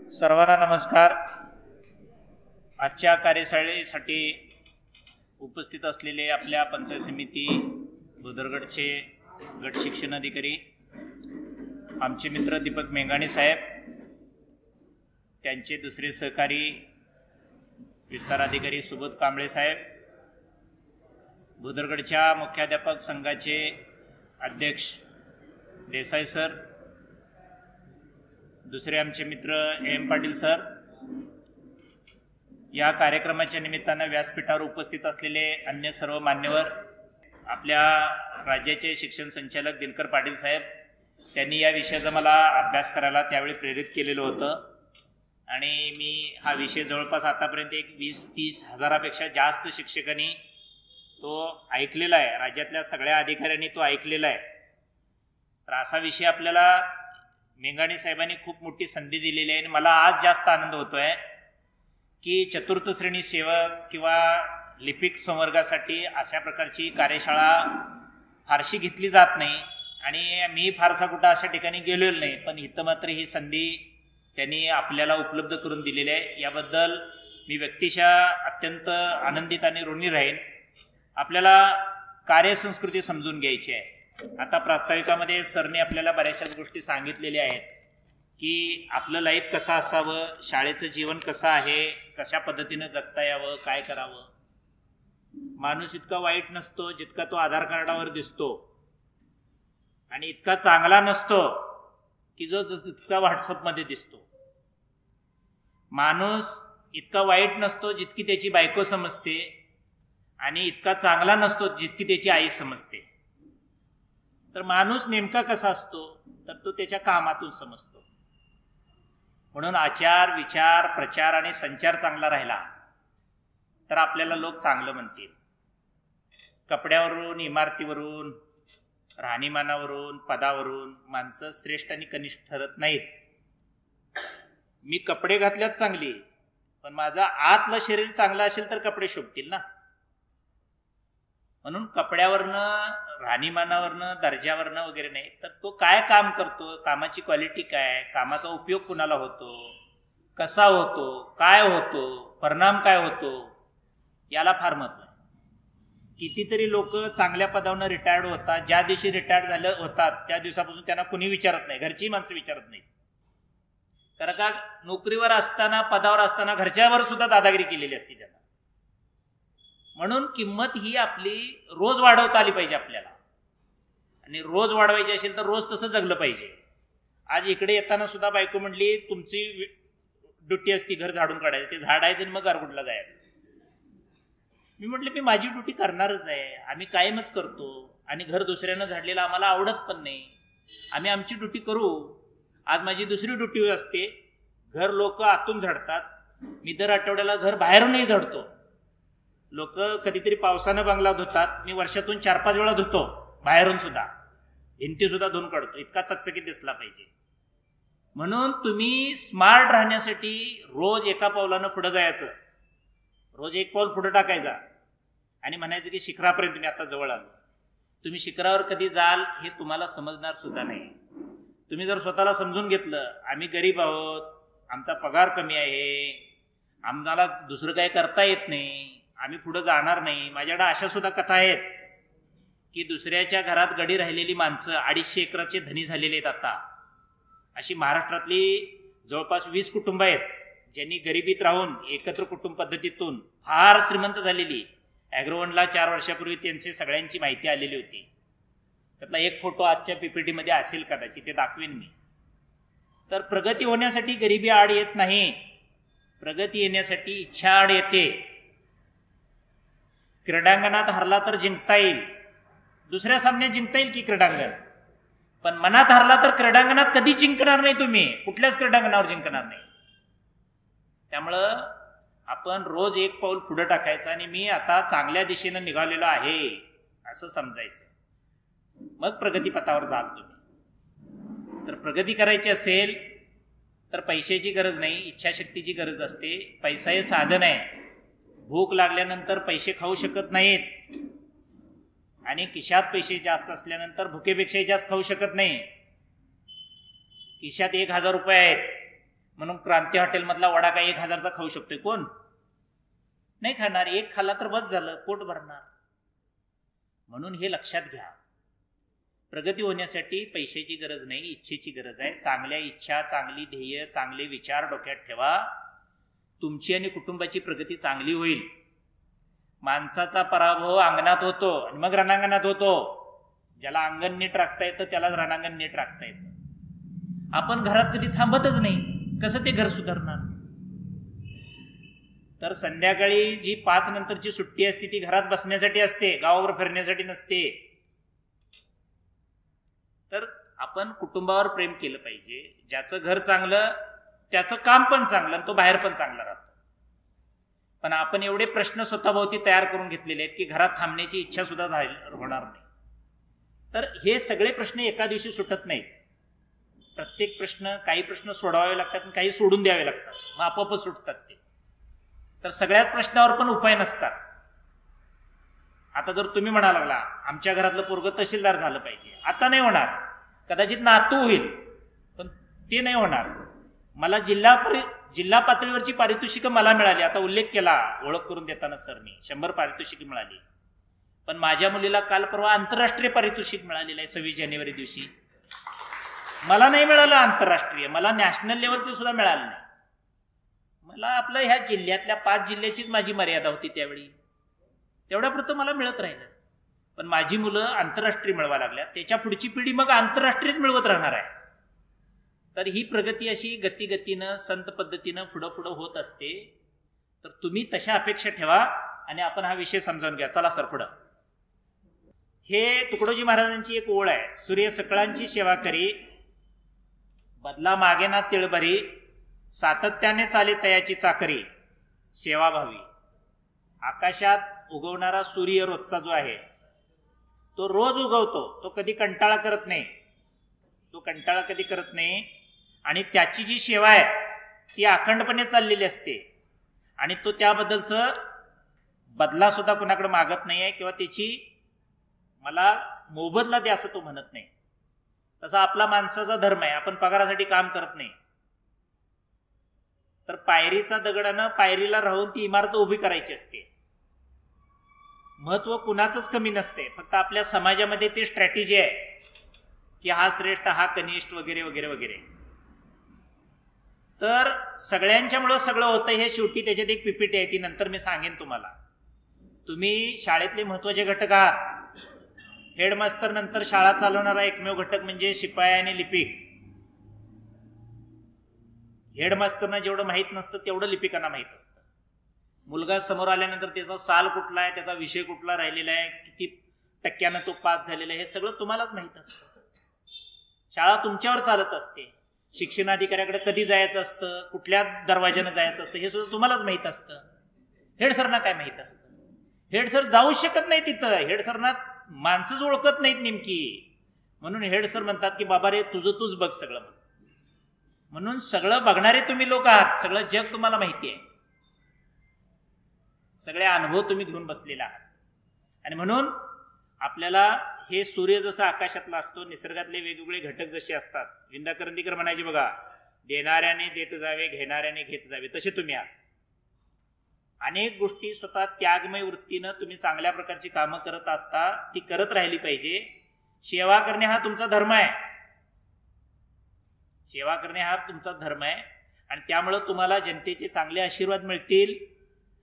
सर्वांना नमस्कार। आजच्या कार्यशाळेसाठी उपस्थित असलेले आपल्या पंचायत समिती भुदरगडचे गट शिक्षण अधिकारी आमचे मित्र दीपक मेंगाणे साहेब, त्यांचे दुसरे सहकारी विस्तार अधिकारी सुबोध कांबळे साहेब, भुदरगडच्या मुख्याध्यापक संघाचे अध्यक्ष देसाई सर, दुसरे आमचे मित्र एम पाटील सर, या कार्यक्रमाच्या निमित्तानं व्यासपीठावर उपस्थित असलेले अन्य सर्व मान्यवर, आपल्या राज्याचे शिक्षण संचालक दिनकर पाटील साहेब, त्यांनी या विषयाचा मला अभ्यास करायला त्यावेळी प्रेरित केलेलं होतं आणि मी हा विषय जवळपास आतापर्यंत एक 20-30 हजारापेक्षा जास्त शिक्षकांनी तो ऐकलेला आहे, राज्यातल्या सगळ्या अधिकाऱ्यांनी तो ऐकलेला आहे। तर असा विषय आपल्याला मेंगाणे साहेबांनी खूप मोठी संधी दिलेली आहे आणि मला आज जास्त आनंद होतोय की चतुर्थ श्रेणी सेवक किंवा लिपिक संवर्गासाठी अशा प्रकारची कार्यशाळा फारशी घेतली जात नाही आणि मी फारसा कुठं अशा ठिकाणी गेलेलो नाही, पण इथं मात्र ही संधी त्यांनी आपल्याला उपलब्ध करून दिलेली आहे। याबद्दल मी व्यक्तिशः अत्यंत आनंदित आणि ऋणी राहीन। आपल्याला कार्यसंस्कृती समजून घ्यायची आहे। आता प्रास्ताविकामध्ये सरने आपल्याला बऱ्याचशा गोष्टी सांगितलेल्या आहेत की आपलं लाईफ कसं असावं, शाळेचं जीवन कसं आहे, कशा पद्धतीनं जगता यावं, काय करावं। माणूस इतका वाईट नसतो जितका तो आधार कार्डावर दिसतो आणि इतका चांगला नसतो की जो जितका व्हॉट्सअपमध्ये दिसतो। माणूस इतका वाईट नसतो जितकी त्याची बायको समजते आणि इतका चांगला नसतो जितकी त्याची आई समजते। तर माणूस नेमका कसा असतो तर तो त्याच्या कामातून समजतो। म्हणून आचार, विचार, प्रचार आणि संचार चांगला राहिला तर आपल्याला लोक चांगलं म्हणतील। कपड्यावरून, इमारतीवरून, राहणीमानावरून, पदावरून माणसं श्रेष्ठ आणि कनिष्ठ ठरत नाहीत। मी कपडे घातल्यात चांगली, पण माझं आतलं शरीर चांगलं असेल तर कपडे शोभतील ना। म्हणून कपड्यावरनं, राहणीमानावरनं, दर्जावरनं वगैरे नाही, तर तो काय काम करतो, कामाची क्वालिटी काय, कामाचा उपयोग कुणाला होतो, कसा होतो, काय होतो, परिणाम काय होतो, याला फार महत्त्व आहे। कितीतरी लोक चांगल्या पदावरनं रिटायर्ड होतात, ज्या दिवशी रिटायर्ड झाले होतात त्या दिवसापासून त्यांना कुणी विचारत नाही, घरची माणसं विचारत नाही। कारण का नोकरीवर असताना, पदावर असताना घरच्यावर सुद्धा दादागिरी केलेली असते त्यांना। म्हणून किंमत ही आपली रोज वाढवता आली पाहिजे आपल्याला, आणि रोज वाढवायची असेल तर रोज तसं जगलं पाहिजे। आज इकडे येताना सुद्धा बायको म्हटली तुमची ड्युटी असती घर झाडून काढायचं, ते झाडायचं आणि मग गारगुटला जायचं। मी म्हटलं मी माझी ड्युटी करणारच आहे, आम्ही कायमच करतो आणि घर दुसऱ्यानं झाडलेलं आम्हाला आवडत पण नाही, आम्ही आमची ड्युटी करू। आज माझी दुसरी ड्युटी असते, घर लोक आतून झाडतात, मी दर आठवड्याला घर बाहेरूनही झाडतो। लोक कधीतरी पावसानं बंगला धुतात, मी वर्षातून 4-5 वेळा धुतो, बाहेरून सुद्धा, भिंती सुद्धा धुवून काढतो, इतका चकचकीत दिसला पाहिजे। म्हणून तुम्ही स्मार्ट राहण्यासाठी रोज एका पावलानं पुढे जायचं, रोज एक पाऊल पुढे टाकायचा आणि म्हणायचं की शिखरापर्यंत मी आता जवळ आलो। तुम्ही शिखरावर कधी जाल हे तुम्हाला समजणार सुद्धा नाही। तुम्ही जर स्वतःला समजून घेतलं आम्ही गरीब आहोत, आमचा पगार कमी आहे, आम्हाला दुसरं काही करता येत नाही, आम्ही पुढे जाणार नाही। माझ्याकडे अशा सुद्धा कथा आहेत की दुसऱ्याच्या घरात गडी राहिलेली माणसं 250 एकराचे धनी झालेले आहेत। आता अशी महाराष्ट्रातली जवळपास 20 कुटुंब आहेत ज्यांनी गरिबीत राहून एकत्र कुटुंब पद्धतीतून फार श्रीमंत झालेली। ॲग्रोवनला 4 वर्षापूर्वी त्यांची सगळ्यांची माहिती आलेली होती। त्यातला एक फोटो आजच्या PPT मध्ये असेल कदाचित, ते दाखवेन मी। तर प्रगती होण्यासाठी गरिबी आड येत नाही, प्रगती येण्यासाठी इच्छा आड येते। क्रीडांगणात हरला तर जिंकता येईल, दुसऱ्या सामन्यात जिंकता येईल की क्रीडांगण, पण मनात हरला तर क्रीडांगणात कधी जिंकणार नाही, तुम्ही कुठल्याच क्रीडांगणावर जिंकणार नाही। त्यामुळं आपण रोज एक पाऊल पुढे टाकायचं आणि मी आता चांगल्या दिशेनं निघालेलो आहे असं समजायचं, मग प्रगतीपथावर जाल तुम्ही। तर प्रगती करायची असेल तर पैशाची गरज नाही, इच्छाशक्तीची गरज असते। पैसा हे साधन आहे, भूक लागल्यानंतर पैसे खाऊ शकत नाहीत आणि खिशात पैसे जास्त असल्यानंतर भुकेपेक्षाही जास्त खाऊ शकत नाही। खिशात 1000 रुपये आहेत, म्हणून क्रांती हॉटेलमधला वडा काय 1000चा खाऊ शकतोय कोण? नाही खाणार. एक खाल्ला तर बस झालं, पोट भरणार. म्हणून हे लक्षात घ्या, प्रगती होण्यासाठी पैशाची गरज नाही, इच्छेची गरज आहे. चांगल्या इच्छा, चांगली ध्येय, चांगले विचार डोक्यात ठेवा. तुमची आणि कुटुंबाची प्रगती चांगली होईल. माणसाचा पराभव अंगणात होतो आणि मग रणांगणात होतो. ज्याला अंगण नीट राखता येतं त्याला रणांगण नीट राखता येतं. आपण घरात कधी थांबतच नाही, कसं ते घर सुधारणार? तर संध्याकाळी जी 5 नंतरची सुट्टी असते ती घरात बसण्यासाठी असते, गावावर फिरण्यासाठी नसते. तर आपण कुटुंबावर प्रेम केलं पाहिजे. ज्याचं घर चांगलं त्याचं काम पण चांगलं आणि तो बाहेर पण चांगला राहतो. पण आपण एवढे प्रश्न स्वतःभोवती तयार करून घेतलेले आहेत की घरात थांबण्याची इच्छा सुद्धा होणार नाही. तर हे सगळे प्रश्न एका दिवशी सुटत नाहीत. प्रत्येक प्रश्न, काही प्रश्न सोडवावे लागतात आणि काही सोडून द्यावे लागतात, मग आपोआपच सुटतात ते. तर सगळ्याच प्रश्नावर पण उपाय नसतात. आता जर तुम्ही म्हणा लागला आमच्या घरातलं पोरगं तहसीलदार झालं पाहिजे, आता नाही होणार. कदाचित नातू होईल पण ते नाही होणार. मला जिल्हा पातळीवरची पारितोषिकं मला मिळाली. आता उल्लेख केला ओळख करून देताना सरनी 100 पारितोषिक मिळाली. पण माझ्या मुलीला काल परवा आंतरराष्ट्रीय पारितोषिक मिळालेलं आहे 26 जानेवारी दिवशी. मला नाही मिळालं आंतरराष्ट्रीय, मला नॅशनल लेवलचं सुद्धा मिळालं नाही. मला आपलं ह्या जिल्ह्यातल्या 5 जिल्ह्याचीच माझी मर्यादा होती त्यावेळी, तेवढ्यापुरतं मला मिळत राहिलं. पण माझी मुलं आंतरराष्ट्रीय मिळवा लागल्या, त्याच्या पुढची पिढी मग आंतरराष्ट्रीयच मिळवत राहणार आहे. तर ही प्रगती अशी गतीगतीनं संत पद्धतीनं पुढं पुढं होत असते. तर तुम्ही तशा अपेक्षा ठेवा आणि आपण हा विषय समजावून घ्या. चला सर पुढं. हे तुकडोजी महाराजांची एक ओळ आहे. सूर्य सकळांची सेवा करी, बदला मागे ना तिळभरी, सातत्याने चाले तयाची चाकरी, सेवाभावी. आकाशात उगवणारा सूर्य रोजचा जो आहे तो रोज उगवतो, तो कधी कंटाळा करत नाही, तो कंटाळा कधी करत नाही. आणि त्याची जी सेवा आहे ती अखंडपणे चाललेली असते आणि तो त्याबद्दलचं बदला सुद्धा कुणाकडे मागत नाही आहे किंवा त्याची मला मोबदला द्या असं तो म्हणत नाही. तसा आपला माणसाचा धर्म आहे, आपण पगारासाठी काम करत नाही. तर पायरीचा दगडानं पायरीला राहून ती इमारत उभी करायची असते. महत्व कुणाचंच कमी नसते, फक्त आपल्या समाजामध्ये ती स्ट्रॅटेजी आहे की हा श्रेष्ठ हा कनिष्ठ वगैरे वगैरे वगैरे. तर सगळ्यांच्यामुळं सगळं होतं हे शेवटी त्याच्यात एक पीपीटी आहे, ती नंतर मी सांगेन तुम्हाला. तुम्ही शाळेतले महत्वाचे घटक आहात. हेडमास्तर नंतर शाळा चालवणारा एकमेव घटक म्हणजे शिपाई आणि लिपिक. हेडमास्टरना जेवढं माहीत नसतं तेवढं लिपिकांना माहीत असतं. मुलगा समोर आल्यानंतर त्याचा साल कुठला आहे, त्याचा विषय कुठला राहिलेला आहे, किती टक्क्यानं तो पास झालेला आहे, हे सगळं तुम्हालाच माहीत असतं. शाळा तुमच्यावर चालत असते. शिक्षणाधिकाऱ्याकडे कधी जायचं असतं, कुठल्या दरवाज्यानं जायचं असतं हे सुद्धा तुम्हालाच माहीत असतं. हेडसरना काय माहीत असतं? हेडसर जाऊ शकत नाही तिथं. हेडसरना माणसंच ओळखत नाहीत नेमकी. म्हणून हेडसर म्हणतात की बाबा रे तुझं तूच बघ सगळं. म्हणून सगळं बघणारे तुम्ही लोक आहात, सगळं जग तुम्हाला माहिती आहे, सगळे अनुभव तुम्ही घेऊन बसलेला आहात. आणि म्हणून आपल्याला हे सूर्य जसा आकाशातला असतो, निसर्गातले वेगवेगळे घटक जसे असतात, विंदा करंदीकर म्हणायचे बघा, देणाऱ्याने देत जावे, घेणाऱ्याने घेत जावे, तसे तुम्ही आहात. अनेक गोष्टी स्वतः त्यागमय वृत्तीनं तुम्ही चांगल्या प्रकारची कामं करत असता, ती करत राहिली पाहिजे. सेवा करणे हा तुमचा धर्म आहे. सेवा करणे हा तुमचा धर्म आहे आणि त्यामुळं तुम्हाला जनतेचे चांगले आशीर्वाद मिळतील.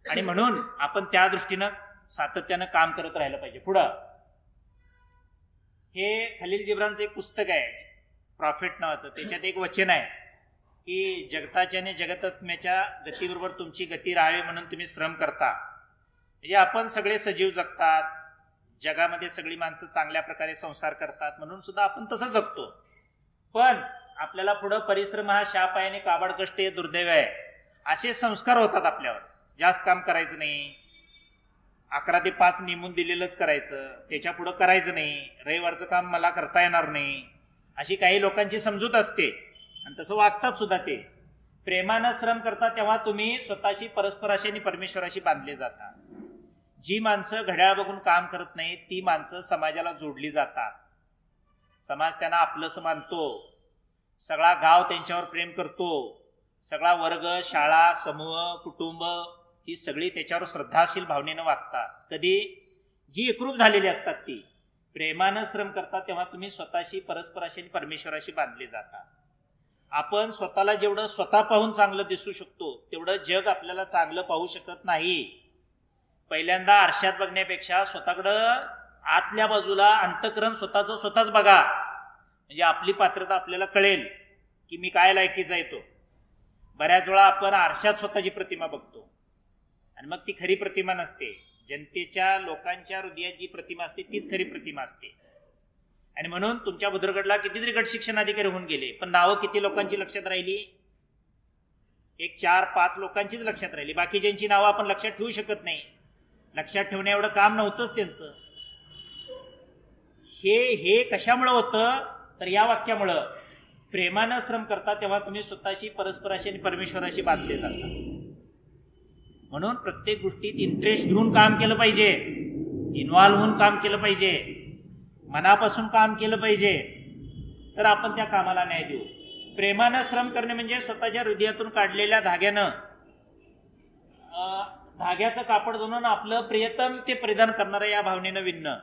आणि म्हणून आपण त्या दृष्टीनं सातत्यानं काम करत राहिलं पाहिजे. पुढं हे खलील जिब्रानचं एक पुस्तक आहे प्रॉफिट नावाचं. त्याच्यात एक वचन आहे की जगताच्या आणि जगतात्म्याच्या गतीबरोबर तुमची गती राहावी म्हणून तुम्ही श्रम करता. म्हणजे आपण सगळे सजीव जगतात, जगामध्ये सगळी माणसं चांगल्या प्रकारे संसार करतात म्हणून सुद्धा आपण तसं जगतो. पण आपल्याला पुढं परिश्रम हा शाप आहे आणि काबाड कष्ट हे दुर्दैव आहे असे संस्कार होतात आपल्यावर. जास्त काम करायचं नाही, 11 ते 5 नेमून दिलेलंच करायचं, त्याच्या पुढं करायचं नाही, रविवारचं काम मला करता येणार नाही, अशी काही लोकांची समजूत असते आणि तसं वागतात सुद्धा. ते प्रेमानं श्रम करतात तेव्हा तुम्ही स्वतःशी परस्पराशी आणि परमेश्वराशी बांधले जाता. जी माणसं घड्याळ बघून काम करत नाहीत ती माणसं समाजाला जोडली जातात. समाज त्यांना आपलंसं मानतो, सगळा गाव त्यांच्यावर प्रेम करतो, सगळा वर्ग, शाळा, समूह, कुटुंब ही सगळी त्याच्यावर श्रद्धाशील भावनेनं वागतात. कधी जी एकरूप झालेली असतात ती प्रेमानं श्रम करतात, तेव्हा तुम्ही स्वतःशी, परस्पराशी आणि परमेश्वराशी बांधले जाता. आपण स्वतःला जेवढं स्वतः पाहून चांगलं दिसू शकतो तेवढं जग आपल्याला चांगलं पाहू शकत नाही. पहिल्यांदा आरशात बघण्यापेक्षा स्वतःकडं आतल्या बाजूला अंतःकरण स्वतःचं स्वतःच बघा, म्हणजे आपली पात्रता आपल्याला कळेल की मी काय लायकीचा येतो. बऱ्याच वेळा आपण आरशात स्वतःची प्रतिमा बघतो आणि मग ती खरी प्रतिमा नसते. जनतेच्या, लोकांच्या हृदयात जी प्रतिमा असते तीच खरी प्रतिमा असते. आणि म्हणून तुमच्या बुद्रगडला कितीतरी गट शिक्षण अधिकारी होऊन गेले, पण नावं किती लोकांची लक्षात राहिली? एक 4-5 लोकांचीच लक्षात राहिली. बाकीच्यांची नावं आपण लक्षात ठेवू शकत नाही. लक्षात ठेवण्या एवढं काम नव्हतंच त्यांचं. हे कशामुळं होतं? तर या वाक्यामुळं, प्रेमानं श्रम करता तेव्हा तुम्ही स्वतःशी, परस्पराशी आणि परमेश्वराशी बांधले जाता. म्हणून प्रत्येक गोष्टीत इंटरेस्ट घेऊन काम केलं पाहिजे, इन्व्हॉल्व्ह होऊन काम केलं पाहिजे, मनापासून काम केलं पाहिजे, तर आपण त्या कामाला न्याय देऊ. प्रेमानं श्रम करणे म्हणजे स्वतःच्या हृदयातून काढलेल्या धाग्यानं, धाग्याचं कापड जोडून आपलं प्रियतम ते परिधान करणाऱ्या या भावनेनं विणणं.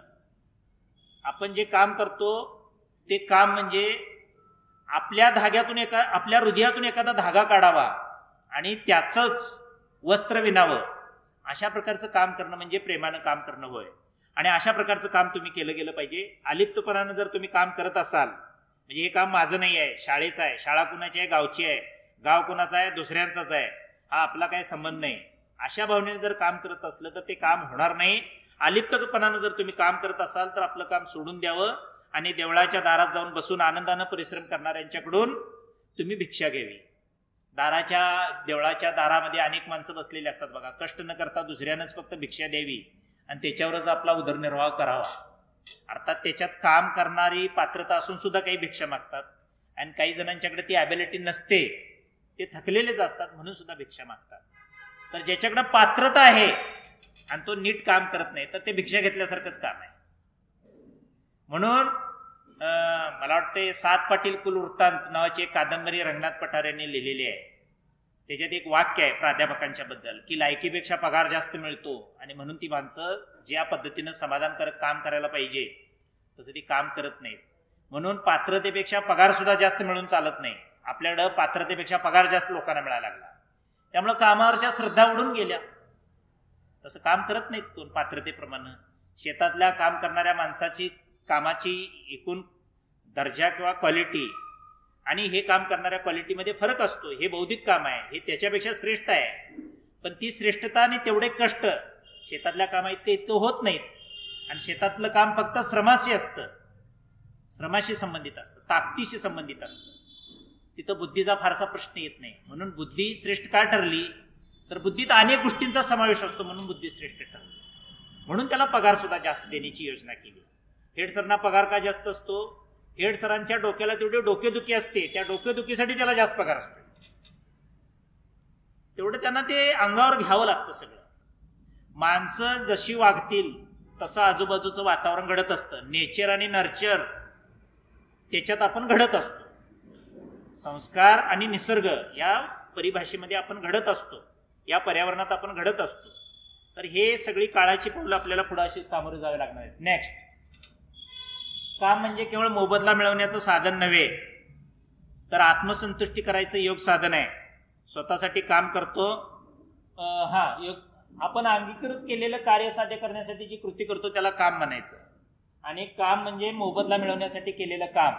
आपण जे काम करतो ते काम म्हणजे आपल्या धाग्यातून, आपल्या हृदयातून एखादा धागा काढावा आणि त्याचंच वस्त्र विणावं. अशा प्रकारचं काम करणं म्हणजे प्रेमानं काम करणं होय. आणि अशा प्रकारचं काम तुम्ही केलं गेलं पाहिजे. अलिप्तपणानं जर तुम्ही काम करत असाल, म्हणजे हे काम माझं नाही आहे, शाळेचं आहे, शाळा कुणाची आहे, गावची आहे, गाव कुणाचा आहे, दुसऱ्यांचाच आहे, हा आपला काही संबंध नाही, अशा भावनेने जर काम करत असलं तर ते काम होणार नाही. अलिप्तपणानं जर तुम्ही काम करत असाल तर आपलं काम सोडून द्यावं आणि देवळाच्या दारात जाऊन बसून आनंदानं परिश्रम करणाऱ्यांच्याकडून तुम्ही भिक्षा घ्यावी. देवळाच्या दारामध्ये अनेक माणसं बसलेली असतात बघा. कष्ट न करता दुसऱ्यानंच फक्त भिक्षा द्यावी आणि त्याच्यावरच आपला उदरनिर्वाह करावा. अर्थात त्याच्यात काम करणारी पात्रता असून सुद्धा काही भिक्षा मागतात आणि काही जणांच्याकडे ती ॲबिलिटी नसते, ते थकलेलेच असतात म्हणून सुद्धा भिक्षा मागतात. तर ज्याच्याकडे पात्रता आहे आणि तो नीट काम करत नाही तर ते भिक्षा घेतल्यासारखंच काम आहे. म्हणून मला वाटते 7 पाटील कुलवृत्तांत नावाची एक कादंबरी रंगनाथ पठार यांनी लिहिलेली आहे. त्याच्यात एक वाक्य आहे प्राध्यापकांच्या बद्दल की लायकीपेक्षा पगार जास्त मिळतो आणि म्हणून ती माणसं ज्या पद्धतीनं समाधानकारक काम करायला पाहिजे तसं ती काम करत नाहीत. म्हणून पात्रतेपेक्षा पगार सुद्धा जास्त मिळून चालत नाही. आपल्याकडं पात्रतेपेक्षा पगार जास्त लोकांना मिळायला लागला, त्यामुळं कामावरच्या श्रद्धा उडून गेल्या. तसं काम करत नाहीत कोण पात्रतेप्रमाणे. शेतातल्या काम करणाऱ्या माणसाची कामाची एकूण दर्जा किंवा क्वालिटी आणि हे काम करणाऱ्या क्वालिटीमध्ये फरक असतो. हे बौद्धिक काम आहे, हे त्याच्यापेक्षा श्रेष्ठ आहे, पण ती श्रेष्ठता आणि तेवढे कष्ट शेतातल्या कामा इतकं होत नाहीत. आणि शेतातलं काम फक्त श्रमाशी असतं, श्रमाशी संबंधित असतं, ताकदीशी संबंधित असतं. तिथं बुद्धीचा फारसा प्रश्न येत नाही. म्हणून बुद्धी श्रेष्ठ का ठरली तर बुद्धीत अनेक गोष्टींचा समावेश असतो म्हणून बुद्धी श्रेष्ठ ठरली. म्हणून त्याला पगार सुद्धा जास्त देण्याची योजना केली. हेड सरना पगार का जास्त असतो? हेड सरांच्या डोक्याला तेवढी डोकेदुखी असते, त्या डोकेदुखीसाठी त्याला जास्त पगार असतो. तेवढं त्यांना ते अंगावर घ्यावं लागतं सगळं. माणसं जशी वागतील तसं आजूबाजूचं वातावरण घडत असतं. नेचर आणि नर्चर त्याच्यात आपण घडत असतो. संस्कार आणि निसर्ग या परिभाषेमध्ये आपण घडत असतो, या पर्यावरणात आपण घडत असतो. तर हे सगळी काळाची पावलं आपल्याला पुढे अशी सामोरे जावे लागणार आहेत. नेक्स्ट, काम म्हणजे केवळ मोबदला मिळवण्याचं साधन नव्हे तर आत्मसंतुष्टी करायचं योग साधन आहे. स्वतःसाठी काम करतो, आपण अंगीकृत केलेलं कार्य साध्य करण्यासाठी जी कृती करतो त्याला काम म्हणायचं. आणि काम म्हणजे मोबदला मिळवण्यासाठी केलेलं काम.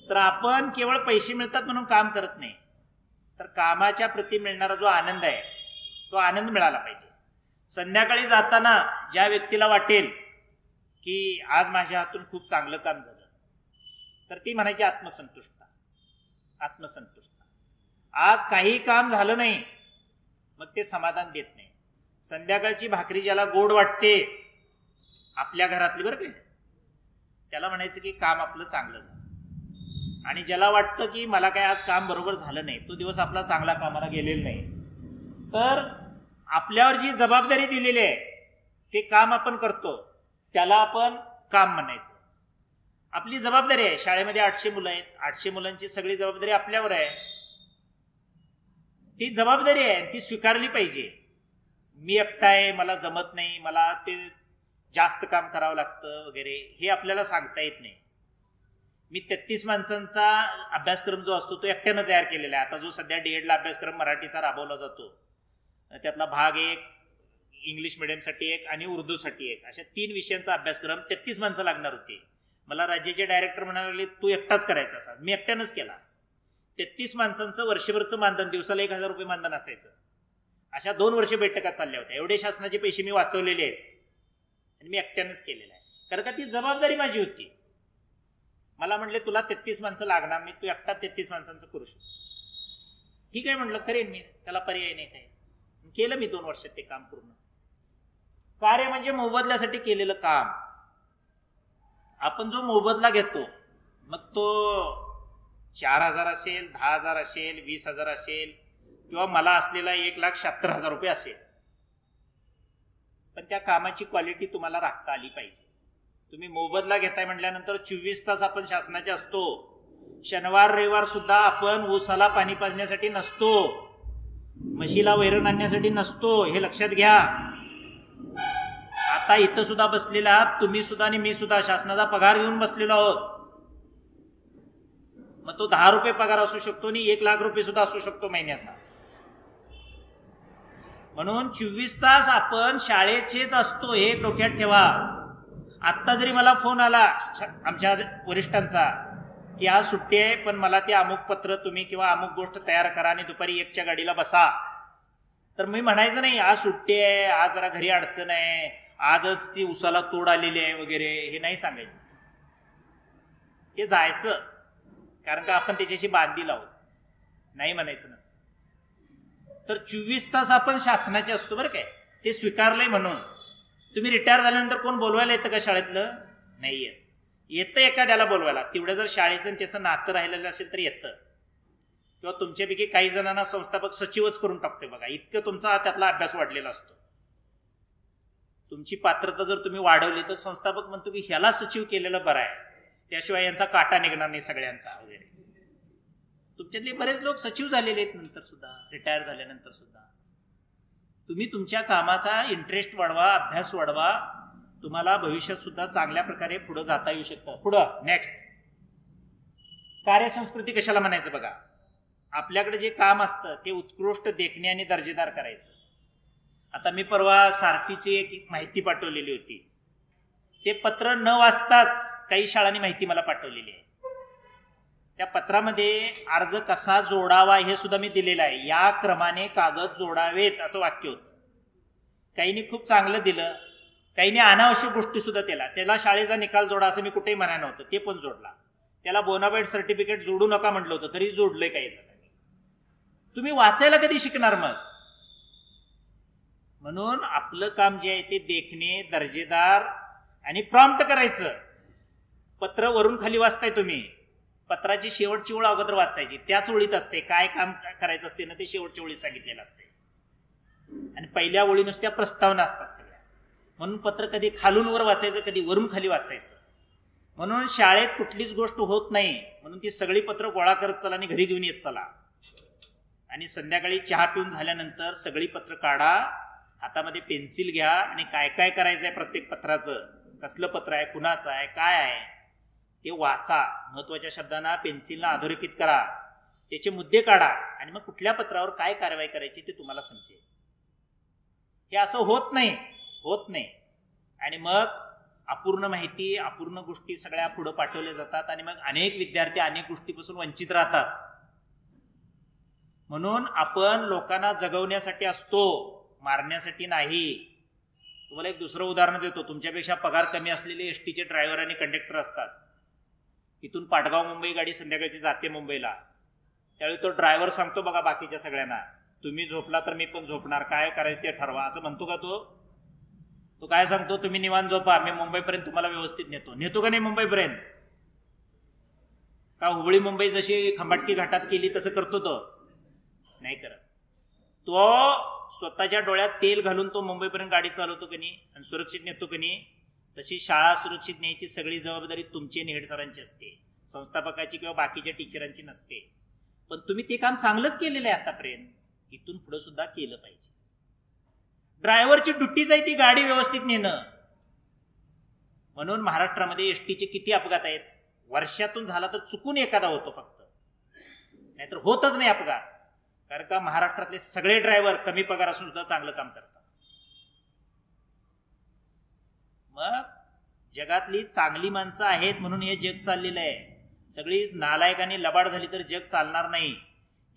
तर आपण केवळ पैसे मिळतात म्हणून काम करत नाही, तर कामाच्या प्रती मिळणारा जो आनंद आहे तो आनंद मिळाला पाहिजे. संध्याकाळी जाताना ज्या व्यक्तीला वाटेल की आज माझ्या हातून खूप चांगलं काम झालं तर ती म्हणायची आत्मसंतुष्टता. आत्मसंतुष्टता. आज काही काम झालं नाही मग ते समाधान देत नाही. संध्याकाळची भाकरी ज्याला गोड वाटते आपल्या घरातली, बरं काय, त्याला म्हणायचं की काम आपलं चांगलं झालं. आणि ज्याला वाटतं की मला काय आज काम बरोबर झालं नाही, तो दिवस आपला चांगला कामाला गेलेला नाही. तर आपल्यावर जी जबाबदारी दिलेली आहे ते काम आपण करतो त्याला आपण काम म्हणायचं. आपली जबाबदारी आहे. शाळेमध्ये 800 मुलं आहेत, 800 मुलांची सगळी जबाबदारी आपल्यावर आहे. ती जबाबदारी आहे, ती स्वीकारली पाहिजे. मी एकटा आहे, मला जमत नाही, मला ते जास्त काम करावं लागतं वगैरे, हे आपल्याला सांगता येत नाही. मी 33 माणसांचा अभ्यासक्रम जो असतो तो एकट्यानं तयार केलेला आहे. आता जो सध्या डीएडला अभ्यासक्रम मराठीचा राबवला जातो, त्यातला भाग एक, इंग्लिश मिडियमसाठी एक आणि उर्दूसाठी एक, अशा 3 विषयांचा अभ्यासक्रम 33 माणसं लागणार होती. मला राज्याचे डायरेक्टर म्हणाले तू एकटाच करायचा असा. मी एकट्यानंच केला. 33 माणसांचं वर्षभरचं मानधन, दिवसाला 1000 रुपये मानधन असायचं. अशा 2 वर्ष बैठका चालल्या होत्या. एवढे शासनाचे पैसे मी वाचवलेले आहेत आणि मी एकट्यानंच केलेलं आहे. कारण का ती जबाबदारी माझी होती. मला म्हटले तुला 33 माणसं लागणार नाही, तू एकटा 33 माणसांचं करू शकतो. ठीक आहे म्हटलं, करेन मी, त्याला पर्याय नाही काय. केलं मी 2 वर्षात ते काम पूर्ण. कार्य म्हणजे मोबदल्यासाठी केलेलं काम. आपण जो मोबदला घेतो, मग तो 4000 असेल, 10,000 असेल, 20,000 असेल, किंवा मला असलेला 1,76,000 रुपये असेल, पण त्या कामाची क्वालिटी तुम्हाला राखता आली पाहिजे. तुम्ही मोबदला घेताय म्हटल्यानंतर 24 तास आपण शासनाचे असतो. शनिवार रविवार सुद्धा आपण ऊसाला पाणी पाजण्यासाठी नसतो, म्हशीला वैरण आणण्यासाठी नसतो, हे लक्षात घ्या. आता इथं सुद्धा बसलेला आहात तुम्ही सुद्धा आणि मी सुद्धा शासनाचा पगार घेऊन बसलेलो आहोत. मग तो 10 रुपये पगार असू शकतो आणि 1,00,000 रुपये सुद्धा असू शकतो महिन्याचा. म्हणून 24 तास आपण शाळेचेच असतो, हे डोक्यात ठेवा. आत्ता जरी मला फोन आला आमच्या वरिष्ठांचा की आज सुट्टी आहे, पण मला ते अमुक पत्र तुम्ही किंवा अमुक गोष्ट तयार करा आणि दुपारी 1च्या गाडीला बसा, तर मी म्हणायचं नाही आज सुट्टी आहे, आज जरा घरी अडचण आहे, आजच ती उसाला तोड आलेली आहे वगैरे, हे नाही सांगायचं. हे जायचं, कारण का आपण त्याच्याशी बांधील आहोत, नाही म्हणायचं नसतं. तर 24 तास आपण शासनाचे असतो बरं काय, ते स्वीकारलंय. म्हणून तुम्ही रिटायर झाल्यानंतर कोण बोलवायला येतं का शाळेतलं? नाही येत. येतं एखाद्याला बोलवायला, तेवढं जर शाळेचं त्याचं नातं राहिलेलं असेल तर येतं. किंवा तुमच्यापैकी काही जणांना संस्थापक सचिवच करून टाकतोय बघा, इतकं तुमचा त्यातला अभ्यास वाढलेला असतो. तुमची पात्रता जर तुम्ही वाढवली तर संस्थापक म्हणतो की ह्याला सचिव केलेलं बरं आहे, त्याशिवाय यांचा काटा निघणार नाही सगळ्यांचा वगैरे. तुमच्यातले बरेच लोक सचिव झालेले आहेत नंतर सुद्धा, रिटायर झाल्यानंतर सुद्धा. तुम्ही तुमच्या कामाचा इंटरेस्ट वाढवा, अभ्यास वाढवा, तुम्हाला भविष्यात सुद्धा चांगल्या प्रकारे पुढे जाता येऊ शकतं. पुढं नेक्स्ट, कार्यसंस्कृती कशाला म्हणायचं बघा. आपल्याकडे जे काम असतं ते उत्कृष्ट, देखणे आणि दर्जेदार करायचं. आता मी परवा सारथीची एक माहिती पाठवलेली होती, ते पत्र न वाचताच काही शाळांनी माहिती मला पाठवलेली आहे. त्या पत्रामध्ये अर्ज कसा जोडावा हे सुद्धा मी दिलेलं आहे. या क्रमाने कागद जोडावेत असं वाक्य होतं. काहींनी खूप चांगलं दिलं, काहींनी अनावश्यक गोष्टी सुद्धा त्याला शाळेचा निकाल जोडा असं मी कुठेही म्हणायला नव्हतं, ते पण जोडला. त्याला बोनाफाईड सर्टिफिकेट जोडू नका म्हटलं होतं, तरी जोडलंय काही जणांनी. तुम्ही वाचायला कधी शिकणार मग? म्हणून आपलं काम जे आहे ते देखणे, दर्जेदार आणि प्रॉम्प्ट करायचं. पत्र वरून खाली वाचताय तुम्ही, पत्राची शेवटची ओळ अगोदर वाचायची, त्याच ओळीत असते काय काम करायचं असते ना, ते शेवटच्या ओळीत सांगितलेलं असते. आणि पहिल्या ओळी नुसत्या प्रस्तावना असतात सगळ्या. म्हणून पत्र कधी खालून वर वाचायचं, कधी वरून खाली वाचायचं. म्हणून शाळेत कुठलीच गोष्ट होत नाही, म्हणून ती सगळी पत्र गोळा करत चला आणि घरी घेऊन येत चला. आणि संध्याकाळी चहा पिऊन झाल्यानंतर सगळी पत्र काढा, हातामध्ये पेन्सिल घ्या आणि काय काय करायचं आहे प्रत्येक पत्राचं, कसलं पत्र आहे, कुणाचं आहे, काय आहे ते वाचा. महत्वाच्या शब्दांना पेन्सिलला अधोरेखित करा, त्याचे मुद्दे काढा आणि मग कुठल्या पत्रावर काय कारवाई करायची ते तुम्हाला समजेल. हे असं होत नाही. आणि मग अपूर्ण माहिती, अपूर्ण गोष्टी सगळ्या पुढे पाठवल्या जातात आणि मग अनेक विद्यार्थी अनेक गोष्टीपासून वंचित राहतात. म्हणून आपण लोकांना जगवण्यासाठी असतो, मारण्यासाठी नाही. तुम्हाला एक दुसरं उदाहरण देतो. तुमच्यापेक्षा पगार कमी असलेले एसटीचे ड्रायव्हर आणि कंडक्टर असतात. इथून पाटगाव मुंबई गाडी संध्याकाळची जाते मुंबईला, त्यावेळी तो ड्रायव्हर सांगतो बघा बाकीच्या सगळ्यांना, तुम्ही झोपला तर मी पण झोपणार, काय करायचं ते ठरवा, असं म्हणतो का तो काय सांगतो, तुम्ही निवांत झोपा, मी मुंबईपर्यंत तुम्हाला व्यवस्थित नेतो का नाही मुंबईपर्यंत? का हुबळी मुंबई जशी खंबाटकी घाटात केली तसं करतो तो? नाही करत. तो स्वतःच्या डोळ्यात तेल घालून तो मुंबईपर्यंत गाडी चालवतो की नाही आणि सुरक्षित नेतो की नाही. तशी शाळा सुरक्षित न्यायची सगळी जबाबदारी तुमची आणि हेड सरांची असते, संस्थापकाची किंवा बाकीच्या टीचरांची नसते. पण तुम्ही ते काम चांगलंच केलेलं आहे आतापर्यंत. इथून पुढे सुद्धा केलं पाहिजे. ड्रायव्हरची ड्युटीच आहे ती गाडी व्यवस्थित नेणं. म्हणून महाराष्ट्रामध्ये एसटीचे किती अपघात आहेत. वर्षातून झाला तर चुकून एखादा होतो फक्त, नाहीतर होतच नाही अपघात. कारण का महाराष्ट्रातले सगळे ड्रायव्हर कमी पगार असून सुद्धा चांगलं काम करतात. मग जगातली चांगली माणसं आहेत म्हणून हे जग चाललेलं आहे. सगळीच नालायक आणि लबाड झाली तर जग चालणार नाही.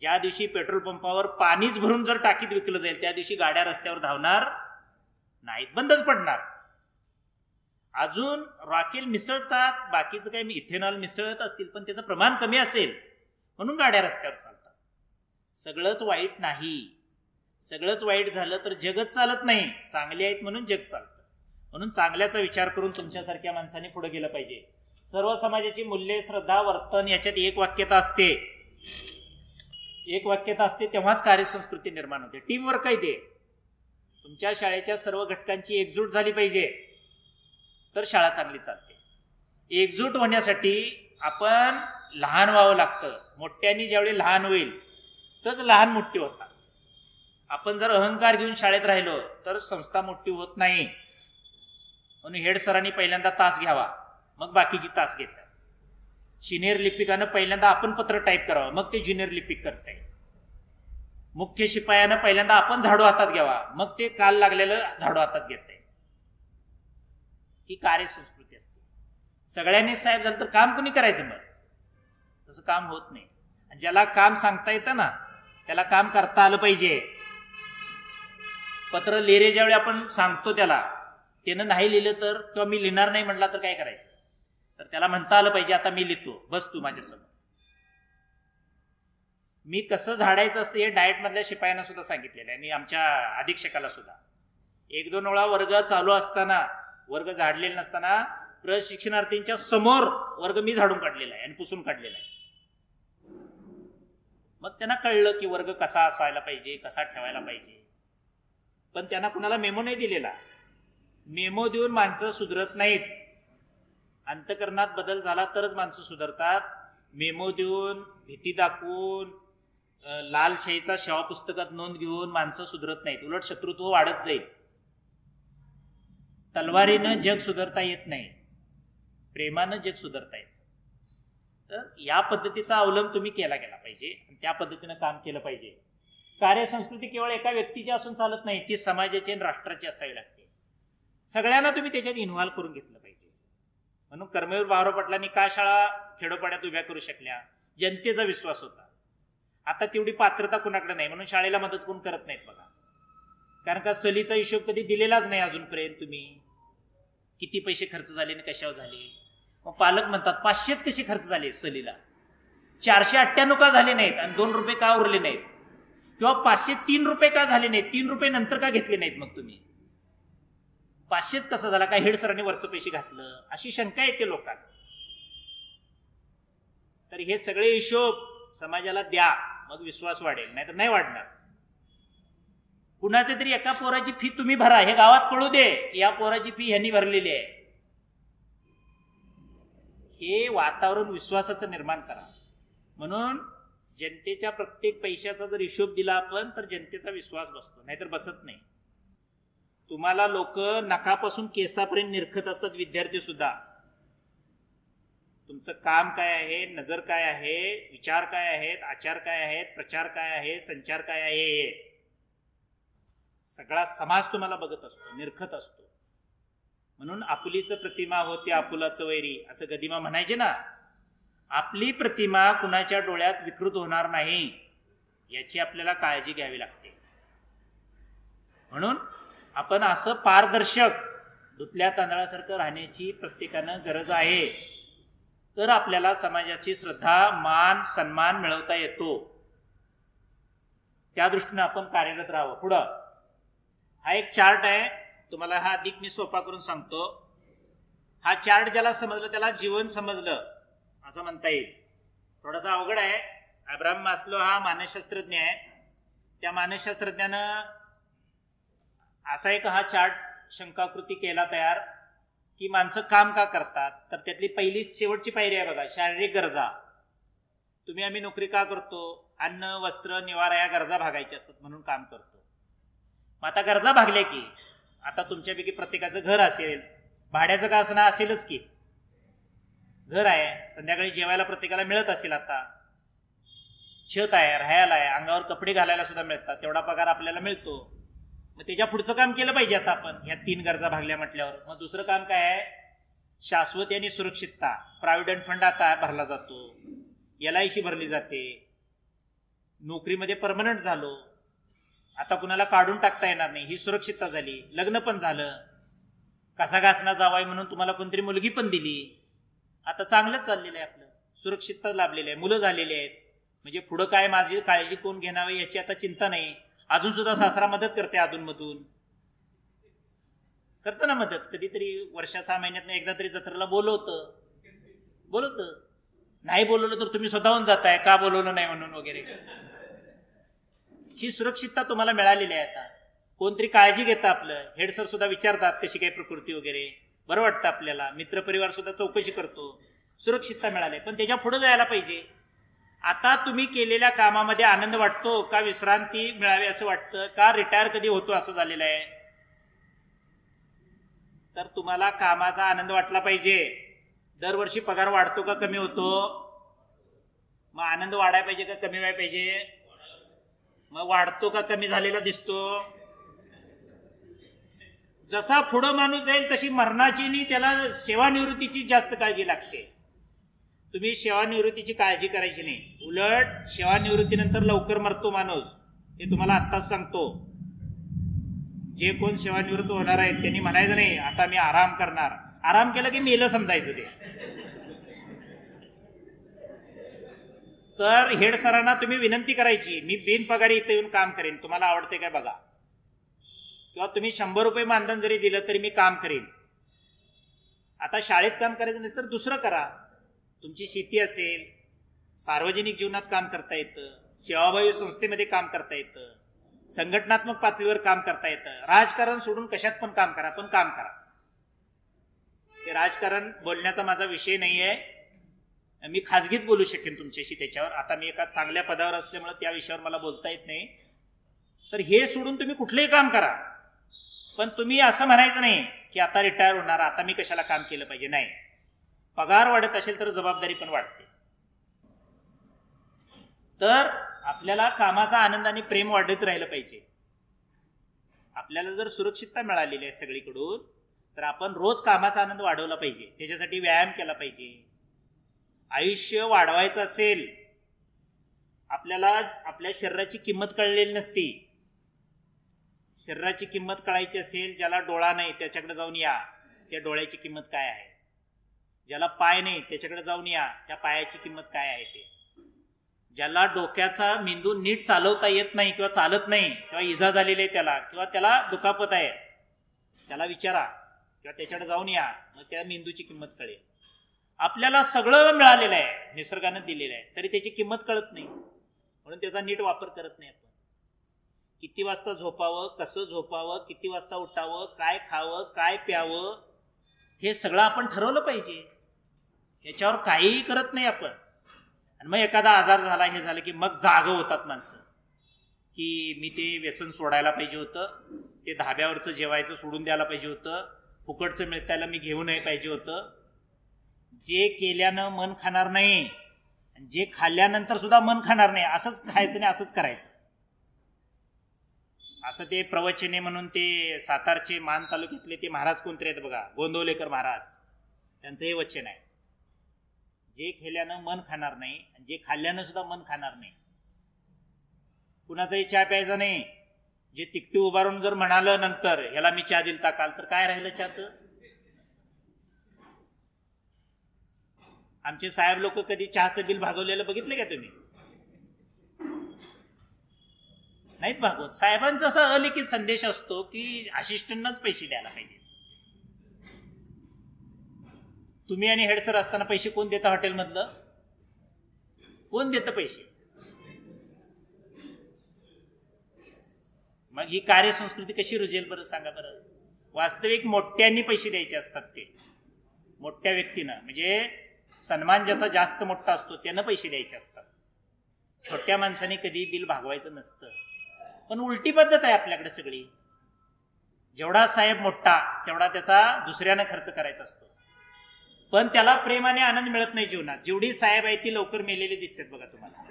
ज्या दिवशी पेट्रोल पंपावर पाणीच भरून जर टाकीत विकलं जाईल त्या दिवशी गाड्या रस्त्यावर धावणार नाहीत, बंदच पडणार. अजून रॉकेल मिसळतात, बाकीचं काय इथेनॉल मिसळत असतील, पण त्याचं प्रमाण कमी असेल म्हणून गाड्या रस्त्यावर चालतात. सगळंच वाईट नाही. सगळंच वाईट झालं तर जगच चालत नाही. चांगले आहेत म्हणून जग चालतं. म्हणून चांगल्याचा विचार करून तुमच्यासारख्या माणसाने पुढे गेलं पाहिजे. सर्व समाजाची मूल्ये, श्रद्धा, वर्तन याच्यात एक वाक्यता असते. एक वाक्यता असते तेव्हाच कार्यसंस्कृती निर्माण होते. टीमवर्क आहे ते. तुमच्या शाळेच्या सर्व घटकांची एकजूट झाली पाहिजे तर शाळा चांगली चालते. एकजूट होण्यासाठी आपण लहान व्हावं लागतं. मोठ्यांनी ज्यावेळी लहान होईल तरच लहान मोठी होतात. आपण जर अहंकार घेऊन शाळेत राहिलो तर संस्था मोठी होत नाही. म्हणून हेड सरांनी पहिल्यांदा तास घ्यावा, मग बाकीची तास घेतात. सिनियर लिपिकानं पहिल्यांदा आपण पत्र टाईप करावं, मग ते ज्युनियर लिपिक करताय. मुख्य शिपायानं पहिल्यांदा आपण झाडू हातात घ्यावा, मग ते काल लागलेलं झाडू हातात घेताय. ही कार्यसंस्कृती असते. सगळ्यांनी साहेब झालं तर काम कोणी करायचं? मग तसं काम होत नाही. ज्याला काम सांगता येतं ना त्याला काम करता आलं पाहिजे. पत्र लिहिरे ज्यावेळी आपण सांगतो त्याला, त्यानं नाही लिहिलं तर, किंवा मी लिहिणार नाही म्हटला तर काय करायचं? तर त्याला म्हणता आलं पाहिजे आता मी लिहितो, बस तू माझ्यासमोर. मी कसं झाडायचं असतं हे डाएट मधल्या शिपायांना सुद्धा सांगितलेलं आहे, आणि आमच्या अधीक्षकाला सुद्धा. 1-2 वेळा वर्ग चालू असताना, वर्ग झाडलेला नसताना प्रशिक्षणार्थींच्या समोर वर्ग मी झाडून काढलेला आहे आणि पुसून काढलेला आहे. मग त्यांना कळलं की वर्ग कसा असायला पाहिजे, कसा ठेवायला पाहिजे. पण त्यांना कुणाला मेमो नाही दिलेला. मेमो देऊन माणसं सुधरत नाहीत. अंतकरणात बदल झाला तरच माणसं सुधारतात. मेमो देऊन, भीती दाखवून, लालशाहीचा शेवा पुस्तकात नोंद घेऊन माणसं सुधरत नाहीत. उलट शत्रुत्व वाढत जाईल. तलवारीनं जग सुधारता येत नाही, प्रेमानं जग सुधारता येत. तर या पद्धतीचा अवलंब तुम्ही केला गेला पाहिजे, त्या पद्धतीनं काम केलं पाहिजे. कार्यसंस्कृती केवळ एका व्यक्तीची असून चालत नाही, ती समाजाची आणि राष्ट्राची असावी लागते. सगळ्यांना तुम्ही त्याच्यात इन्व्हॉल्व्ह करून घेतलं पाहिजे. म्हणून कर्मवीर भाऊराव पाटलांनी का शाळा खेडोपाड्यात उभ्या करू शकल्या? जनतेचा विश्वास होता. आता तेवढी पात्रता कुणाकडे नाही म्हणून शाळेला मदत कोण करत नाहीत बघा. कारण का सहलीचा हिशोब कधी दिलेलाच नाही अजूनपर्यंत. तुम्ही किती पैसे खर्च झाले आणि कशावर झाले? मग पालक म्हणतात 500च कसे खर्च झाले सहलीला, 498 का झाले नाहीत आणि 2 रुपये का उरले नाहीत, किंवा 503 रुपये का झाले नाहीत, 3 रुपये नंतर का घेतले नाहीत? मग तुम्ही 500च कसं झाला? काय हेड सरांनी वरचं पैसे घातलं? अशी शंका येते लोकांना. तर हे सगळे हिशोब समाजाला द्या, मग विश्वास वाढेल, नाहीतर नाही वाढणार. कुणाच्या तरी एका पोराची फी तुम्ही भरा, हे गावात कळू दे की या पोराची फी ह्यांनी भरलेली आहे. हे वातावरण विश्वासाचं निर्माण करा. म्हणून जनतेच्या प्रत्येक पैशाचा जर हिशोब दिला आपण तर जनतेचा विश्वास बसतो, नाहीतर बसत नाही. तुम्हाला लोक नखापासून केसापर्यंत निरखत असतात, विद्यार्थी सुद्धा. तुमचं काम काय आहे, नजर काय आहे, विचार काय आहेत, आचार काय आहेत, प्रचार काय आहे, संचार काय आहे, सगळा समाज तुम्हाला बघत असतो, निरखत असतो. म्हणून आपुलीचं प्रतिमा होते आपुलाचं वैरी, असं गदिमा म्हणायचे ना. आपली प्रतिमा कुणाच्या डोळ्यात विकृत होणार नाही याची आपल्याला काळजी घ्यावी लागते. म्हणून आपण असं पारदर्शक धुतल्या तांदळासारखं राहण्याची प्रत्येकानं गरज आहे. तर आपल्याला समाजाची श्रद्धा, मान, सन्मान मिळवता येतो. त्या दृष्टीनं आपण कार्यरत राहावं. पुढं हा एक चार्ट आहे, तुम्हाला हा अधिक मी सोपा करून सांगतो. हा चार्ट ज्याला समजलं त्याला जीवन समजलं असं म्हणता येईल. थोडासा अवघड आहे. अब्राहम मास्लो हा मानसशास्त्रज्ञ आहे. त्या मानसशास्त्रज्ञानं असा एक हा चार्ट शंकाकृती केला तयार की माणसं काम का करतात. तर त्यातली पहिली शेवटची पायरी आहे बघा, शारीरिक गरजा. तुम्ही आम्ही नोकरी का करतो? अन्न वस्त्र निवारा या गरजा भागायच्या असतात म्हणून काम करतो. मग आता गरजा भागल्या की आता तुमच्यापैकी प्रत्येकाचं घर असेल, भाड्याचं का असणं असेलच की, घर आहे, संध्याकाळी जेवायला प्रत्येकाला मिळत असेल, आता छत आहे, राहायला आहे, अंगावर कपडे घालायला सुद्धा मिळतात, तेवढा पगार आपल्याला मिळतो. मग त्याच्या पुढचं काम केलं पाहिजे. आता आपण ह्या 3 गरजा भागल्या म्हटल्यावर मग दुसरं काम काय आहे? शाश्वती आणि सुरक्षितता. प्रॉव्हिडंट फंड आता भरला जातो, LIC भरली जाते, नोकरीमध्ये परमनंट झालो, आता कुणाला काढून टाकता येणार नाही, ही सुरक्षितता झाली. लग्न पण झालं, कसा घासना जावाय म्हणून तुम्हाला कोणतरी मुलगी पण दिली, आता चांगलंच चाललेलं आहे, आपलं सुरक्षितता लाभलेली आहे, मुलं झालेली आहेत. म्हणजे पुढं काय माझी काळजी कोण घेणावी याची आता चिंता नाही. अजून सुद्धा सासरा मदत करते, अधूनमधून करतं ना मदत, कधीतरी वर्षा 6 महिन्यात एकदा तरी जत्रेला बोलवतं. नाही बोलवलं तर तुम्ही स्वतःहून जाताय, का बोलवलं नाही म्हणून वगैरे. ही सुरक्षितता तुम्हाला मिळालेली आहे. आता कोणतरी काळजी घेतं, आपलं हेड सर सुद्धा विचारतात कशी काय प्रकृती वगैरे, बरं वाटतं आपल्याला. मित्रपरिवार सुद्धा चौकशी करतो, सुरक्षितता मिळाली. पण त्याच्या पुढे जायला पाहिजे. आता तुम्ही केलेल्या कामामध्ये आनंद वाटतो का विश्रांती मिळावी असं वाटतं का रिटायर कधी होतो असं झालेलं आहे? तर तुम्हाला कामाचा आनंद वाटला पाहिजे. दरवर्षी पगार वाढतो का कमी होतो? मग आनंद वाढायला पाहिजे का कमी व्हायला पाहिजे? मग वाढतो का कमी झालेला दिसतो? जसा पुढं माणूस जाईल तशी मरणाची आणि त्याला सेवानिवृत्तीची जास्त काळजी लागते. तुम्ही सेवानिवृत्तीची काळजी करायची नाही, उलट सेवानिवृत्तीनंतर लवकर मरतो माणूस, हे तुम्हाला आत्ताच सांगतो. जे कोण सेवानिवृत्त होणार आहेत त्यांनी म्हणायचं नाही आता मी आराम करणार. आराम केलं की मेलं समजायचं ते. तर हेड सरांना तुम्ही विनंती करायची, मी बिनपगारी इथे येऊन काम करेन, तुम्हाला आवडते काय बघा, किंवा तुम्ही 100 रुपये मानधन जरी दिलं तरी मी काम करेन. आता शाळेत काम करायचं नाही तर दुसरं करा. तुमची शेती असेल, सार्वजनिक जीवनात काम करता येतं, सेवाभावी संस्थेमध्ये काम करता येतं, संघटनात्मक पातळीवर काम करता येतं. राजकारण सोडून कशात पण काम करा, पण काम करा. ते राजकारण बोलण्याचा माझा विषय नाही आहे, मी खाजगीत बोलू शकेन तुमच्याशी त्याच्यावर. आता मी एका चांगल्या पदावर असल्यामुळे त्या विषयावर मला बोलता येत नाही. तर हे सोडून तुम्ही कुठलंही काम करा, पण तुम्ही असं म्हणायचं नाही की आता रिटायर होणार, आता मी कशाला काम केलं पाहिजे. नाही, पगार वाढत असेल तर जबाबदारी पण वाढते. तर आपल्याला कामाचा आनंद आणि प्रेम वाढत राहिलं पाहिजे. आपल्याला जर सुरक्षितता मिळालेली आहे सगळीकडून, तर आपण रोज कामाचा आनंद वाढवला पाहिजे. त्याच्यासाठी व्यायाम केला पाहिजे. आयुष्य वाढवायचं असेल, आपल्याला आपल्या शरीराची किंमत कळलेली नसती. शरीराची किंमत कळायची असेल, ज्याला डोळा नाही त्याच्याकडे जाऊन या, त्या डोळ्याची किंमत काय आहे. ज्याला पाय नाही त्याच्याकडे जाऊन या, त्या पायाची किंमत काय आहे ते. ज्याला डोक्याचा मेंदू नीट चालवता येत नाही किंवा चालत नाही किंवा इजा झालेली आहे त्याला, किंवा त्याला दुखापत आहे, त्याला विचारा किंवा त्याच्याकडे जाऊन या, मग त्या मेंदूची किंमत कळेल. आपल्याला सगळं मिळालेलं आहे, निसर्गानं दिलेलं आहे, तरी त्याची किंमत कळत नाही, म्हणून त्याचा नीट वापर करत नाही आपण. किती वाजता झोपावं, कसं झोपावं, किती वाजता उठावं, काय खावं, काय प्यावं, हे सगळं आपण ठरवलं पाहिजे. याच्यावर काहीही करत नाही आपण. आणि मग एखादा आजार झाला, हे झालं की मग जागं होतात माणसं की मी ते व्यसन सोडायला पाहिजे होतं, ते धाब्यावरचं जेवायचं सोडून द्यायला पाहिजे होतं, फुकटचं मिळतायला मी घेऊ नाही पाहिजे होतं. जे केल्यानं मन खाणार नाही, जे खाल्ल्यानंतर सुद्धा मन खाणार नाही, असंच खायचं नाही, असंच करायचं. असं ते प्रवचने म्हणून ते सातारचे मान तालुक्यातले ते महाराज कोणतरी आहेत बघा, गोंदवलेकर महाराज, त्यांचं हे वचन आहे. जे खेल्यानं मन खाणार नाही, जे खाल्ल्यानं सुद्धा मन खाणार नाही. कुणाचाही चहा प्यायचा नाही. जे तिकटी उभारून जर म्हणालं नंतर ह्याला मी चहा दिलता काल, तर काय राहिलं चहाचं. आमचे साहेब लोक कधी चहाचं बिल भागवलेलं बघितलं का तुम्ही? नाहीत भागवत. साहेबांचा असा अलिखित संदेश असतो की असिस्टंटनाच पैसे द्यायला पाहिजे. तुम्ही आणि हेड सर असताना पैसे कोण देता हॉटेलमधलं? कोण देतं पैसे? मग ही कार्यसंस्कृती कशी रुजेल बरं, सांगा बरं. वास्तविक मोठ्यांनी पैसे द्यायचे असतात, ते मोठ्या व्यक्तीनं, म्हणजे सन्मान ज्याचा जास्त मोठा असतो त्यानं पैसे द्यायचे असतात. छोट्या माणसाने कधी बिल भागवायचं नसतं. पण उलटी पद्धत आहे आपल्याकडे सगळी. जेवढा साहेब मोठा तेवढा त्याचा दुसऱ्यानं खर्च करायचा असतो. पण त्याला प्रेमाने आनंद मिळत नाही जीवनात. जेवढी साहेब आहे ती लवकर मेलेली दिसतात बघा तुम्हाला.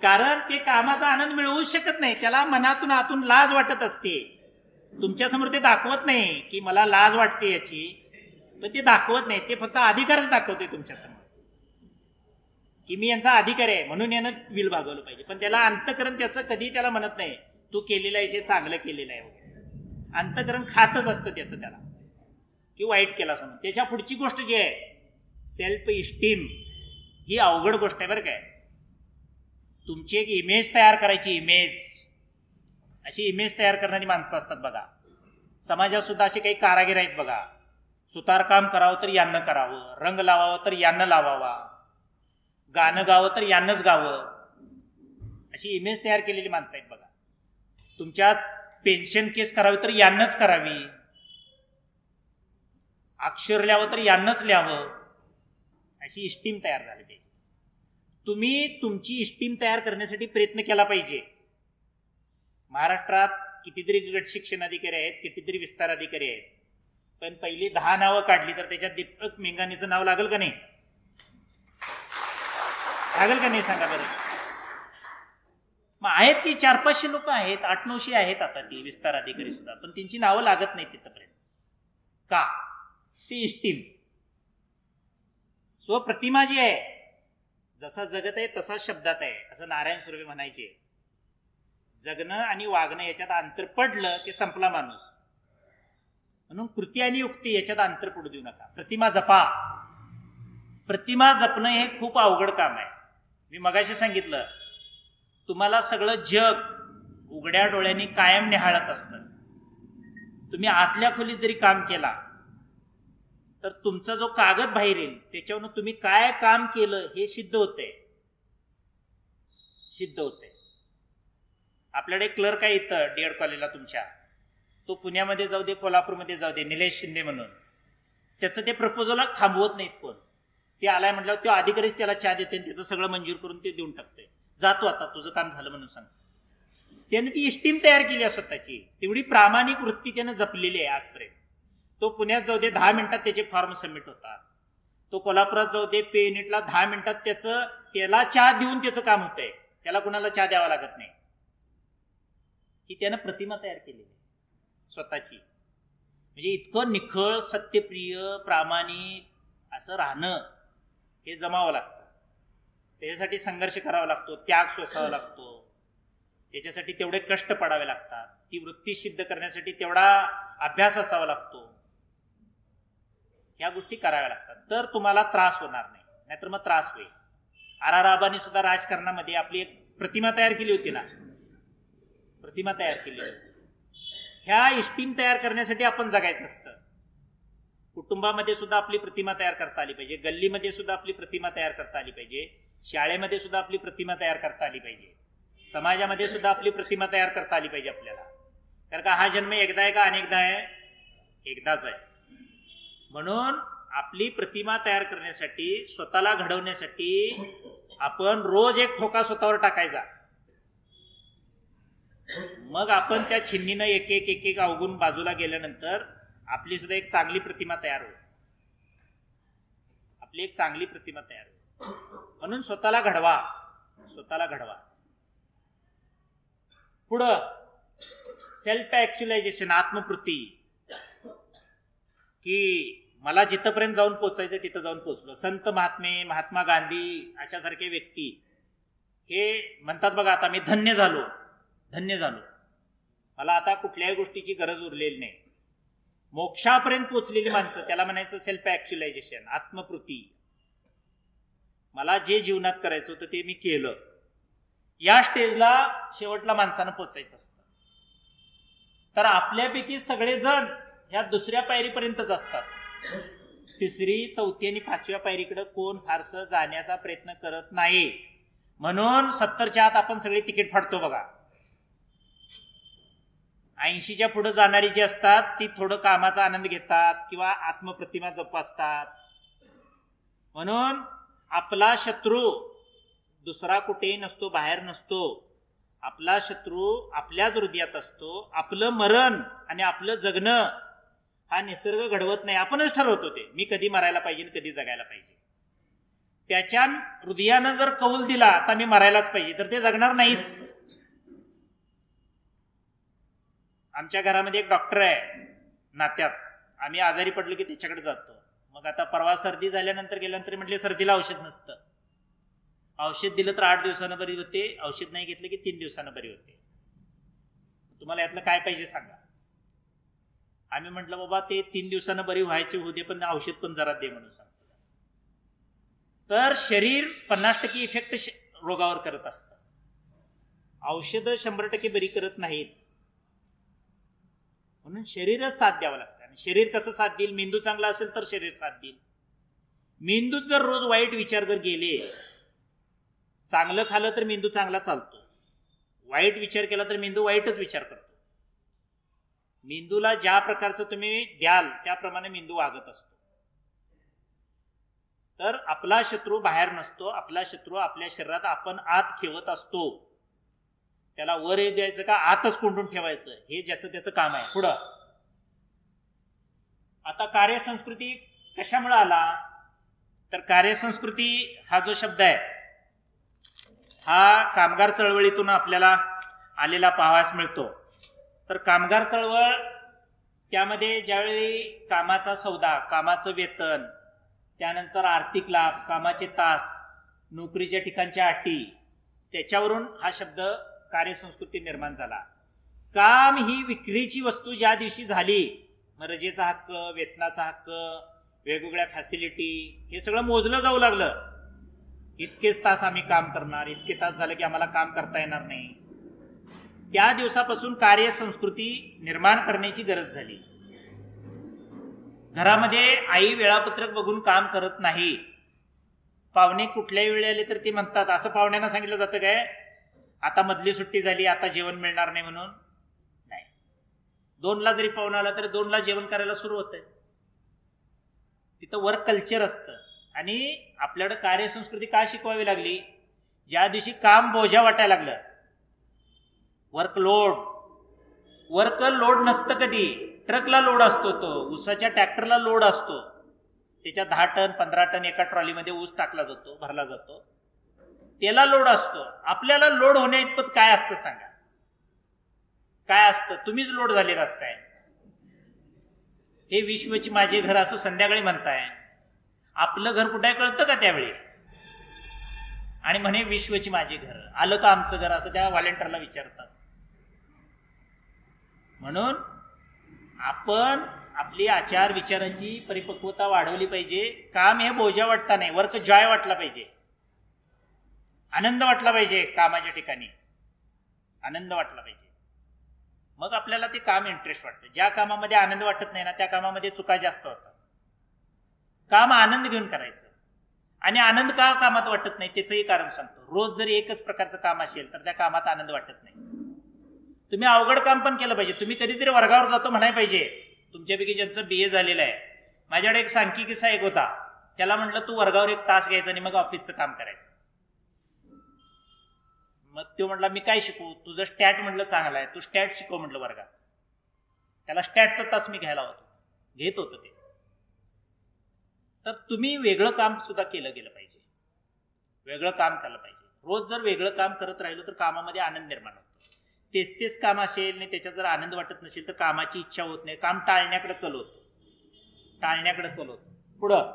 कारण ते कामाचा आनंद मिळवू शकत नाही. त्याला मनातून आतून लाज वाटत असते. तुमच्यासमोर ते दाखवत नाही की मला लाज वाटते याची, पण ते दाखवत नाही. ते फक्त अधिकारच दाखवते तुमच्यासमोर की मी यांचा अधिकारी आहे म्हणून यानं बिल भागवलं पाहिजे. पण त्याला अंतकरण त्याचं कधी त्याला म्हणत नाही तू केलेलं आहे हे चांगलं केलेलं आहे वगैरे. अंतकरण खातच असतं त्याचं त्याला की वाईट केला म्हणून. त्याच्या पुढची गोष्ट जी आहे सेल्फ इस्टीम, ही अवघड गोष्ट आहे बरं काय. तुमची एक इमेज तयार करायची. अशी इमेज तयार करणारी माणसं असतात बघा. समाजात सुद्धा असे काही कारागीर आहेत बघा. सुतारकाम करावं तर यानं करावं, रंग लावावं तर यानं लावावा, गाणं गावं तर यानंच गावं, अशी इमेज तयार केलेली माणसं आहेत बघा. तुमच्यात पेन्शन केस करावी तर यानंच करावी, अक्षर लिहावं तर यानंच लिहावं, अशी इस्टीम तयार झाली पाहिजे. तुम्ही तुमची इस्टीम तयार करण्यासाठी प्रयत्न केला पाहिजे. महाराष्ट्रात कितीतरी गट शिक्षण अधिकारी आहेत, कितीतरी विस्तार अधिकारी आहेत, पण पहिली 10 नावं काढली तर त्याच्यात दीपक मेंगानेचं नाव लागल का नाही? लागल का नाही सांगा बरं. मग आहेत की 400-500 लोक आहेत, 800-900 आहेत आता ती विस्तार अधिकारी सुद्धा, पण त्यांची नावं लागत नाही तिथपर्यंत. का? ती इस्टीम स्वप्रतिमा जी आहे, जसा जगत आहे तसाच शब्दात आहे, असं नारायण सुर्वे म्हणायचे. जगणं आणि वागणं याच्यात अंतर पडलं की संपला माणूस. म्हणून कृती आणि युक्ती याच्यात अंतर पडू देऊ नका. प्रतिमा जपा. प्रतिमा जपणं हे खूप अवघड काम आहे. मी मगाशी सांगितलं तुम्हाला सगळं जग उघड्या डोळ्यांनी कायम निहाळत असतं. तुम्ही आतल्या खोलीत जरी काम केला तर तुमचा जो कागद बाहेर येईल त्याच्यावरून तुम्ही काय काम केलं हे सिद्ध होतंय. आपल्याकडे क्लर्क आहे इथं DED कॉलेजला तुमच्या, तो पुण्यामध्ये जाऊ दे कोल्हापूरमध्ये जाऊ दे, निलेश शिंदे म्हणून, त्याचं ते प्रपोजल थांबवत नाहीत कोण. ते आलाय म्हटल्यावर तो अधिकारीच त्याला चहा देते आणि त्याचं सगळं मंजूर करून ते देऊन टाकतोय. जातो आता तुझं काम झालं म्हणून सांग. त्याने ती इस्टीम तयार केली आहे स्वतःची. तेवढी प्रामाणिक वृत्ती त्यानं जपलेली आहे आजपर्यंत. तो पुण्यात जाऊ दे 10 मिनिटात त्याचे फॉर्म सबमिट होतात. तो कोल्हापुरात जाऊ दे पे युनिटला 10 मिनिटात त्याला चहा देऊन त्याचं काम होतंय. त्याला कुणाला चहा द्यावा लागत नाही. ही त्यानं प्रतिमा तयार केलेली आहे स्वतःची. म्हणजे इतकं निखळ, सत्यप्रिय, प्रामाणिक असं राहणं हे जमावं लागतं. त्याच्यासाठी संघर्ष करावा लागतो, त्याग सोसावा लागतो, त्याच्यासाठी तेवढे कष्ट पडावे लागतात, ती वृत्ती सिद्ध करण्यासाठी तेवढा अभ्यास असावा लागतो. ह्या गोष्टी कराव्या लागतात तर तुम्हाला त्रास होणार नाही, नाहीतर मग त्रास होईल. R.R. आबांनी सुद्धा राजकारणामध्ये आपली एक प्रतिमा तयार केली होती ना, प्रतिमा तयार केली होती. ह्या इस्टीम तयार करण्यासाठी आपण जगायचं असतं. कुटुंबामध्ये सुद्धा आपली प्रतिमा तयार करता आली पाहिजे, गल्लीमध्ये सुद्धा आपली प्रतिमा तयार करता आली पाहिजे, शाळेमध्ये सुद्धा आपली प्रतिमा तयार करता आली पाहिजे, समाजामध्ये सुद्धा आपली प्रतिमा तयार करता आली पाहिजे आपल्याला. कारण का हा जन्म एकदा आहे का अनेकदा आहे? एकदाच आहे. म्हणून आपली प्रतिमा तयार करण्यासाठी, स्वतःला घडवण्यासाठी आपण रोज एक ठोका स्वतःवर टाकायचा. मग आपण त्या छिन्नीनं एक एक अवगुण बाजूला गेल्यानंतर आपली सुद्धा एक चांगली प्रतिमा तयार होईल. आपली एक चांगली प्रतिमा तयार होईल. म्हणून स्वतःला घडवा. पुढं सेल्फ ऍक्च्युलायझेशन, आत्मपूर्ती, की मला जिथपर्यंत जाऊन पोचायचं तिथं जाऊन पोचलो. संत महात्मे, महात्मा गांधी अशासारखे व्यक्ती हे म्हणतात बघा, आता मी धन्य झालो, मला आता कुठल्याही गोष्टीची गरज उरलेली नाही. मोक्षापर्यंत पोचलेली माणसं, त्याला म्हणायचं सेल्फ ऍक्च्युलायझेशन, आत्मपूर्ती. मला जे जीवनात करायचं होतं ते मी केलं. या स्टेजला शेवटला माणसानं पोचायचं असतं. तर आपल्यापैकी सगळेजण ह्या दुसऱ्या पायरीपर्यंतच असतात. तिसरी, चौथी आणि 5व्या पायरीकडे कोण फारसं जाण्याचा प्रयत्न करत नाही. म्हणून 70च्या आत आपण सगळे तिकीट फाडतो बघा. 80च्या पुढे जाणारी जी असतात ती थोडं कामाचा आनंद घेतात किंवा आत्मप्रतिमा जोपासतात. म्हणून आपला शत्रू दुसरा कुठेही नसतो, बाहेर नसतो. आपला शत्रू आपल्याच हृदयात असतो. आपलं मरण आणि आपलं जगणं हा निसर्ग घडवत नाही, आपणच ठरवतो ते. मी कधी मरायला पाहिजे आणि कधी जगायला पाहिजे. त्याच्या हृदयानं जर कौल दिला आता मी मरायलाच पाहिजे, तर ते जगणार नाहीच. आमच्या घरामध्ये एक डॉक्टर आहे नात्यात. आम्ही आजारी पडलो की त्याच्याकडे जातो. मग आता परवा सर्दी झाल्यानंतर गेल्यानंतर म्हटले सर्दीला औषध नसतं. औषध दिलं तर 8 दिवसानं बरी होते, औषध नाही घेतलं की 3 दिवसानं बरी होते. तुम्हाला यातलं काय पाहिजे सांगा. आम्ही म्हटलं बाबा ते 3 दिवसानं बरी व्हायची होऊ दे, पण औषध पण जरा दे म्हणून सांगतो. तर शरीर 50% इफेक्ट रोगावर करत असतं. औषधं 100% बरी करत नाहीत. म्हणून शरीरच साथ द्यावं लागतं. आणि शरीर कसं साथ देईल? मेंदू चांगला असेल तर शरीर साथ देईल. मेंदूत जर रोज वाईट विचार जर गेले, चांगलं खाल्लं तर मेंदू चांगला चालतो, वाईट विचार केला तर मेंदू वाईटच विचार करतो. मेंदूला ज्या प्रकारचं तुम्ही द्याल त्याप्रमाणे मेंदू वागत असतो. तर आपला शत्रू बाहेर नसतो, आपला शत्रू आपल्या शरीरात आपण आत ठेवत असतो. त्याला वर येऊ द्यायचं का आतच कोंडून ठेवायचं, हे ज्याचं त्याचं काम आहे. पुढं आता कार्यसंस्कृती कशामुळे आला? तर कार्यसंस्कृती हा जो शब्द आहे हा कामगार चळवळीतून आपल्याला आलेला पाहावयास मिळतो. तर कामगार चळवळ त्यामध्ये ज्यावेळी कामाचा सौदा, कामाचं वेतन, त्यानंतर आर्थिक लाभ, कामाचे तास, नोकरीच्या ठिकाणच्या अटी, त्याच्यावरून हा शब्द कार्यसंस्कृती निर्माण झाला. काम ही विक्रीची वस्तू ज्या दिवशी झाली, मग रजेचा हक्क, वेतनाचा हक्क, वेगवेगळ्या फॅसिलिटी, हे सगळं मोजलं जाऊ लागलं. इतकेच तास आम्ही काम करणार, इतके तास झाले की आम्हाला काम करता येणार नाही. त्या दिवसापासून कार्यसंस्कृती निर्माण करण्याची गरज झाली. घरामध्ये आई वेळापत्रक बघून काम करत नाही. पाहुणे कुठल्याही वेळी आले तर ते म्हणतात, असं पाहुण्यांना सांगितलं जातं काय आता मधली सुट्टी झाली, आता जेवण मिळणार नाही म्हणून? नाही. 2ला जरी पाहुणा आला तरी 2ला जेवण करायला सुरू होतंय. तिथं वर्क कल्चर असतं. आणि आपल्याकडे कार्यसंस्कृती का शिकवावी लागली? ज्या दिवशी काम बोजा वाटायला लागलं, वर्क लोड नसतं कधी. ट्रकला लोड असतो, तो ऊसाच्या ट्रॅक्टरला लोड असतो. त्याच्या 10 टन 15 टन एका ट्रॉलीमध्ये ऊस टाकला जातो, भरला जातो, त्याला लोड असतो. आपल्याला लोड होण्या इतपत काय असतं सांगा? काय असतं? तुम्हीच लोड झालेलं असताय. हे विश्वची माझे घर असं संध्याकाळी म्हणताय. आपलं घर कुठे कळतं का त्यावेळी? आणि म्हणे विश्वची माझे घर, आलं का आमचं घर, असं त्या व्हॉलेंटियरला विचारतात. म्हणून आपण आपली आचार विचारांची परिपक्वता वाढवली पाहिजे. काम हे बोजा वाटता नाही, वर्क जॉय वाटला पाहिजे, आनंद वाटला पाहिजे. कामाच्या ठिकाणी आनंद वाटला पाहिजे. मग आपल्याला ते काम इंटरेस्ट वाटतं. ज्या कामामध्ये आनंद वाटत नाही ना, त्या कामामध्ये चुका जास्त होतात. काम आनंद घेऊन करायचं. आणि आनंद का कामात वाटत नाही त्याचंही कारण सांगतो. रोज जर एकच प्रकारचं काम असेल तर त्या कामात आनंद वाटत नाही. तुम्ही अवघड काम पण केलं पाहिजे. तुम्ही कधीतरी वर्गावर जातो म्हणाय पाहिजे. तुमच्यापैकी ज्यांचं BA झालेलं आहे, माझ्याकडे एक सांख्यिकी सहाय्यक होता, त्याला म्हटलं तू वर्गावर 1 तास घ्यायचा आणि मग ऑफिसचं काम करायचं. मग तो म्हटला मी काय शिकू? तुझं स्टॅट म्हटलं चांगलं आहे, तू स्टॅट शिकव म्हटलं वर्गात. त्याला स्टॅटचा तास मी घ्यायला घेत होतो ते. तर तुम्ही वेगळं काम सुद्धा केलं गेलं पाहिजे, वेगळं काम केलं पाहिजे. रोज जर वेगळं काम करत राहिलो तर कामामध्ये आनंद निर्माण होतो. तेच काम असेल आणि त्याच्यात जर आनंद वाटत नसेल तर कामाची इच्छा होत नाही, काम टाळण्याकडे कल होतो. पुढं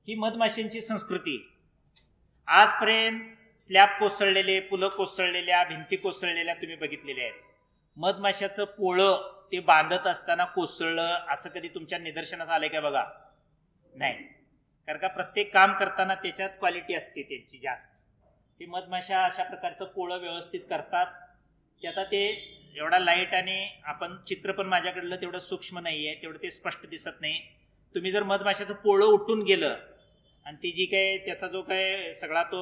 ही मधमाशांची संस्कृती. आजपर्यंत स्लॅब कोसळलेले, पुलं कोसळलेल्या, भिंती कोसळलेल्या तुम्ही बघितलेल्या आहेत. मधमाशाचं पोळं ते बांधत असताना कोसळलं असं कधी तुमच्या निदर्शनास आलंय का? बघा, नाही. कारण का प्रत्येक काम करताना त्याच्यात क्वालिटी असते त्यांची जास्त. ते मधमाशा अशा प्रकारचं पोळं व्यवस्थित करतात की आता ते एवढा लाईट आणि आपण चित्र पण माझ्याकडलं तेवढं सूक्ष्म नाही आहे, तेवढं ते स्पष्ट दिसत नाही. तुम्ही जर मधमाशाचं पोळं उठून गेलं आणि ती जी काय त्याचा जो काय सगळा तो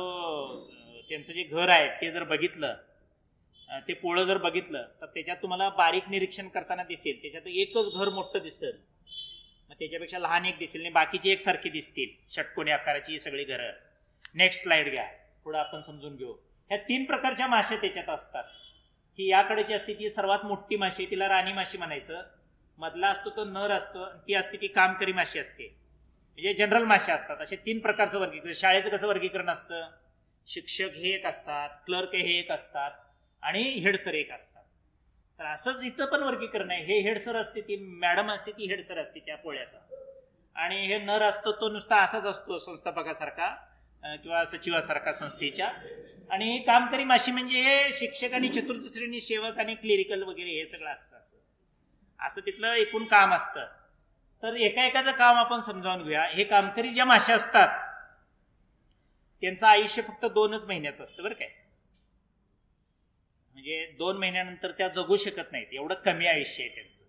त्यांचं जे घर आहे ते जर बघितलं, ते पोळं जर बघितलं तर त्याच्यात तुम्हाला बारीक निरीक्षण करताना दिसेल. त्याच्यात एकच घर मोठं दिसेल मग त्याच्यापेक्षा लहान एक दिसेल आणि बाकीची एकसारखी दिसतील, षटकोनी आकाराची ही सगळी घरं. नेक्स्ट स्लाइड घ्या, पुढे आपण समजून घेऊ. ह्या 3 प्रकारच्या माश्या त्याच्यात असतात. ही याकडे जी असते ती सर्वात मोठी माशी, तिला राणी माशी म्हणायचं. मधला असतो तो नर असतो, ती असते ती कामकरी माशी असते, म्हणजे जनरल माश्या असतात. असे 3 प्रकारचं वर्गीकरण. शाळेचं कसं वर्गीकरण असतं, शिक्षक हे एक असतात, क्लर्क हे एक असतात आणि हेडसर एक असतात. तर असंच इथं पण वर्गीकरण आहे. हे हेडसर असते, ती मॅडम असते, ती हेडसर असते त्या पोळ्याचा. आणि हे नर असतो तो नुसता असाच असतो संस्थापकासारखा किंवा सचिवासारखा संस्थेच्या. आणि कामकरी माशी म्हणजे हे शिक्षक आणि चतुर्थ श्रेणी सेवक आणि क्लिरिकल वगैरे हे सगळं असतं. असं तिथलं एकूण काम असतं. तर एकाचं काम आपण समजावून घेऊया. हे कामकरी ज्या माश्या असतात त्यांचं आयुष्य फक्त 2च महिन्याचं असतं बरं काय. म्हणजे 2 महिन्यानंतर त्या जगू शकत नाहीत, एवढं कमी आयुष्य आहे त्यांचं.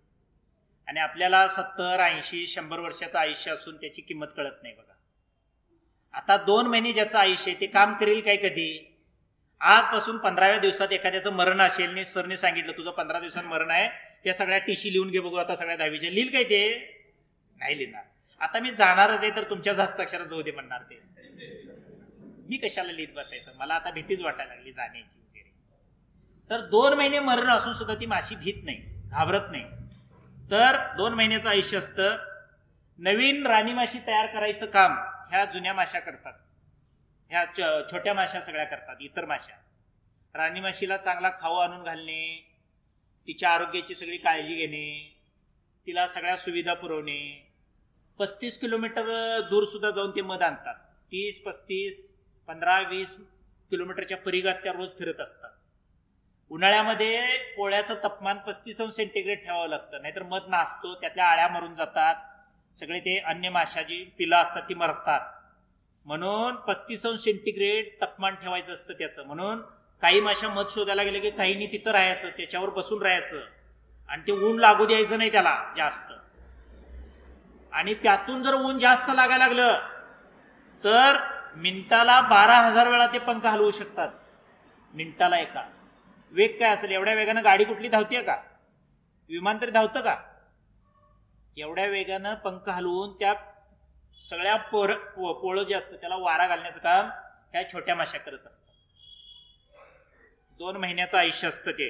आणि आपल्याला 70, 80, 100 वर्षाचं आयुष्य असून त्याची किंमत कळत नाही बघा. आता 2 महिने ज्याचं आयुष्य आहे ते काम करेल काय कधी? आजपासून 15व्या दिवसात एखाद्याचं मरण असेल आणि सरने सांगितलं तुझं 15 दिवसात मरण आहे, त्या सगळ्या टीशी लिहून घे बघू आता सगळ्या 10वीच्या. लिहिल काय ते? नाही लिहिणार. आता मी जाणारच आहे तर तुमच्याच हस्ताक्षरात होऊ दे म्हणणार ते. मी कशाला लिहित बसायचं, मला आता भीतीच वाटायला लागली जाण्याची वगैरे. तर 2 महिने मरण असून सुद्धा ती माशी भीत नाही, घाबरत नाही. तर 2 महिन्याचं आयुष्य असतं. नवीन राणी माशी तयार करायचं काम ह्या जुन्या माश्या करतात, ह्या छोट्या माश्या सगळ्या करतात. इतर माश्या राणी माशीला चांगला खाऊ आणून घालणे, तिच्या आरोग्याची सगळी काळजी घेणे, तिला सगळ्या सुविधा पुरवणे. 35 किलोमीटर दूर सुद्धा जाऊन ते मध आणतात. 30, 35, 15, 20 किलोमीटरच्या परिघात त्या रोज फिरत असतात. उन्हाळ्यामध्ये पोळ्याचं तापमान 35 अंश सेंटीग्रेड ठेवावं लागतं, नाहीतर मध नासतो, त्यातल्या आळ्या मरून जातात, सगळे ते अन्य माशा जी पिलं असतात ती मरतात. म्हणून 35 अंश सेंटीग्रेड तापमान ठेवायचं असतं त्याचं. म्हणून काही माशा मध शोधायला गेले की काहींनी तिथं राहायचं, त्याच्यावर बसून राहायचं आणि ते ऊन लागू द्यायचं नाही त्याला जास्त. आणि त्यातून जर ऊन जास्त लागायला लागलं तर मिनिटाला 12,000 वेळा ते पंख हलवू शकतात, मिनिटाला एका. वेग काय असेल? एवढ्या वेगानं गाडी कुठली धावते का? विमान तरी धावतं का? एवढ्या वेगानं पंख हलवून त्या सगळ्या पोळं जे असतं त्याला वारा घालण्याचं काम ह्या छोट्या माश्या करत असतात. 2 महिन्याचं आयुष्य असतं ते.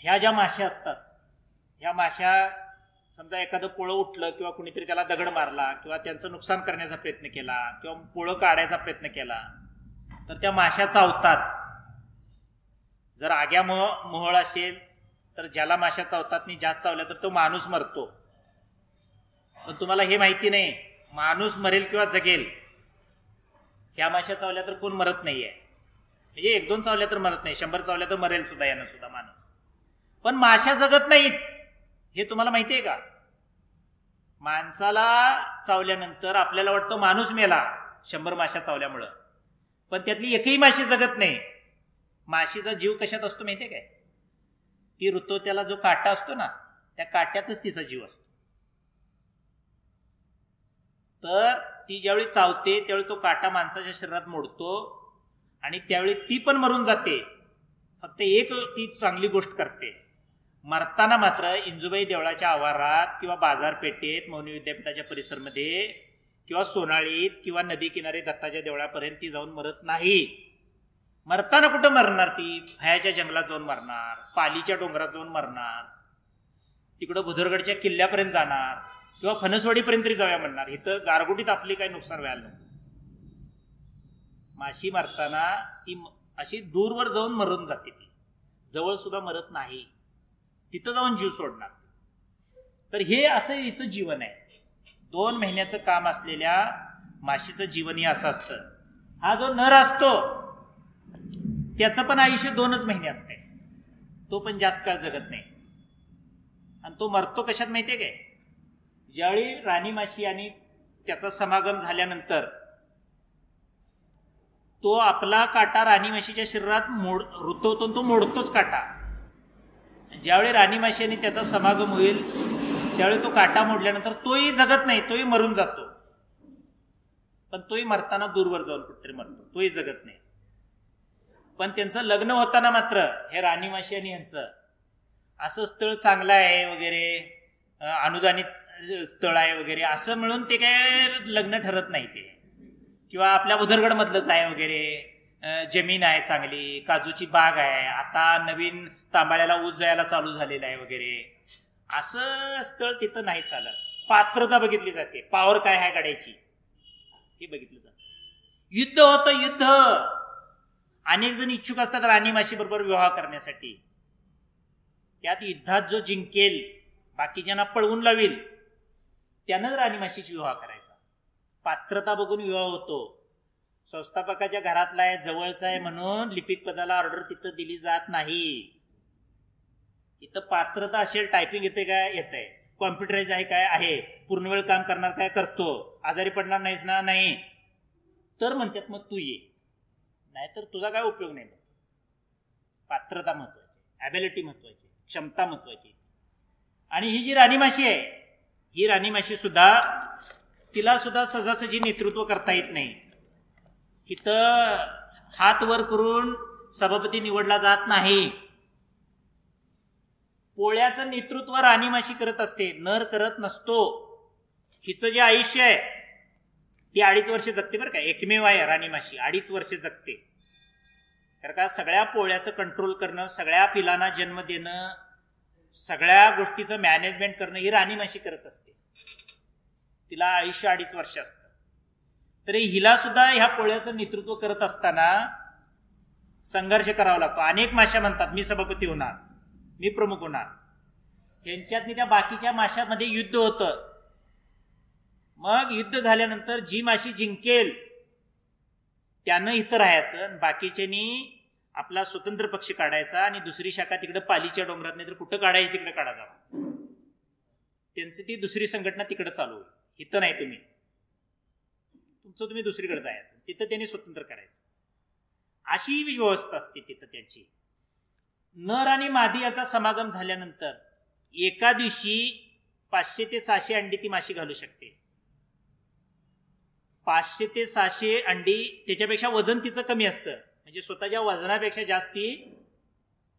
ह्या ज्या माश्या असतात, ह्या माश्या समजा एखादं पोळं उठलं किंवा कुणीतरी त्याला दगड मारला किंवा त्यांचं नुकसान करण्याचा प्रयत्न केला किंवा पोळं काढायचा प्रयत्न केला तर त्या माश्या चावतात. जर आग्या मोहळ असेल तर ज्याला माश्या चावतात नाही, जास्त चावल्या तर तो माणूस मरतो. पण तुम्हाला हे माहिती नाही माणूस मरेल किंवा जगेल. ह्या माश्या चावल्या तर कोण मरत नाहीये. म्हणजे 1-2 चावल्या तर मरत नाही, 100 चावल्या तर मरेल सुद्धा यानं सुद्धा माणूस. पण माश्या जगत नाहीत हे तुम्हाला माहिती आहे का? माणसाला चावल्यानंतर आपल्याला वाटतं माणूस मेला 100 माश्या चावल्यामुळं, पण त्यातली एकही माशी जगत नाही. माशीचा जीव कशात असतो माहितीये काय? ती ऋतू त्याला जो काटा असतो ना त्या काट्यातच तिचा जीव असतो. तर ती ज्यावेळी चावते त्यावेळी तो काटा माणसाच्या शरीरात मोडतो आणि त्यावेळी ती पण मरून जाते. फक्त एक ती चांगली गोष्ट करते, मरताना मात्र इंजुबाई देवळाच्या आवारात किंवा बाजारपेठेत, मौनी विद्यापीठाच्या परिसरमध्ये किंवा सोनाळीत किंवा नदी किनारे दत्ताच्या देवळापर्यंत ती जाऊन मरत नाही. मरताना कुठं मरणार? ती भयाच्या जंगलात जाऊन मरणार, पालीच्या डोंगरात जाऊन मरणार, तिकडं भुदरगडच्या किल्ल्यापर्यंत जाणार किंवा फणसवाडीपर्यंत तरी जाऊया म्हणणार. इथं गारगोटीत आपली काही नुकसान व्हायला नको. माशी मरताना ती अशी दूरवर जाऊन मरून जाते, ती जवळ सुद्धा मरत नाही, तिथं जाऊन जीव सोडणार. तर हे असं हिचं जीवन आहे. 2 महिन्याचं काम असलेल्या माशीचं जीवन हे असं असतं. हा जो नर असतो त्याचं पण आयुष्य 2च महिने असते, तो पण जास्त काळ जगत नाही. आणि तो मरतो कशात माहितीये काय? ज्यावेळी राणी माशी आणि त्याचा समागम झाल्यानंतर तो आपला काटा राणी माशीच्या शरीरात रुतवतो, तो मोडतोच काटा. ज्यावेळी राणी माशी आणि त्याचा समागम होईल त्यावेळी तो काटा मोडल्यानंतर तोही जगत नाही, तोही मरून जातो. पण तोही मरताना दूरवर जाऊन कुठेतरी मरतो, तोही जगत नाही. पण त्यांचं लग्न होताना मात्र हे राणी माशी आणि ह्यांचं असं स्थळ चांगलं आहे वगैरे, अनुदानित स्थळ आहे वगैरे असं मिळून ते काय लग्न ठरत नाही ते. किंवा आपल्या उदरगडमधलंच आहे वगैरे, जमीन आहे चांगली, काजूची बाग आहे, आता नवीन तांबाळ्याला ऊस जायला चालू झालेला आहे वगैरे, असं स्थळ तिथं नाही चालत. पात्रता बघितली जाते, पावर काय आहे गाड्याची हे बघितलं जातं. युद्ध होतं, युद्ध. अनेक जण इच्छुक असतात राणीमाशी बरोबर विवाह करण्यासाठी. त्यात युद्धात जो जिंकेल, बाकीच्यांना पळवून लावेल, त्यानंच राणीमाशीची विवाह करायचा. पात्रता बघून विवाह होतो. संस्थापकाच्या घरातला आहे, जवळचा आहे म्हणून लिपिक पदाला ऑर्डर तिथं दिली जात नाही. इथं पात्रता असेल, टायपिंग येते काय, येतंय, कॉम्प्युटराइज आहे काय, आहे, पूर्ण वेळ काम करणार काय, करतो, आजारी पडणार नाहीस ना, नाही, तर म्हणतात मग तू ये, नाहीतर तुझा काय उपयोग नाही. पात्रता महत्वाची, ॲबिलिटी महत्वाची, क्षमता महत्वाची. आणि ही जी राणीमाशी आहे, ही राणीमाशी सुद्धा, तिला सुद्धा सहजासहजी नेतृत्व करता येत नाही. इथं हात वर करून सभापती निवडला जात नाही. पोळ्याचं नेतृत्व राणीमाशी करत असते, नर करत नसतो. हिचं जे आयुष्य आहे ती 2.5 वर्ष जगते बरं का, एकमेव आहे राणीमाशी, 2.5 वर्ष जगते. कारण का सगळ्या पोळ्याचं कंट्रोल करणं, सगळ्या पिलांना जन्म देणं, सगळ्या गोष्टीचं मॅनेजमेंट करणं ही राणीमाशी करत असते. तिला आयुष्य 2.5 वर्ष असतं. तरी हिला सुद्धा ह्या पोळ्याचं नेतृत्व करत असताना संघर्ष करावा लागतो. अनेक माश्या म्हणतात मी सभापती होणार, मी प्रमुख होणार. यांच्यात त्या बाकीच्या माशामध्ये युद्ध होतं. मग युद्ध झाल्यानंतर जी माशी जिंकेल त्यानं इथं राहायचं, बाकीच्यांनी आपला स्वतंत्र पक्ष काढायचा आणि दुसरी शाखा तिकडे पालीच्या डोंगरात नाही तर कुठं काढायची तिकडे काढा जावा. त्यांची ती दुसरी संघटना तिकडे चालू होईल. इथं नाही, तुमचं तुम्ही दुसरीकडे जायचं, तिथं त्यांनी स्वतंत्र करायचं. अशी व्यवस्था असते तिथं त्यांची. नर आणि मादी याचा समागम झाल्यानंतर एका दिवशी 500 ते 600 अंडी ती माशी घालू शकते. 500 ते 600 अंडी, त्याच्यापेक्षा वजन तिचं कमी असतं. म्हणजे स्वतःच्या वजनापेक्षा जास्ती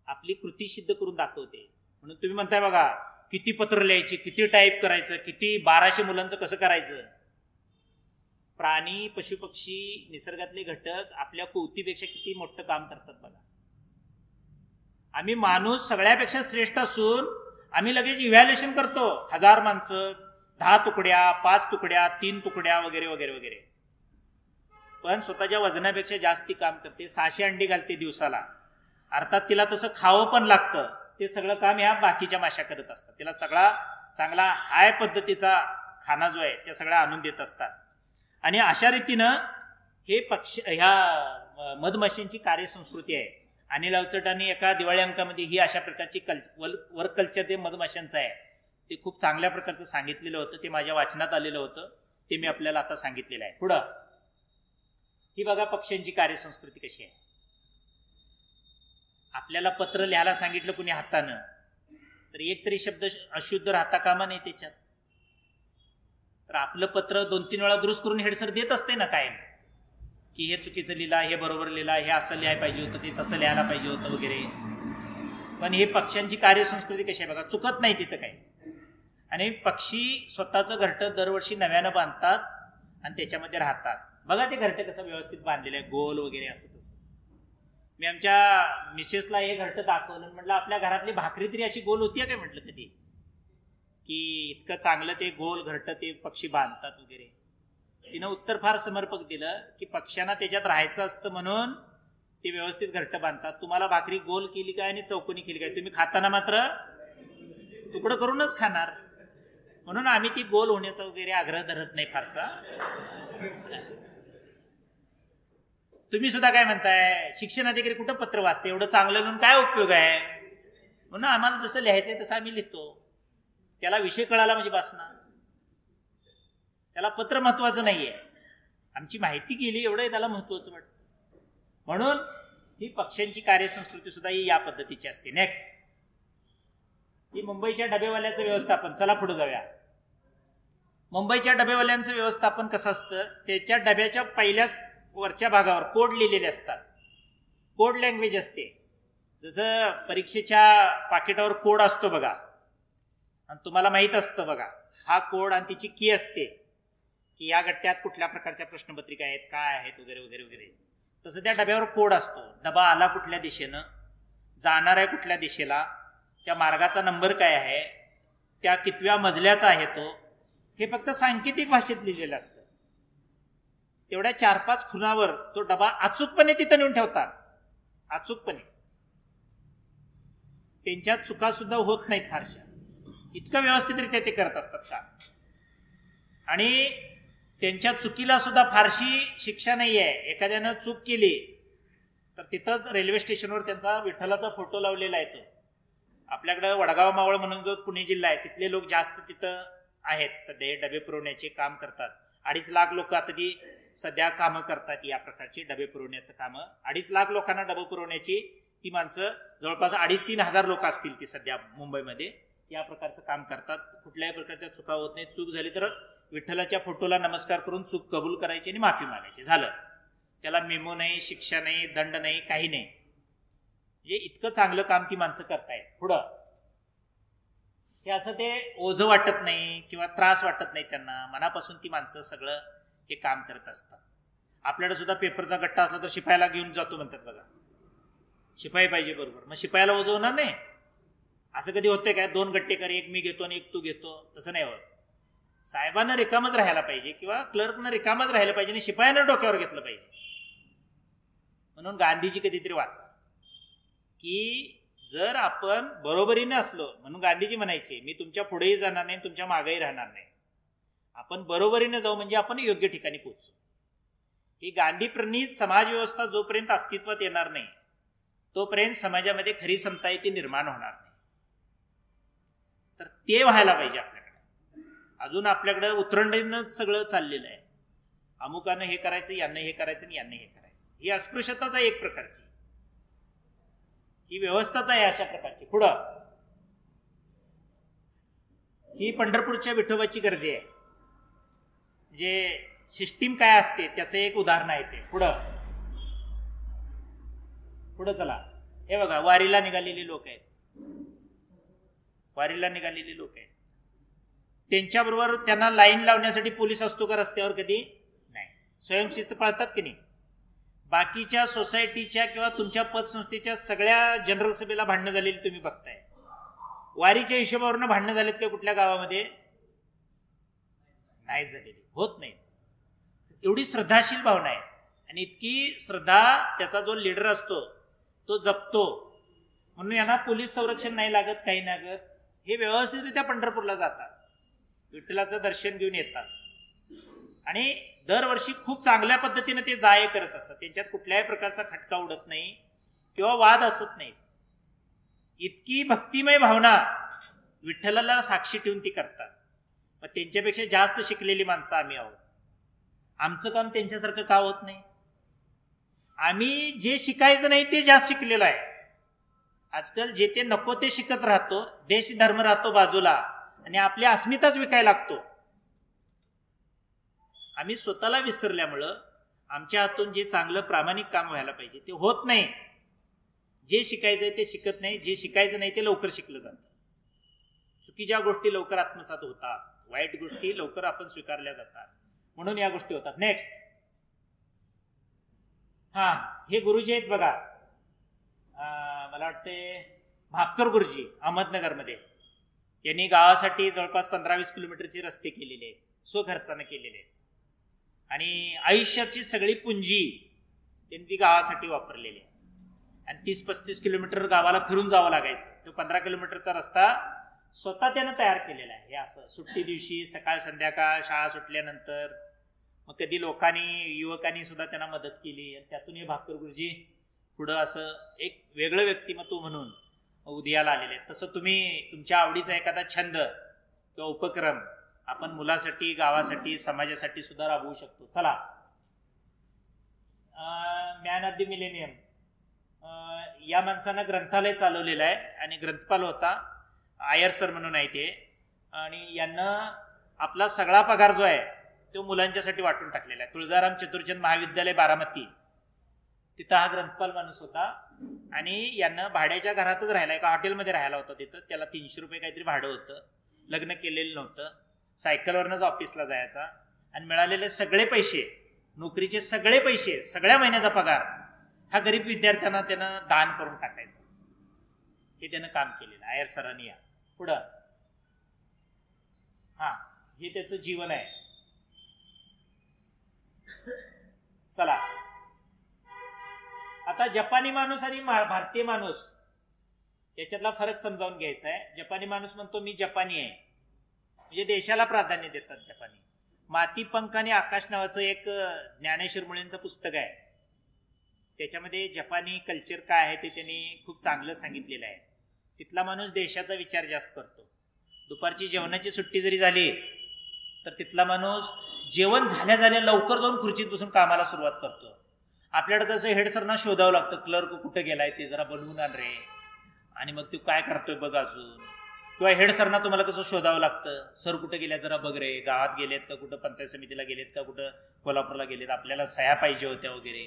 आपली कृती सिद्ध करून दाखवते. म्हणून तुम्ही म्हणताय बघा, किती पत्र लिहायची, किती टाईप करायचं, किती 1200 मुलांचं कसं करायचं. प्राणी, पशुपक्षी, निसर्गातले घटक आपल्या कुवतीपेक्षा किती मोठं काम करतात बघा. आम्ही माणूस सगळ्यापेक्षा श्रेष्ठ असून आम्ही लगेच इव्हॅल्युएशन करतो. 1000 माणसं, 10 तुकड्या, 5 तुकड्या, 3 तुकड्या वगैरे वगैरे वगैरे. पण स्वतःच्या वजनापेक्षा जास्ती काम करते. 600 अंडी घालते दिवसाला. अर्थात तिला तसं खावं पण लागतं. ते सगळं काम ह्या बाकीच्या माश्या करत असतात. तिला सगळा चांगला हाय पद्धतीचा खाना जो आहे ते सगळं आणून देत असतात. आणि अशा रीतीनं हे ह्या मधमाशांची कार्यसंस्कृती आहे. अनिल अवचटांनी एका दिवाळी अंकामध्ये ही अशा प्रकारची वर्क कल्चर ते मधमाशांचं आहे ते खूप चांगल्या प्रकारचं सांगितलेलं होतं. ते माझ्या वाचनात आलेलं होतं, ते मी आपल्याला आता सांगितलेलं आहे. पुढं ही बघा पक्ष्यांची कार्यसंस्कृती कशी आहे. आपल्याला पत्र लिहायला सांगितलं कुणी हातानं, तर एक तरी शब्द अशुद्ध राहता कामा नाही त्याच्यात. तर आपलं पत्र 2-3 वेळा दुरुस्त करून हेडसर देत असते ना कायम, की हे चुकीचं लिहिला, हे बरोबर लिहिला, हे असं लिहायला पाहिजे होतं, ते तसं लिहायला पाहिजे होतं वगैरे. पण हे पक्ष्यांची कार्यसंस्कृती कशी आहे बघा, चुकत नाही तिथं काही. आणि पक्षी स्वतःचं घरटं दरवर्षी नव्यानं बांधतात आणि त्याच्यामध्ये राहतात. बघा ते घरटं कसं व्यवस्थित बांधलेलं आहे, गोल वगैरे असं तसं. मी आमच्या मिसेसला हे घरटं दाखवलं, म्हटलं आपल्या घरातली भाकरी तरी अशी गोल होती काय म्हटलं कधी, की इतकं चांगलं ते गोल घरटं ते पक्षी बांधतात वगैरे. तिनं उत्तर फार समर्पक दिलं की पक्ष्यांना त्याच्यात राहायचं असतं म्हणून ते व्यवस्थित घरटं बांधतात. तुम्हाला भाकरी गोल केली काय आणि चौकोनी केली काय, तुम्ही खाताना मात्र तुकडं करूनच खाणार. म्हणून आम्ही ती गोल होण्याचा वगैरे आग्रह धरत नाही फारसा. तुम्ही सुद्धा काय म्हणताय, शिक्षण अधिकारी कुठं पत्र वाचते, एवढं चांगलं लिहून काय उपयोग आहे. म्हणून आम्हाला जसं लिहायचंय तसं आम्ही लिहितो. त्याला विषय कळाला म्हणजे बसना, त्याला पत्र महत्वाचं नाहीये, आमची माहिती गेली एवढं त्याला महत्वाचं वाटतं. म्हणून ही पक्ष्यांची कार्यसंस्कृती सुद्धा ही या पद्धतीची असते. नेक्स्ट ही मुंबईच्या डबेवाल्याचं व्यवस्थापन. चला पुढे जाऊया. मुंबईच्या डबेवाल्यांचं व्यवस्थापन कसं असतं, त्याच्या डब्याच्या पहिल्याच वरच्या भागावर कोड लिहिलेले असतात. कोड लँग्वेज असते. जसं परीक्षेच्या पाकिटावर कोड असतो बघा, आणि तुम्हाला माहीत असतं बघा, हा कोड आणि तिची की असते की या गट्ट्यात कुठल्या प्रकारच्या प्रश्नपत्रिका आहेत, काय आहेत, वगैरे वगैरे वगैरे. तसं त्या डब्यावर कोड असतो. डबा आला कुठल्या दिशेनं, जाणार आहे कुठल्या दिशेला, त्या मार्गाचा नंबर काय आहे, त्या कितव्या मजल्याचा आहे तो, हे फक्त सांकेतिक भाषेत लिहिलेलं असतं. तेवढ्या 4-5 खुणावर तो डबा अचूकपणे तिथं नेऊन ठेवतात. अचूकपणे. त्यांच्या चुका सुद्धा होत नाहीत फारशा. इतकं व्यवस्थितरित्या ते करत असतात का. आणि त्यांच्या चुकीला सुद्धा फारशी शिक्षा नाही आहे. एखाद्यानं चूक केली तर तिथंच रेल्वे स्टेशनवर त्यांचा विठ्ठलाचा फोटो लावलेला आहे. तो आपल्याकडं वडगाव मावळ म्हणून जो पुणे जिल्हा आहे, तिथले लोक जास्त तिथं आहेत. सध्या हे डबे पुरवण्याचे काम करतात. 2.5 लाख लोक आता ती सध्या कामं करतात, या प्रकारची डबे पुरवण्याचं कामं. 2.5 लाख लोकांना डबे पुरवण्याची ती माणसं, जवळपास 2,500-3,000 हजार लोक असतील ती सध्या मुंबईमध्ये, या प्रकारचं काम करतात. कुठल्याही प्रकारच्या चुका होत नाही. चूक झाली तर विठ्ठलाच्या फोटोला नमस्कार करून चूक कबूल करायची आणि माफी मागायची, झालं. त्याला मेमो नाही, शिक्षा नाही, दंड नाही, काही नाही. म्हणजे इतकं चांगलं काम ती माणसं करतायत. पुढं हे असं ते ओझं वाटत नाही किंवा त्रास वाटत नाही त्यांना. मनापासून ती माणसं सगळं हे काम करत असतात. आपल्याकडे सुद्धा पेपरचा गट्टा असला तर शिपायाला घेऊन जातो म्हणतात बघा. शिपाई पाहिजे बरोबर, मग शिपायाला ओझं होणार नाही. असं कधी होतंय काय, 2 गट्टे कर, एक मी घेतो आणि एक तू घेतो, तसं नाही होत. साहेबांना रिकामच राहायला पाहिजे किंवा क्लर्कनं रिकामच राहायला पाहिजे आणि शिपायानं डोक्यावर घेतलं पाहिजे. म्हणून गांधीजी कधीतरी वाचा की जर आपण बरोबरीने असलो, म्हणून गांधीजी म्हणायचे मी तुमच्या पुढेही जाणार नाही, तुमच्या मागेही राहणार नाही, आपण बरोबरीने जाऊ म्हणजे आपण योग्य ठिकाणी पोहोचू. ही गांधी प्रणीत समाज व्यवस्था जोपर्यंत अस्तित्वात येणार नाही तोपर्यंत समाजामध्ये खरी समता ती निर्माण होणार नाही. तर ते व्हायला पाहिजे आपल्याकडे. अजून आपल्याकडे उतरंडीनंच सगळं चाललेलं आहे. अमुकानं हे करायचं, यांना हे करायचं आणि यांना हे करायचं. ही अस्पृश्यताच आहे एक प्रकारची, ही व्यवस्थाच आहे अशा प्रकारची. पुढं ही पंढरपूरच्या विठोबाची गर्दी आहे. म्हणजे सिस्टीम काय असते त्याचं एक उदाहरण आहे ते. पुढं पुढं चला. हे बघा, वारीला निघालेली लोक आहेत. वारीला निघालेली लोक आहेत. त्यांच्याबरोबर त्यांना लाईन लावण्यासाठी पोलीस असतो का रस्त्यावर? कधी नाही. स्वयंशिस्त पाळतात की नाही. बाकीच्या सोसायटीच्या किंवा तुमच्या पतसंस्थेच्या सगळ्या जनरल सभेला भांडणं झालेली तुम्ही बघताय. वारीच्या हिशोबावरनं भांडणं झालेत का कुठल्या गावामध्ये? नाही झालेली, होत नाही. एवढी श्रद्धाशील भावना आहे आणि इतकी श्रद्धा त्याचा जो लीडर असतो तो जपतो. म्हणून यांना पोलीस संरक्षण नाही लागत, काही नाही लागत. हे व्यवस्थितरित्या पंढरपूरला जातात, विठ्ठलाचं दर्शन घेऊन येतात आणि दरवर्षी खूप चांगल्या पद्धतीने ते जाय करत असतात. त्यांच्यात कुठल्याही प्रकारचा खटका उडत नाही किंवा वाद असत नाही. इतकी भक्तिमय भावना विठ्ठलाला साक्षी ठेवून ती करतात. मग त्यांच्यापेक्षा जास्त शिकलेली माणसं आम्ही आहोत. आमचं काम त्यांच्यासारखं का होत नाही? आम्ही जे शिकायचं नाही ते जास्त शिकलेलो आहे. आजकाल जे ते नको ते शिकत राहतो, देश धर्म राहतो बाजूला आणि आपली अस्मिताच विकायला लागतो. आम्ही स्वतःला विसरल्यामुळं आमच्या हातून जे चांगलं प्रामाणिक काम व्हायला पाहिजे ते होत नाही. जे शिकायचंय ते शिकत नाही, जे शिकायचं नाही ते लवकर शिकलं जातं. चुकीच्या गोष्टी लवकर आत्मसात होतात, वाईट गोष्टी लवकर आपण स्वीकारल्या जातात, म्हणून या गोष्टी होतात. नेक्स्ट, हे गुरुजी आहेत बघा. मला वाटते भापकर गुरुजी अहमदनगरमध्ये. यांनी गावासाठी जवळपास 15-20 किलोमीटरचे रस्ते केलेले आहेत, स्वखर्चानं केलेले आहेत आणि आयुष्याची सगळी पुंजी त्यांनी ती गावासाठी वापरलेली आहे. आणि 30-35 किलोमीटर गावाला फिरून जावं लागायचं. तो 15 किलोमीटरचा रस्ता स्वतः त्यानं तयार केलेला आहे. हे असं सुट्टी दिवशी सकाळ संध्याकाळ शाळा सुटल्यानंतर मग कधी लोकांनी युवकांनी सुद्धा त्यांना मदत केली आणि त्यातून हे भापकर गुरुजी पुढं असं एक वेगळं व्यक्तिमत्व म्हणून उदयाला आलेले आहेत. तसं तुम्ही तुमच्या आवडीचा एखादा छंद किंवा उपक्रम आपण मुलासाठी, गावासाठी, समाजासाठी सुद्धा राबवू शकतो. चला, मॅन ऑफ द मिलेनियम या माणसानं ग्रंथालय चालवलेलं आहे आणि ग्रंथपाल होता, आयर सर म्हणून आहे ते. आणि यांना आपला सगळा पगार जो आहे तो मुलांच्यासाठी वाटून टाकलेला आहे. तुळजाराम चतुर्चंद महाविद्यालय बारामती, तिथं हा ग्रंथपाल माणूस होता आणि यांना भाड्याच्या घरातच राहिला, एका हॉटेलमध्ये राहायला होता तिथं. त्याला 300 रुपये काहीतरी भाडं होतं. लग्न केलेलं नव्हतं, सायकलवरनंच ऑफिसला जायचा आणि मिळालेले सगळे पैसे, नोकरीचे सगळे पैसे, सगळ्या महिन्याचा पगार हा गरीब विद्यार्थ्यांना त्यानं दान करून टाकायचा. हे त्यानं काम केलेलं. आयर सरांनी या पुढं. हा, हे त्याचं जीवन आहे. चला आता जपानी माणूस आणि भारतीय माणूस याच्यातला फरक समजावून घ्यायचा आहे. जपानी माणूस म्हणतो मी जपानी आहे, म्हणजे देशाला प्राधान्य देतात जपानी. माती, पंख आणि आकाश नावाचं एक ज्ञानेश्वर मुळेंचं पुस्तक आहे. त्याच्यामध्ये जपानी कल्चर काय आहे ते त्यांनी खूप चांगलं सांगितलेलं आहे. तिथला माणूस देशाचा विचार जास्त करतो. दुपारची जेवणाची सुट्टी जरी झाली तर तिथला माणूस जेवण झाल्या झाल्या लवकर जाऊन खुर्चीत बसून कामाला सुरुवात करतो. आपल्याकडे कसं हेड सरना शोधावं लागतं, क्लर्क कुठं गेलाय ते जरा बनवून आण रे, आणि मग तू काय करतोय बघ अजून. किंवा हेड सरना तुम्हाला कसं शोधावं लागतं, सर कुठं गेल्या जरा बघ रे, गावात गेलेत का, कुठं पंचायत समितीला गेलेत का, कुठं कोल्हापूरला गेलेत, आपल्याला सह्या पाहिजे होत्या वगैरे.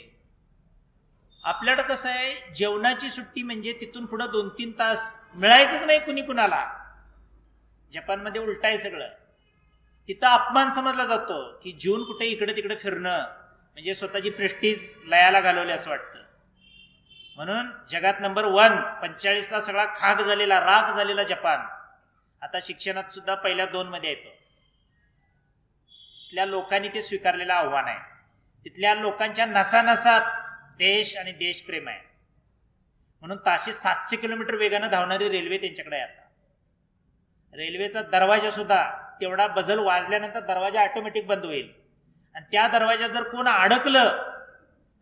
आपल्याकडं कसं आहे, जेवणाची सुट्टी म्हणजे तिथून पुढं 2-3 तास मिळायचंच नाही कुणी कुणाला. जपानमध्ये उलट आहे सगळं. तिथं अपमान समजला जातो की जीवन कुठे इकडे तिकडे फिरणं म्हणजे स्वतःची प्रेस्टीज लयाला घालवली असं वाटतं. म्हणून जगात नंबर 1 45ला सगळा खाक झालेला, राख झालेला जपान आता शिक्षणात सुद्धा पहिल्या 2 मध्ये येतो. तिथल्या लोकांनी ते स्वीकारलेलं आव्हान आहे. तिथल्या लोकांच्या नसानसात देश आणि देशप्रेम आहे. म्हणून ताशी 700 किलोमीटर वेगानं धावणारी रेल्वे त्यांच्याकडे आहे. आता रेल्वेचा दरवाजा सुद्धा तेवढा बजल वाजल्यानंतर दरवाजा ऑटोमॅटिक बंद होईल, आणि त्या दरवाजा जर कोण अडकलं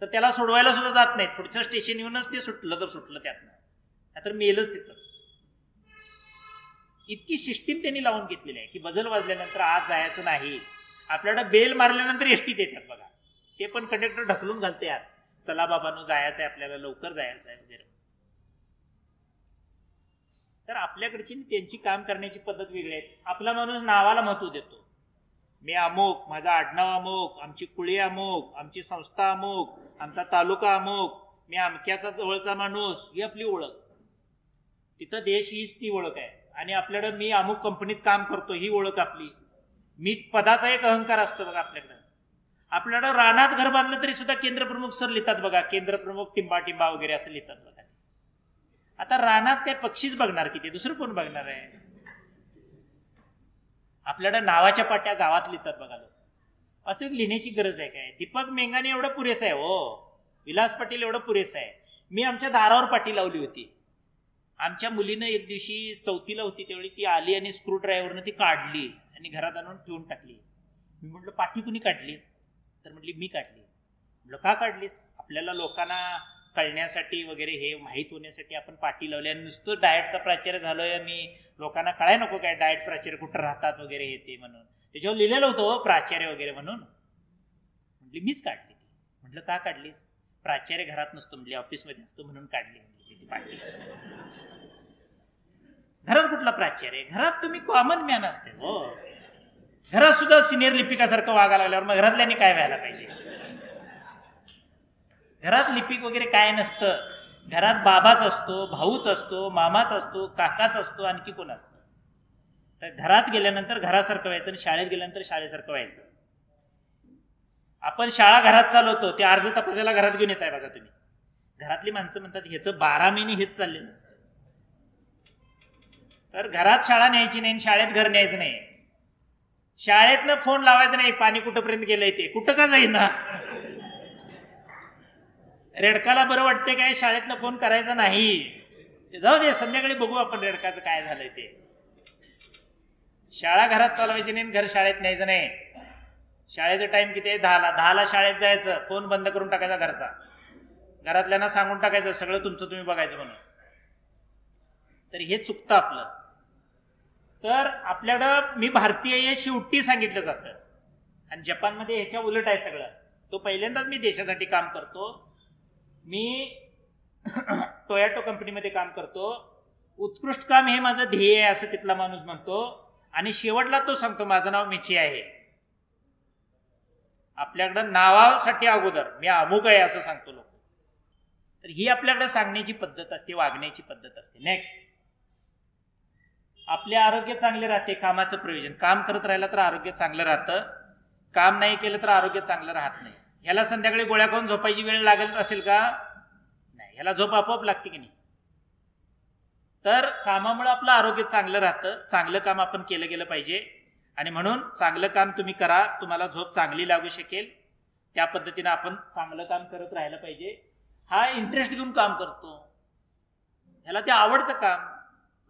तर त्याला सोडवायला सुद्धा जात नाहीत. पुढचं स्टेशन येऊनच ते सुटलं तर सुटलं, त्यातनं नाहीतर मेलच तिथंच. इतकी सिस्टीम त्यांनी लावून घेतलेली आहे की बजल वाजल्यानंतर आज जायचं नाही. आपल्याकडे बेल मारल्यानंतर एसटीत येतात बघा, ते पण कंडक्टर ढकलून घालते यार, चला बाबांनो जायचं आहे आपल्याला, लवकर जायचं आहे वगैरे. तर आपल्याकडची त्यांची काम करण्याची पद्धत वेगळी आहे. आपला माणूस नावाला महत्व देतो. मी अमुक, माझा आडनाव अमुक, आमची कुळी अमुक, आमची संस्था अमुक, आमचा तालुका अमुक, मी अमक्याचा जवळचा माणूस, ही आपली ओळख. तिथं देश हीच ती ओळख आहे. आणि आपल्याकडं मी अमुक कंपनीत काम करतो ही ओळख आपली. मी पदाचा एक अहंकार असतो बघा आपल्याकडं. आपल्याकडं रानात घर बांधलं तरी सुद्धा केंद्रप्रमुख सर लिहितात बघा, केंद्रप्रमुख टिंबा टिंबा वगैरे असं लिहितात बघा. आता रानात काय पक्षीच बघणार की ते दुसरं कोण बघणार आहे. आपल्याकडं नावाच्या पाट्या गावात लिहितात बघा लोक. वास्तविक लिहिण्याची गरज आहे काय. दीपक मेंगाने एवढं पुरेसं आहे हो, विलास पाटील एवढं पुरेसं आहे. मी आमच्या दारावर पाटी लावली होती. आमच्या मुलीनं एक दिवशी 4थीला होती त्यावेळी ती आली आणि स्क्रू ड्रायव्हरनं ती काढली आणि घरात आणून ठेवून टाकली. मी म्हटलं पाठी कुणी काढली, तर म्हटली मी काढली. म्हटलं का काढलीस. आपल्याला लोकांना कळण्यासाठी वगैरे हे माहीत होण्यासाठी आपण पाठी लावली, आणि नुसतं डाएटचा प्राचार्य झालोय मी, लोकांना कळाय नको काय डाएट प्राचार्य कुठं राहतात वगैरे हे ते म्हणून. त्याच्यावर लिहिलेलं होतं हो प्राचार्य वगैरे म्हणून. म्हटली मीच काढली ती. म्हटलं का काढलीस. प्राचार्य घरात नसतो म्हटली, ऑफिसमध्ये असतो म्हणून काढली म्हटली ती पाठी. घरात कुठला प्राचार्य, घरात तुम्ही कॉमन मॅन असते हो. घरात सुद्धा सिनियर लिपिकासारखं वागायला लागल्यावर मग घरातल्यानी काय व्हायला पाहिजे. घरात लिपिक वगैरे काय नसतं. घरात बाबाच असतो, भाऊच असतो, मामाच असतो, काकाच असतो, आणखी कोण असतं. तर घरात गेल्यानंतर घरासारखं व्हायचं आणि शाळेत गेल्यानंतर शाळेसारखं व्हायचं. आपण शाळा घरात चालवतो, ते अर्ज तपासायला घरात घेऊन येत आहे बघा तुम्ही. घरातली माणसं म्हणतात ह्याचं 12 महिने हेच चाललेलं असतं. तर घरात शाळा न्यायची नाही, शाळेत घर न्यायचं नाही. शाळेतनं फोन लावायचं नाही, पाणी कुठंपर्यंत गेलंय ते, कुठं का जाईना. रेडकाला बरं वाटतंय काय शाळेतनं फोन करायचा नाही, जाऊ दे संध्याकाळी बघू आपण रेडकाचं काय झालंय ते. शाळा घरात चालवायची नाही, घर शाळेत न्यायचं नाही. शाळेचं टाइम किती आहे 10ला शाळेत जायचं, फोन बंद करून टाकायचा घरचा, घरातल्यांना सांगून टाकायचं सगळं तुमचं तुम्ही बघायचं म्हणून. तर हे चुकतं आपलं. तर आपल्याकडं मी भारतीय हे शेवटी सांगितलं जातं, आणि जपानमध्ये ह्याच्या उलट आहे सगळं. तो पहिल्यांदाच मी देशासाठी काम करतो, मी टोयोटा कंपनीमध्ये काम करतो, उत्कृष्ट काम हे माझं ध्येय आहे असं तिथला माणूस म्हणतो, आणि शेवटला तो सांगतो माझं नाव मिची आहे. आपल्याकडं नावासाठी अगोदर मी अमुक आहे असं सांगतो लोक. तर ही आपल्याकडे सांगण्याची पद्धत असते, वागण्याची पद्धत असते. नेक्स्ट, आपले आरोग्य चांगले राहते, कामाचं प्रयोजन. काम करत राहिलं तर आरोग्य चांगलं राहतं, काम नाही केलं तर आरोग्य चांगलं राहत नाही. ह्याला संध्याकाळी गोळ्या खाऊन झोपायची वेळ लागेल असेल का? नाही, ह्याला झोप आपोआप लागते की नाही. तर कामामुळे आपलं आरोग्य चांगलं राहतं, चांगलं काम आपण केलं गेलं पाहिजे. आणि म्हणून चांगलं काम तुम्ही करा, तुम्हाला झोप चांगली लागू शकेल. त्या पद्धतीनं आपण चांगलं काम करत राहिलं पाहिजे. हा इंटरेस्ट घेऊन काम करतो, ह्याला ते आवडतं काम.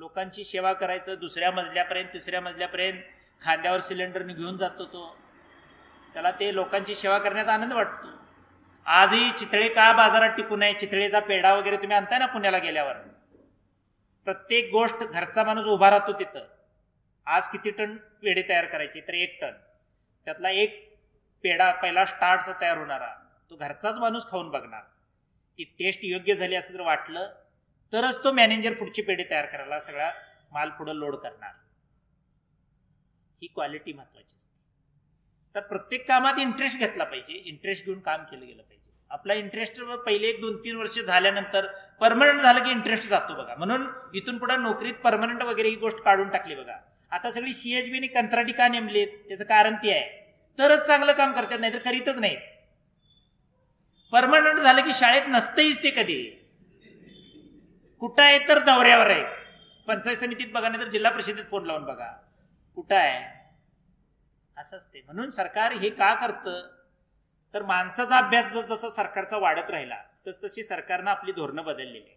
लोकांची सेवा करायचं, दुसऱ्या मजल्यापर्यंत तिसऱ्या मजल्यापर्यंत खांद्यावर सिलेंडर घेऊन जातो तो, त्याला ते लोकांची सेवा करण्यात आनंद वाटतो. आजही चितळे का बाजारात टिकू नये? चितळेचा पेढा वगैरे तुम्ही आणताय ना पुण्याला गेल्यावर, प्रत्येक गोष्ट घरचा माणूस उभा राहतो तिथं. आज किती टन पेढे तयार करायचे? तर 1 टन. त्यातला एक पेढा पहिला स्टार्टचा तयार होणारा तो घरचाच माणूस खाऊन बघणार, ती टेस्ट योग्य झाली असं जर वाटलं तरच तो मॅनेजर पुढची पेढी तयार करायला सगळा माल पुढं लोड करणार. ही क्वालिटी महत्वाची असते. तर प्रत्येक कामात इंटरेस्ट घेतला पाहिजे, इंटरेस्ट घेऊन काम केलं गेलं पाहिजे. आपला इंटरेस्ट पहिले 1-2-3 वर्ष झाल्यानंतर परमनंट झालं की इंटरेस्ट जातो बघा. म्हणून इथून पुढे नोकरीत परमनंट वगैरे ही गोष्ट काढून टाकली बघा. आता सगळी CHB कंत्राटी का नेमलीत? त्याचं कारण ते आहे, तरच चांगलं काम करतात, नाही तर करीतच नाहीत. परमनंट झालं की शाळेत नसतंच ते कधी. कुठं आहे? तर दौऱ्यावर आहे. पंचायत समितीत बघा, नाही तर जिल्हा परिषदेत फोन लावून बघा, कुठं आहे असं असते. म्हणून सरकार हे का करतं? तर माणसाचा अभ्यास जसं सरकारचा वाढत राहिला तशी सरकारनं आपली धोरणं बदललेली आहे.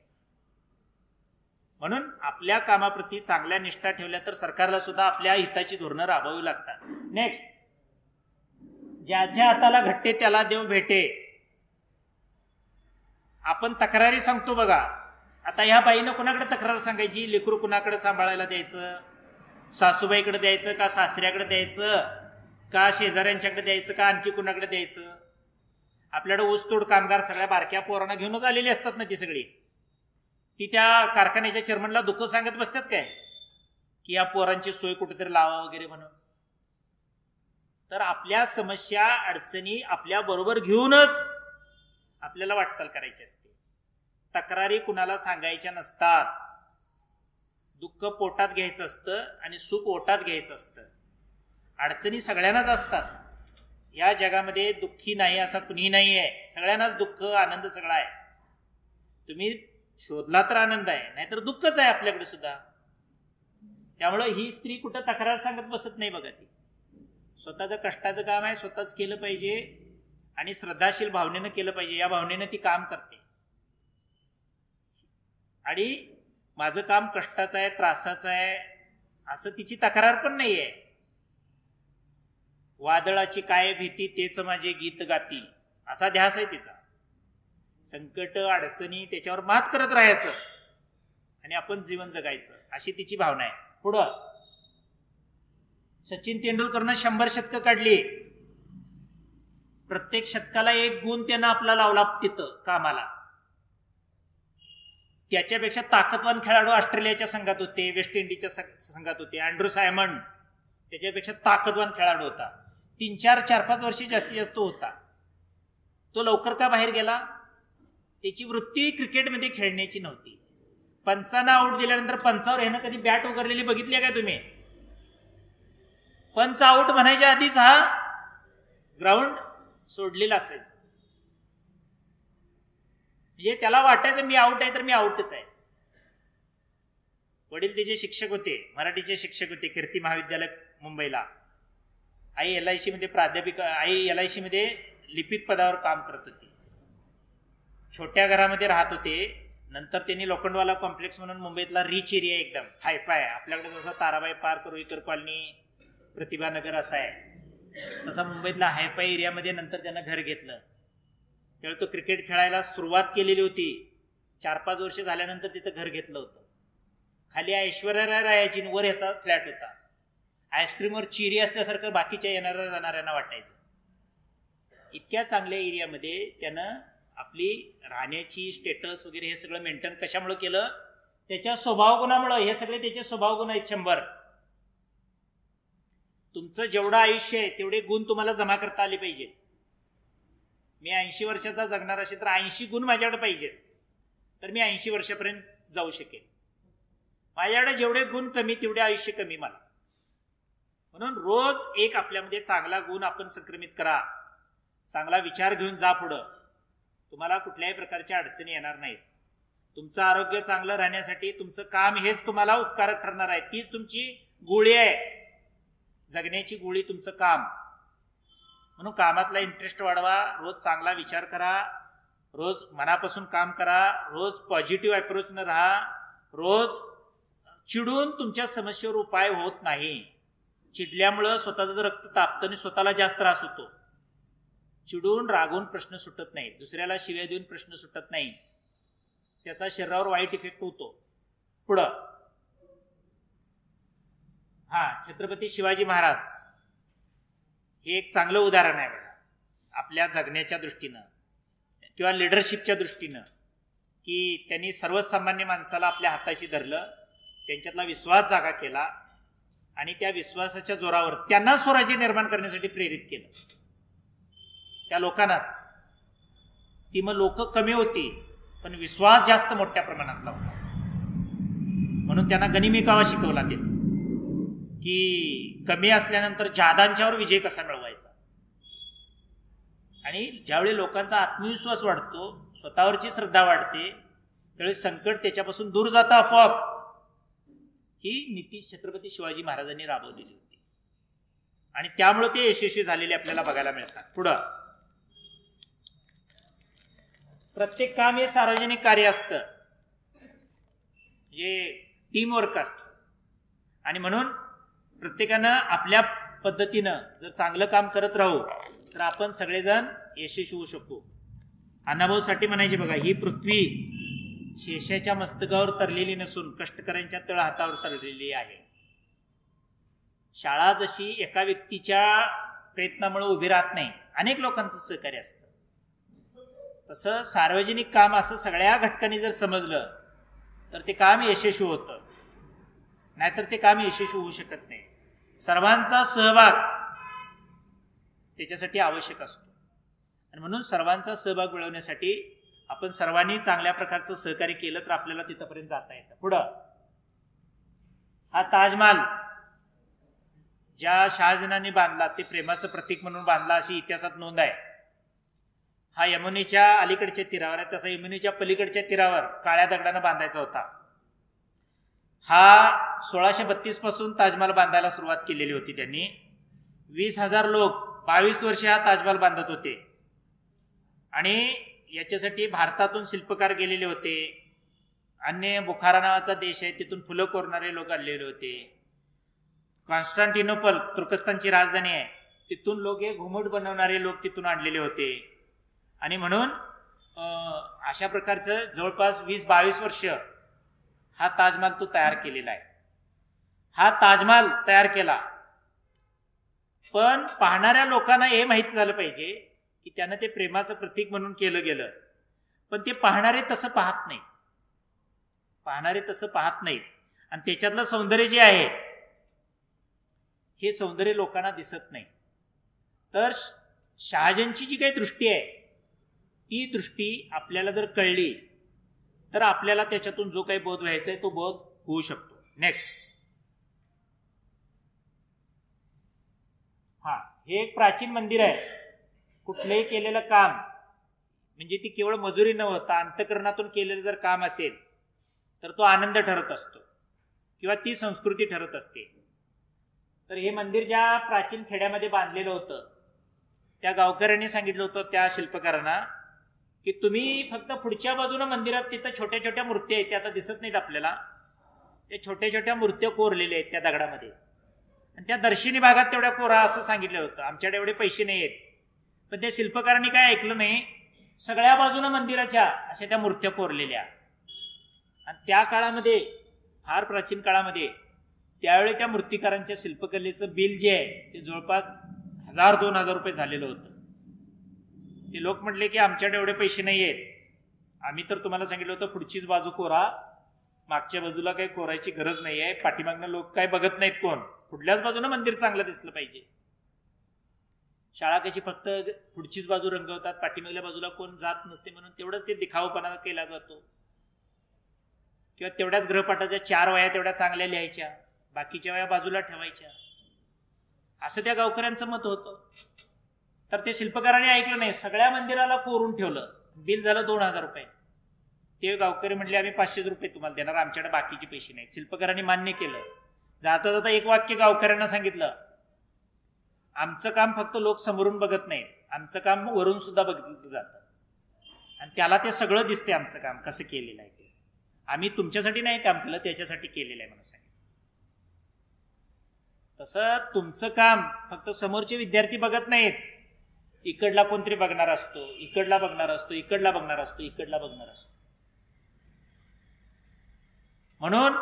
म्हणून आपल्या कामाप्रती चांगल्या निष्ठा ठेवल्या तर सरकारला सुद्धा आपल्या हिताची धोरणं राबवावी लागतात. नेक्स्ट, ज्याच्या हाताला घट्टे त्याला देव भेटे. आपण तक्रारी सांगतो बघा. आता ह्या बाईनं कुणाकडे तक्रार सांगायची? लेकरू कुणाकडे सांभाळायला द्यायचं? सासूबाईकडे द्यायचं का सासऱ्याकडे द्यायचं का शेजाऱ्यांच्याकडे द्यायचं का आणखी कुणाकडे द्यायचं? आपल्याकडे ऊसतोड कामगार सगळ्या बारक्या पोरांना घेऊनच आलेली असतात ना ती सगळी. ती त्या कारखान्याच्या चेअरमनला दुःख सांगत बसतात काय की या पोरांची सोय कुठेतरी लावा वगैरे म्हणून. तर आपल्या समस्या अडचणी आपल्या बरोबर घेऊनच आपल्याला वाटचाल करायची असते. तक्रारी कुणाला सांगायच्या नसतात. दुःख पोटात घ्यायचं असतं आणि सुख ओटात घ्यायचं असतं. अडचणी सगळ्यांनाच असतात. या जगामध्ये दुःखी नाही असा कुणीही नाही आहे. सगळ्यांनाच दुःख आनंद सगळा आहे. तुम्ही शोधला तर आनंद आहे, नाहीतर दुःखच आहे आपल्याकडे सुद्धा. त्यामुळे ही स्त्री कुठं तक्रार सांगत बसत नाही बघा. ती स्वतःचं कष्टाचं काम आहे, स्वतःच केलं पाहिजे आणि श्रद्धाशील भावनेनं केलं पाहिजे. या भावनेनं ती काम करते. आणि माझं काम कष्टाचं आहे, त्रासाचं आहे असं तिची तक्रार पण नाही आहे. वादळाची काय भीती तेच माझे गीत गाती असा ध्यास आहे तिचा. संकट अडचणी त्याच्यावर मात करत राहायचं आणि आपण जीवन जगायचं अशी तिची भावना आहे. पुढं सचिन तेंडुलकरनं 100 शतकं काढली. प्रत्येक शतकाला एक गुण त्यानं आपला लावला तिथं कामाला. त्याच्यापेक्षा ताकदवान खेळाडू ऑस्ट्रेलियाच्या संघात होते, वेस्ट इंडिजच्या संघात होते. अँड्रू सायमंड त्याच्यापेक्षा ताकदवान खेळाडू होता. 3-4-5 वर्षे जास्तीत जास्त होता. तो लवकर का बाहेर गेला? त्याची वृत्ती क्रिकेटमध्ये खेळण्याची नव्हती. पंचांना आऊट दिल्यानंतर पंचावर ह्यानं कधी बॅट उघडलेली बघितली आहे काय तुम्ही? पंच आऊट म्हणायच्या आधीच हा ग्राउंड सोडलेला असायचा. म्हणजे त्याला वाटायचं मी आऊट आहे तर मी आऊटच आहे. वडील त्याचे शिक्षक होते, मराठीचे शिक्षक होते, कीर्ती महाविद्यालय मुंबईला. आई LIC मध्ये प्राध्यापिका, आई LIC मध्ये लिपिक पदावर काम करत होती. छोट्या घरामध्ये राहत होते. नंतर त्यांनी लोखंडवाला कॉम्प्लेक्स म्हणून मुंबईतला रिच एरिया एकदम हायफाय, आपल्याकडे जसा ताराबाई पार्क, रुईकर कॉलनी, प्रतिभानगर असा आहे तसा मुंबईतला हायफाय एरियामध्ये नंतर त्यानं घर घेतलं. त्यावेळी तो क्रिकेट खेळायला सुरुवात केलेली होती. 4-5 वर्ष झाल्यानंतर तिथं घर घेतलं होतं. खाली ऐश्वर्या राय राहायची, वर याचा फ्लॅट होता. आईस्क्रीमवर चिरी असल्यासारखं बाकीच्या येणाऱ्या जाणाऱ्यांना वाटायचं. इतक्या चांगल्या एरियामध्ये त्यानं आपली राहण्याची स्टेटस वगैरे हे सगळं मेंटेन कशामुळे केलं? त्याच्या स्वभावगुणामुळं. हे सगळे त्याचे स्वभावगुण आहेत 100. तुमचं जेवढं आयुष्य आहे तेवढे गुण तुम्हाला जमा करता आले पाहिजेत. मी 80 वर्षाचा जगणार असेल तर 80 गुण माझ्याकडे पाहिजेत, तर मी 80 वर्षापर्यंत जाऊ शकेन. माझ्याकडे जेवढे गुण कमी तेवढे आयुष्य कमी मला. म्हणून रोज एक आपल्यामध्ये चांगला गुण आपण संक्रमित करा, चांगला विचार घेऊन जा पुढं. तुम्हाला कुठल्याही प्रकारच्या अडचणी येणार नाहीत. तुमचं आरोग्य चांगलं राहण्यासाठी तुमचं काम हेच तुम्हाला उपकारक ठरणार आहे. तीच तुमची गोळी आहे, जगण्याची गोळी तुमचं काम. म्हणून कामातला इंटरेस्ट वाढवा, रोज चांगला विचार करा, रोज मनापासून काम करा, रोज पॉझिटिव्ह अप्रोचनं राहा. रोज चिडून तुमच्या समस्येवर उपाय होत नाही. चिडल्यामुळं स्वतःचं रक्त तापतं आणि स्वतःला जास्त त्रास होतो. चिडून रागून प्रश्न सुटत नाही, दुसऱ्याला शिव्या देऊन प्रश्न सुटत नाही, त्याचा शरीरावर वाईट इफेक्ट होतो. पुढं छत्रपती शिवाजी महाराज हे एक चांगलं उदाहरण आहे बघा, आपल्या जगण्याच्या दृष्टीनं किंवा लिडरशिपच्या दृष्टीनं, की त्यांनी सर्वसामान्य माणसाला आपल्या हाताशी धरलं, त्यांच्यातला विश्वास जागा केला आणि त्या विश्वासाच्या जोरावर त्यांना स्वराज्य निर्माण करण्यासाठी प्रेरित केलं. त्या लोकांनाच. ती मग लोक कमी होती पण विश्वास जास्त मोठ्या प्रमाणातला होता. म्हणून त्यांना गनिमी कावा शिकवला गेला की कमी असल्यानंतर जादांच्यावर विजय कसा मिळवायचा. आणि ज्यावेळी लोकांचा आत्मविश्वास वाढतो, स्वतःवरची श्रद्धा वाढते, त्यावेळी संकट त्याच्यापासून दूर जातं आपोआप. ही नीती छत्रपती शिवाजी महाराजांनी राबवलेली होती आणि त्यामुळे ते यशस्वी झालेले आपल्याला बघायला मिळतात. पुढं प्रत्येक काम हे सार्वजनिक कार्य असतं, हे टीमवर्क असतं. आणि म्हणून प्रत्येकानं आपल्या पद्धतीनं जर चांगलं काम करत राहू तर आपण सगळेजण यशस्वी होऊ शकू. अण्णाभाऊसाठी म्हणायचे बघा, ही पृथ्वी शेषाच्या मस्तकावर तरलेली नसून कष्टकऱ्यांच्या तळ हातावर तरलेली आहे. शाळा जशी एका व्यक्तीच्या प्रयत्नामुळे उभी राहत नाही, अनेक लोकांचं सहकार्य असतं, तसं सार्वजनिक काम असं सगळ्या घटकांनी जर समजलं तर ते काम यशस्वी होतं, नाहीतर ते काम यशस्वी होऊ शकत नाही. सर्वांचा सहभाग त्याच्यासाठी आवश्यक असतो आणि म्हणून सर्वांचा सहभाग मिळवण्यासाठी आपण सर्वांनी चांगल्या प्रकारचं सहकार्य केलं तर आपल्याला तिथपर्यंत जाता येतं. पुढं हा ताजमहाल ज्या शहाजहानांनी बांधला ते प्रेमाचं प्रतीक म्हणून बांधला अशी इतिहासात नोंद आहे. हा यमुनेच्या अलीकडच्या तीरावर आहे, तसा यमुनेच्या पलीकडच्या तीरावर काळ्या दगडानं बांधायचा होता. हा 1632 पासून ताजमहाल बांधायला सुरुवात केलेली होती त्यांनी. 20,000 लोक 22 वर्ष हा ताजमहाल बांधत होते आणि याच्यासाठी भारतातून शिल्पकार गेलेले होते. अन्य बुखारा नावाचा देश आहे, तिथून फुलं कोरणारे लोक आलेले होते. कॉन्स्टँटिनोपल तुर्कस्तानची राजधानी आहे, तिथून लोक हे घुमट बनवणारे लोक तिथून आणलेले होते. आणि म्हणून अशा प्रकारचं जवळपास 20-22 वर्ष हा ताजमहाल तो तयार केलेला आहे. हा ताजमहाल तयार केला, पण पाहणाऱ्या लोकांना हे माहीत झालं पाहिजे की त्यानं ते प्रेमाचं प्रतीक म्हणून केलं गेलं, पण ते पाहणारे तसं पाहत नाहीत. पाहणारे तसं पाहत नाहीत आणि त्याच्यातलं सौंदर्य जे आहे हे सौंदर्य लोकांना दिसत नाही. तर शहाजहानची जी काही दृष्टी आहे ती दृष्टी आपल्याला जर कळली तर आपल्याला त्याच्यातून जो काही बोध व्हायचा आहे तो बोध होऊ शकतो. नेक्स्ट, हे एक प्राचीन मंदिर आहे. कुठलंही केलेलं काम म्हणजे ती केवळ मजुरी न होता अंतःकरणातून केलेलं जर काम असेल तर तो आनंद ठरत असतो किंवा ती संस्कृती ठरत असते. तर हे मंदिर ज्या प्राचीन खेड्यामध्ये बांधलेलं होतं त्या गावकऱ्यांनी सांगितलं होतं त्या शिल्पकारांना की तुम्ही फक्त पुढच्या बाजूनं मंदिरात तिथं छोट्या छोट्या मूर्त्या आहेत, त्या आता दिसत नाहीत आपल्याला, त्या छोट्या छोट्या मूर्त्या कोरलेल्या आहेत त्या दगडामध्ये आणि त्या दर्शनी भागात तेवढ्या कोरा असं सांगितलं होतं. आमच्याकडे एवढे पैसे नाही आहेत. पण त्या शिल्पकारांनी काय ऐकलं नाही, सगळ्या बाजूनं मंदिराच्या अशा त्या मूर्त्या कोरलेल्या. आणि त्या काळामध्ये, फार प्राचीन काळामध्ये, त्यावेळी त्या मूर्तिकारांच्या शिल्पकलेचं बिल जे आहे ते जवळपास 1,000-2,000 रुपये झालेलं होतं. ते लोक म्हटले की आमच्याकडे एवढे पैसे नाही आहेत, आम्ही तर तुम्हाला सांगितलं होतं पुढचीच बाजू कोरा, मागच्या बाजूला काही कोरायची गरज नाही आहे, पाठीमागनं लोक काय बघत नाहीत कोण, पुढल्याच बाजूनं मंदिर चांगलं दिसलं पाहिजे. शाळा कशी फक्त पुढचीच बाजू रंगवतात, पाठीमागल्या बाजूला कोण जात नसते म्हणून तेवढंच ते दिखावपणा केला जातो. किंवा तेवढ्याच गृहपाठाच्या 4 वह्या तेवढ्या चांगल्या लिहायच्या, बाकीच्या वह्या बाजूला ठेवायच्या, असं त्या गावकऱ्यांचं मत होतं. तर ते शिल्पकाराने ऐकलं नाही, सगळ्या मंदिराला कोरून ठेवलं. बिल झालं 2000 रुपये. ते गावकरी म्हटले आम्ही 500 रुपये तुम्हाला देणार, आमच्याकडे बाकीचे पैसे नाहीत. शिल्पकारांनी मान्य केलं. जाता जाता एक वाक्य गावकऱ्यांना सांगितलं, आमचं काम फक्त लोक समोरून बघत नाहीत, आमचं काम वरून सुद्धा बघितलं जातं आणि त्याला ते सगळं दिसते आमचं काम कसं केलेलं आहे ते. आम्ही तुमच्यासाठी नाही काम केलं, त्याच्यासाठी केलेलं आहे म्हणून सांगितलं. तसं तुमचं काम फक्त समोरचे विद्यार्थी बघत नाहीत, इकडला कोणतरी बघणार असतो, इकडला बघणार असतो, इकडला बघणार असतो, इकडला बघणार असतो. म्हणून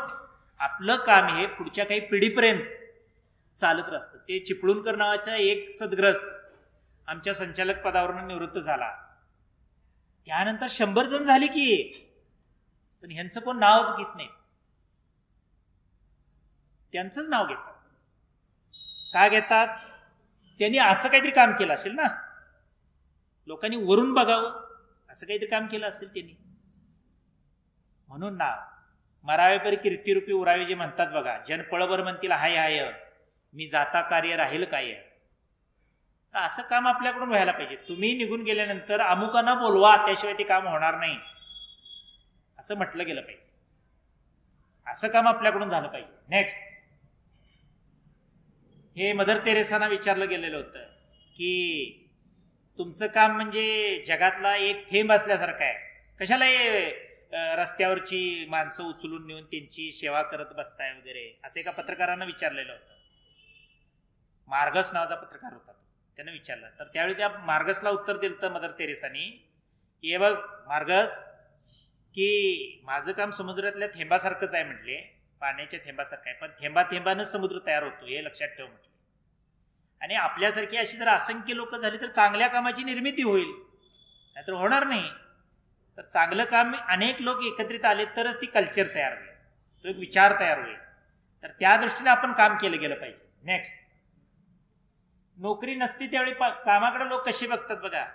आपलं काम हे पुढच्या काही पिढीपर्यंत चालत असतं. ते चिपळूणकर नावाचा एक सद्ग्रस्त आमच्या संचालक पदावरून निवृत्त झाला. त्यानंतर 100 जण झाली की, पण ह्यांचं कोण नावच घेत नाही. त्यांचंच नाव घेतात. का घेतात? त्यांनी असं काहीतरी काम केलं असेल ना, लोकांनी वरून बघावं असं काहीतरी काम केलं असेल त्यांनी, म्हणून नाव. मरावे परी कीर्तिरूपी उरावे जे म्हणतात बघा, जन पळभर म्हणतील हाय हाय, मी जाता कार्य राहील काय. असं काम आपल्याकडून व्हायला पाहिजे. तुम्ही निघून गेल्यानंतर अमुकांना बोलवा, त्याशिवाय ते काम होणार नाही असं म्हटलं गेलं पाहिजे. असं काम आपल्याकडून झालं पाहिजे. नेक्स्ट, हे मदर तेरेसांना विचारलं गेलेलं होतं की तुमचं काम म्हणजे जगातला एक थेंब असल्यासारखं आहे, कशाला रस्त्यावरची माणसं उचलून नेऊन त्यांची सेवा करत बसताय वगैरे, असं एका पत्रकारानं विचारलेलं होतं. मार्गस नावाचा पत्रकार होता, त्यानं विचारलं. तर त्यावेळी त्या मार्गसला उत्तर दिलं तर मदर तेरेसांनी, हे बघ मार्गस, की माझं काम समुद्रातल्या थेंबासारखंच आहे म्हटले, पाण्याच्या थेंबासारखं आहे, पण थेंबा थेंबानं समुद्र तयार होतो हे लक्षात ठेव म्हटले. आणि आपल्यासारखी अशी जर असंख्य लोक झाली तर चांगल्या कामाची निर्मिती होईल, नाहीतर होणार नाही. तर चांगलं काम अनेक लोक एकत्रित आले तरच ती कल्चर तयार होईल, तो एक विचार तयार होईल. तर त्या दृष्टीने आपण काम केलं गेलं पाहिजे. नेक्स्ट, नोकरी नसती त्यावेळी कामाकडे लोक कसे बघतात बघा.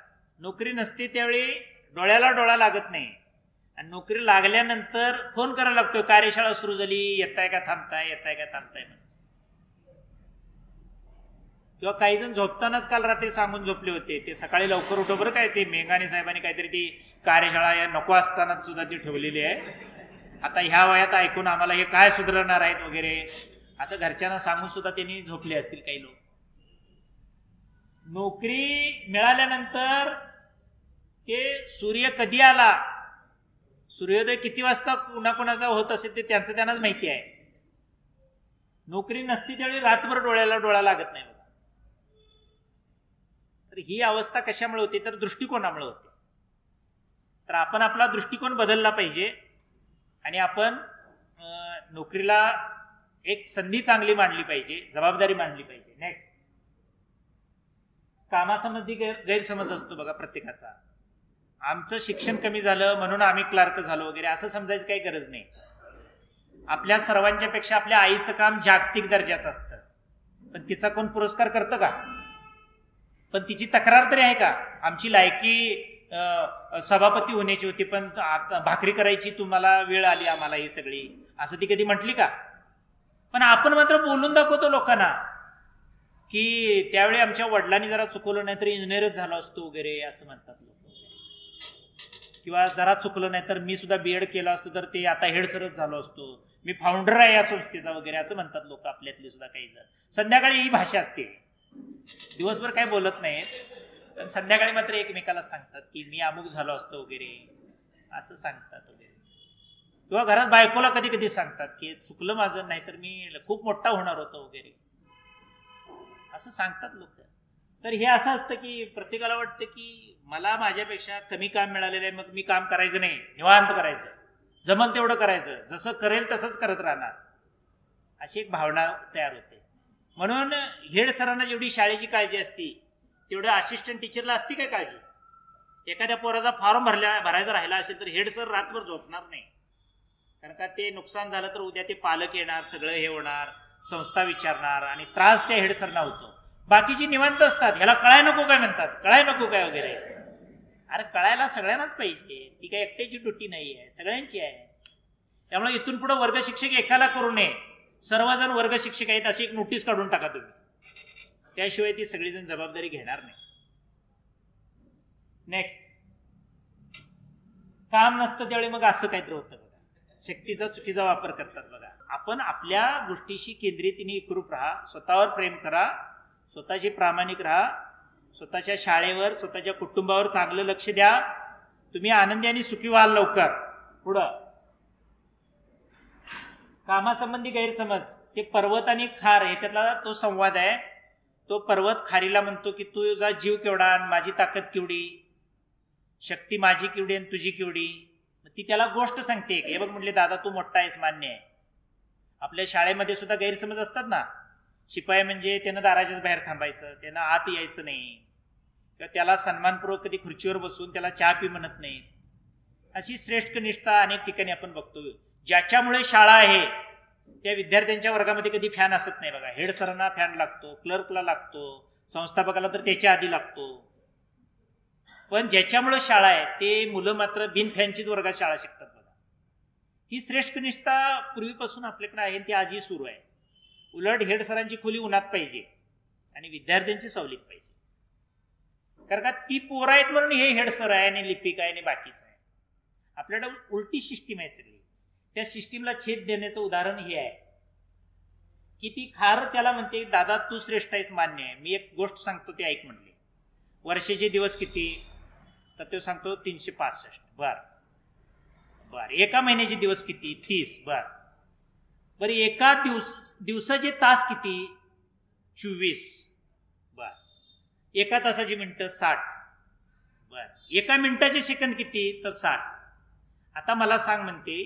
नोकरी नसते त्यावेळी डोळ्याला डोळा लागत नाही, आणि नोकरी लागल्यानंतर फोन करायला लागतो, कार्यशाळा सुरू झाली, येताय का थांबताय, येताय का थांबताय. किंवा काही जण झोपतानाच काल रात्री सांगून झोपले होते, ते सकाळी लवकर उठो बरं काय, ते मेघाने साहेबांनी काहीतरी ती कार्यशाळा या नको असताना सुद्धा ती ठेवलेली आहे, आता ह्या वयात ऐकून आम्हाला हे काय सुधारणार आहेत वगैरे असं घरच्यांना सांगून सुद्धा त्यांनी झोपले असतील काही लोक. नोकरी मिळाल्यानंतर ते सूर्य कधी आला, सूर्योदय किती वाजता कुणाकुणाचा होत असेल ते त्यांचं त्यांनाच माहिती आहे. नोकरी नसती त्यावेळी रातभर डोळ्याला डोळा लागत नाही. तर ही अवस्था कशामुळे होते, तर दृष्टिकोनामुळे होते. तर आपण आपला दृष्टिकोन बदलला पाहिजे आणि आपण नोकरीला एक संधी चांगली मांडली पाहिजे, जबाबदारी मांडली पाहिजे. नेक्स्ट, कामासंबंधी गैरसमज असतो बघा प्रत्येकाचा. आमचं शिक्षण कमी झालं म्हणून आम्ही क्लार्क झालो वगैरे असं समजायची काही गरज नाही. आपल्या सर्वांच्या पेक्षा आपल्या आईचं काम जागतिक दर्जाचं असतं, पण तिचा कोण पुरस्कार करतं का? पण तिची तक्रार तरी आहे का? आमची लायकी सभापती होण्याची होती पण भाकरी करायची तुम्हाला वेळ आली आम्हाला ही सगळी, असं ती कधी म्हटली का? पण आपण मात्र बोलून दाखवतो लोकांना की त्यावेळी आमच्या वडिलांनी जरा चुकवलं नाही तर इंजिनियरच झालो असतो वगैरे असं म्हणतात लोक. किंवा जरा चुकलं नाही तर मी सुद्धा बीएड केलं असतो तर ते आता हेड सरच झालो असतो, मी फाउंडर आहे या संस्थेचा वगैरे असं म्हणतात लोक आपल्यातले सुद्धा काही जण. संध्याकाळी ही भाषा असते, दिवसभर काय बोलत नाहीत पण संध्याकाळी मात्र एकमेकाला सांगतात की मी अमुक झालो असतो वगैरे असं सांगतात वगैरे. किंवा घरात बायकोला कधी कधी सांगतात की चुकलं माझं, नाही तर मी खूप मोठा होणार होतो वगैरे असं सांगतात लोक. तर हे असं असतं की प्रत्येकाला वाटतं की मला माझ्यापेक्षा कमी काम मिळालेलं आहे, मग मी काम करायचं नाही, निवांत करायचं, जमल तेवढं करायचं, जसं करेल तसंच करत राहणार, अशी एक भावना तयार होते. म्हणून हेड सरांना जेवढी शाळेची काळजी असती तेवढं असिस्टंट टीचरला असती काय काळजी? एखाद्या पोराचा फॉर्म भरायचा राहिला असेल तर हेड सर रातभर झोपणार नाही, कारण का ते नुकसान झालं तर उद्या ते पालक येणार, सगळं हे होणार, संस्था विचारणार आणि त्रास त्या हेड सरना होतो. बाकीची निवांत असतात, ह्याला कळाय नको काय म्हणतात, कळाय नको काय वगैरे. अरे कळायला सगळ्यांनाच पाहिजे, ती काय एकट्याची ड्युटी नाही आहे, सगळ्यांची आहे. त्यामुळे इथून पुढे वर्ग शिक्षक एकाला करू नये, सर्वजण वर्ग शिक्षक आहेत अशी एक नोटीस काढून टाका तुम्ही, त्याशिवाय ती सगळीजण जबाबदारी घेणार नाही. नेक्स्ट, काम नसतं त्यावेळी मग असं काहीतरी होतं बघा, शक्तीचा चुकीचा वापर करतात बघा. आपण आपल्या गोष्टीशी केंद्रितीने एकरूप राहा, स्वतःवर प्रेम करा, स्वतःशी प्रामाणिक राहा, स्वतःच्या शाळेवर स्वतःच्या कुटुंबावर चांगलं लक्ष द्या, तुम्ही आनंदी आणि सुखी व्हाल लवकर. पुढं कामासंबंधी गैरसमज, ते पर्वत आणि खार ह्याच्यातला तो संवाद आहे. तो पर्वत खारीला म्हणतो की तुझा जीव केवढा आणि माझी ताकद केवढी, शक्ती माझी केवढी आणि तुझी केवढी. ती त्याला गोष्ट सांगते, हे बघ म्हटले दादा तू मोठा आहेस, मान्य आहे. आपल्या शाळेमध्ये सुद्धा गैरसमज असतात ना, शिपाई म्हणजे त्यानं दाराच्याच बाहेर थांबायचं, त्यानं आत यायचं नाही, किंवा त्याला सन्मानपूर्वक कधी खुर्चीवर बसून त्याला चहा पी म्हणत नाही. अशी श्रेष्ठ कनिष्ठता अनेक ठिकाणी आपण बघतो. ज्याच्यामुळे शाळा आहे त्या विद्यार्थ्यांच्या वर्गामध्ये कधी फॅन असत नाही बघा. हेड सरांना फॅन लागतो, क्लर्कला लागतो, संस्थापकाला तर त्याच्या आधी लागतो. पण ज्याच्यामुळे शाळा आहे ते मुलं मात्र बिन फॅनचीच वर्गात शाळा शिकतात बघा. ही श्रेष्ठ कनिष्ठता पूर्वीपासून आपल्याकडे आहे, ती आजही सुरू आहे. उलट हेड सरांची खोली उन्हात पाहिजे आणि विद्यार्थ्यांची सावलीत पाहिजे. कारण का ती पोरं आहेत म्हणून हे हेड सर आहे आणि लिपिक आहे आणि बाकीचं आहे. आपल्याकडे उलटी सिस्टीम आहे सगळी. त्या सिस्टीमला छेद देण्याचं उदाहरण हे आहे की ती खार त्याला म्हणते दादा तू श्रेष्ठ आहेस, मान्य आहे, मी एक गोष्ट सांगतो ते ऐक म्हणले. वर्षाचे दिवस किती, तर तो सांगतो 365. बर बर. एका महिन्याचे दिवस किती, 30. बर बर. एका दिवसाचे तास किती, 24. बर. एका तासाची मिनिटं 60. बर. एका मिनिटाचे सेकंद किती, तर 60. आता मला सांग म्हणते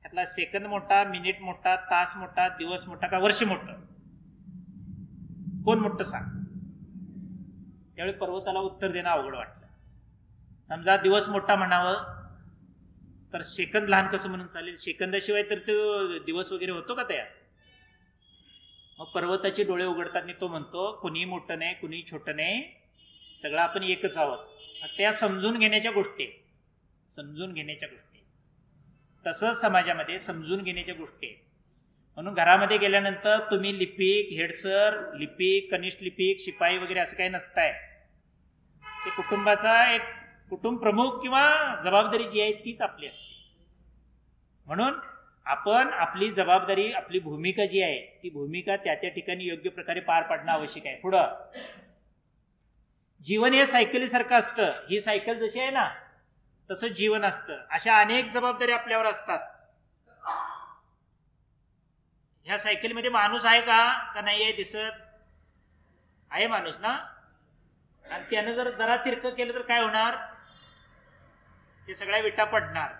त्यातला सेकंद मोठा, मिनिट मोठा, तास मोठा, दिवस मोठा का वर्ष मोठं, कोण मोठं सांग. त्यावेळी पर्वताला उत्तर देणं अवघड वाटलं. समजा दिवस मोठा म्हणावं तर सेकंद लहान कसं म्हणून चालेल, सेकंदाशिवाय तर तो दिवस वगैरे होतो का तयार. मग पर्वताचे डोळे उघडतात आणि तो म्हणतो कुणी मोठं नाही, कुणी छोटं नाही, सगळं आपण एकच आहोत. त्या समजून घेण्याच्या गोष्टी, समजून घेण्याच्या गोष्टी. तसंच समाजामध्ये समजून घेण्याच्या गोष्टी आहेत. म्हणून घरामध्ये गेल्यानंतर तुम्ही लिपिक, हेडसर, लिपिक, कनिष्ठ लिपिक, शिपाई वगैरे असं काही नसताय. ते कुटुंबाचा एक कुटुंब प्रमुख किंवा जबाबदारी जी आहे तीच आपली असते. म्हणून आपण आपली जबाबदारी, आपली भूमिका जी आहे ती भूमिका त्या त्या ठिकाणी योग्य प्रकारे पार पाडणं आवश्यक आहे. पुढं जीवन हे सायकलीसारखं असतं. ही सायकल जशी आहे ना तसं जीवन असतं. अशा अनेक जबाबदारी आपल्यावर असतात. ह्या सायकलमध्ये माणूस आहे का नाही आहे दिसत, आहे माणूस ना. आणि त्यानं जर जरा तिरकं केलं तर काय होणार, ते सगळ्या विटा पडणार.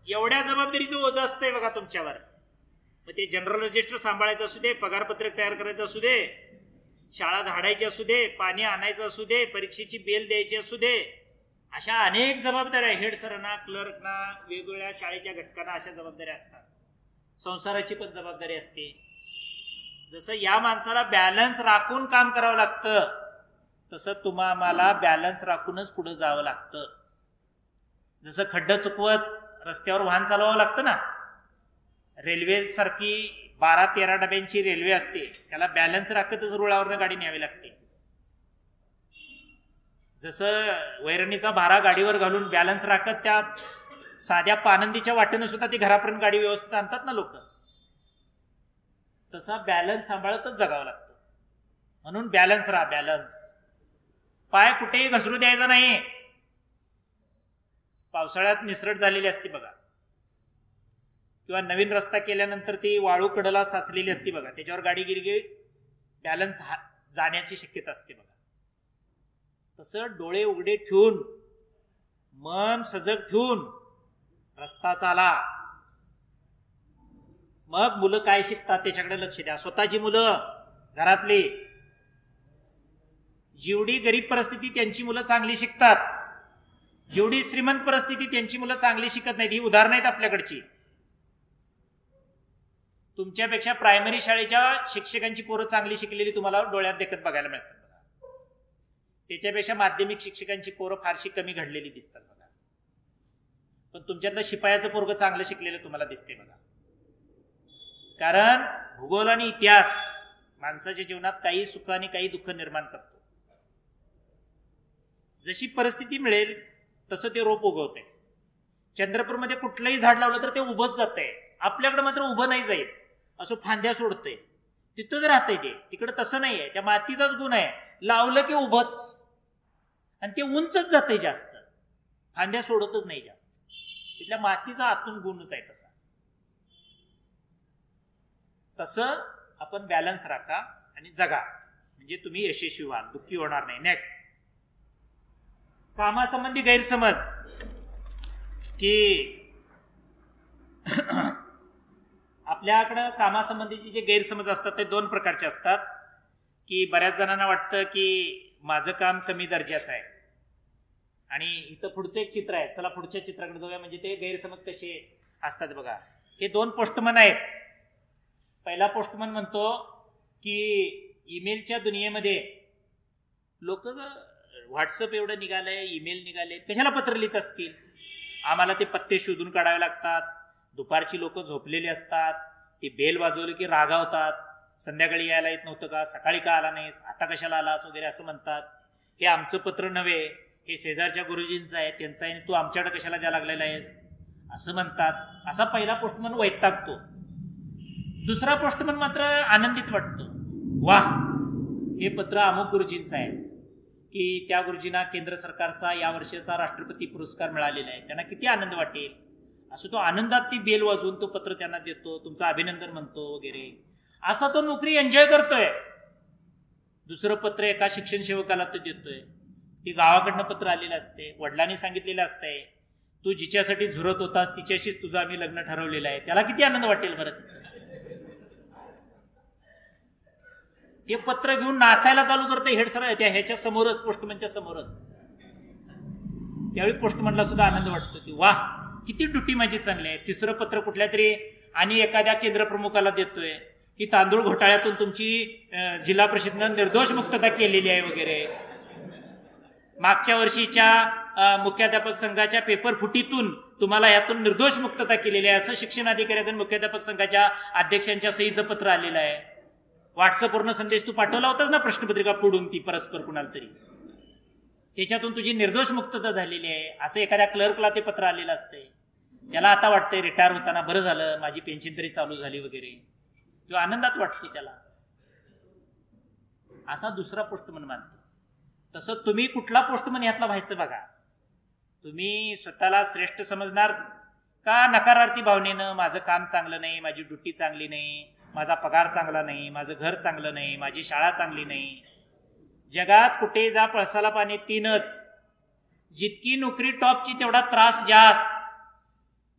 एवढ्या जबाबदारीचं ओझं असतंय बघा तुमच्यावर. मग ते जनरल रजिस्टर सांभाळायचं असू दे, पगारपत्रक तयार करायचं असू दे, शाळा झाडायची असू दे, पाणी आणायचं असू दे, परीक्षेची बेल द्यायची असू दे, अशा अनेक जबाबदाऱ्या हेड सरांना, क्लर्कना, वेगवेगळ्या शाळेच्या घटकांना अशा जबाबदाऱ्या असतात. संसाराची पण जबाबदारी असते. जसं या माणसाला बॅलन्स राखून काम करावं लागतं तसं तुम्हाला बॅलन्स राखूनच पुढे जावं लागतं. जसं खड्डं चुकवत रस्त्यावर वाहन चालवावं लागतं ना, रेल्वे सारखी 12-13 डब्यांची रेल्वे असते, त्याला बॅलन्स राखतच रुळावरनं गाडी न्यावी लागते. जसं वैरणीचा भारा गाडीवर घालून बॅलन्स राखत त्या साध्या पानंदीच्या वाटेनं सुद्धा ती घरापर्यंत गाडी व्यवस्थित आणतात ना लोक, तसा बॅलन्स सांभाळतच जगावं लागतं. म्हणून बॅलन्स राहा, बॅलन्स. पाय कुठेही घसरू द्यायचा नाही. पावसाळ्यात निसरट झालेली असते बघा, किंवा नवीन रस्ता केल्यानंतर ती वाळू कडला साचलेली असते बघा, त्याच्यावर गाडी गिरगी बॅलन्स जाण्याची शक्यता असते बघा. तसं डोळे उघडे ठेवून, मन सजग ठेवून रस्ता चाला. मग मुलं काय शिकतात त्याच्याकडे लक्ष द्या. स्वतःची मुलं, घरातली, जेवढी गरीब परिस्थिती त्यांची मुलं चांगली शिकतात, जेवढी श्रीमंत परिस्थिती त्यांची मुलं चांगली शिकत नाहीत. ही उदाहरणं आहेत आपल्याकडची. तुमच्यापेक्षा प्रायमरी शाळेच्या शिक्षकांची पोरं चांगली शिकलेली तुम्हाला डोळ्यात देखत बघायला मिळतात बघा. त्याच्यापेक्षा माध्यमिक शिक्षकांची पोरं फारशी कमी घडलेली दिसतात बघा. पण तुमच्यातलं शिपायाचं पोरगं चांगलं शिकलेलं तुम्हाला दिसते बघा. कारण भूगोल आणि इतिहास माणसाच्या जीवनात काही सुख आणि काही दुःख निर्माण करतो. जशी परिस्थिती मिळेल तसं ते रोप उगवते. चंद्रपूरमध्ये कुठलंही झाड लावलं तर ते उभंच जातंय. आपल्याकडे मात्र उभं नाही जाईल, असं फांद्या सोडतंय, तिथंच राहतंय ते. तिकडे तसं नाही आहे, त्या मातीचाच गुण आहे, लावलं की उभंच, आणि ते उंचच जातंय जास्त, फांद्या सोडतच नाही जास्त. तिथल्या मातीचा आतून गुणच आहे तसा. तसं आपण बॅलन्स राखा आणि जगा, म्हणजे तुम्ही यशस्वी व्हाल, दुःखी होणार नाही. नेक्स्ट, कामासंबंधी गैरसमज. की आपल्याकडं कामासंबंधीचे जे गैरसमज असतात ते दोन प्रकारचे असतात. की बऱ्याच जणांना वाटतं की माझं काम कमी दर्जाचं आहे. आणि इथं पुढचं एक चित्र आहे, चला पुढच्या चित्राकडे जाऊया. म्हणजे ते गैरसमज कसे असतात बघा. हे दोन पोस्टमन आहेत. पहिला पोस्टमन म्हणतो की ईमेलच्या दुनियेमध्ये लोक व्हॉट्सअप एवढं निघालंय, ईमेल निघाले, कशाला पत्र लिहित असतील. आम्हाला ते पत्ते शोधून काढावे लागतात. दुपारची लोक झोपलेली असतात, ते बेल वाजवले की रागावतात. संध्याकाळी यायला येत नव्हतं का, सकाळी का आला नाहीस, आता कशाला आलास वगैरे असं म्हणतात. हे आमचं पत्र नव्हे, हे शेजारच्या गुरुजींचं आहे, त्यांचं आहे, तू आमच्याकडे कशाला द्यायला लागलेला आहेस असं म्हणतात. असा पहिला पोस्टमन वैतागतो. दुसरा पोस्टमन मात्र आनंदित वाटतो. वाह, हे पत्र अमुक गुरुजींचं आहे, की त्या गुरुजींना केंद्र सरकारचा या वर्षाचा राष्ट्रपती पुरस्कार मिळालेला आहे, त्यांना किती आनंद वाटेल. असं तो आनंदात ती बेल वाजवून तो पत्र त्यांना देतो, तुमचं अभिनंदन म्हणतो वगैरे. असा तो नोकरी एन्जॉय करतोय. दुसरं पत्र एका शिक्षण सेवकाला तो देतोय, ती गावाकडनं पत्र आलेलं असते, वडिलांनी सांगितलेलं असतंय, तू जिच्यासाठी झुरत होतास तिच्याशीच तुझं आम्ही लग्न ठरवलेलं आहे. त्याला किती आनंद वाटेल बरं. ते पत्र घेऊन नाचायला चालू करते हेडसर त्या ह्याच्या समोरच, पोस्टमनच्या समोरच. त्यावेळी पोस्टमनला सुद्धा आनंद वाटतो की वाह, किती ड्युटी माझी चांगली आहे. तिसरं पत्र कुठल्या तरी आणि एखाद्या केंद्र प्रमुखाला देतोय की तांदूळ घोटाळ्यातून तुमची जिल्हा परिषदेनं निर्दोष मुक्तता केलेली आहे वगैरे. मागच्या वर्षीच्या मुख्याध्यापक संघाच्या पेपर फुटीतून तुम्हाला यातून निर्दोष मुक्तता केलेली आहे असं शिक्षण अधिकाऱ्याचं मुख्याध्यापक संघाच्या अध्यक्षांच्या सहीचं पत्र आलेलं आहे. व्हॉट्सअपवरनं संदेश तू पाठवला होतास ना, प्रश्नपत्रिका फोडून ती परस्पर कुणाला तरी, त्याच्यातून तुझी निर्दोष मुक्तता झालेली आहे असं एखाद्या क्लर्कला ते पत्र आलेलं असतंय. त्याला आता वाटतंय रिटायर होताना बरं झालं, माझी पेन्शन तरी चालू झाली वगैरे, तो आनंदात वाटतो त्याला. असा दुसरा पोस्टमन मानतो. तसं तुम्ही कुठला पोस्टमन यातला व्हायचं बघा. तुम्ही स्वतःला श्रेष्ठ समजणार का नकारार्थी भावनेनं, माझं काम चांगलं नाही, माझी ड्युटी चांगली नाही, माझा पगार चांगला नाही, माझं घर चांगलं नाही, माझी शाळा चांगली नाही. जगात कुठे जा पळसाला पाणी तीनच. जितकी नोकरी टॉपची तेवढा त्रास जास्त.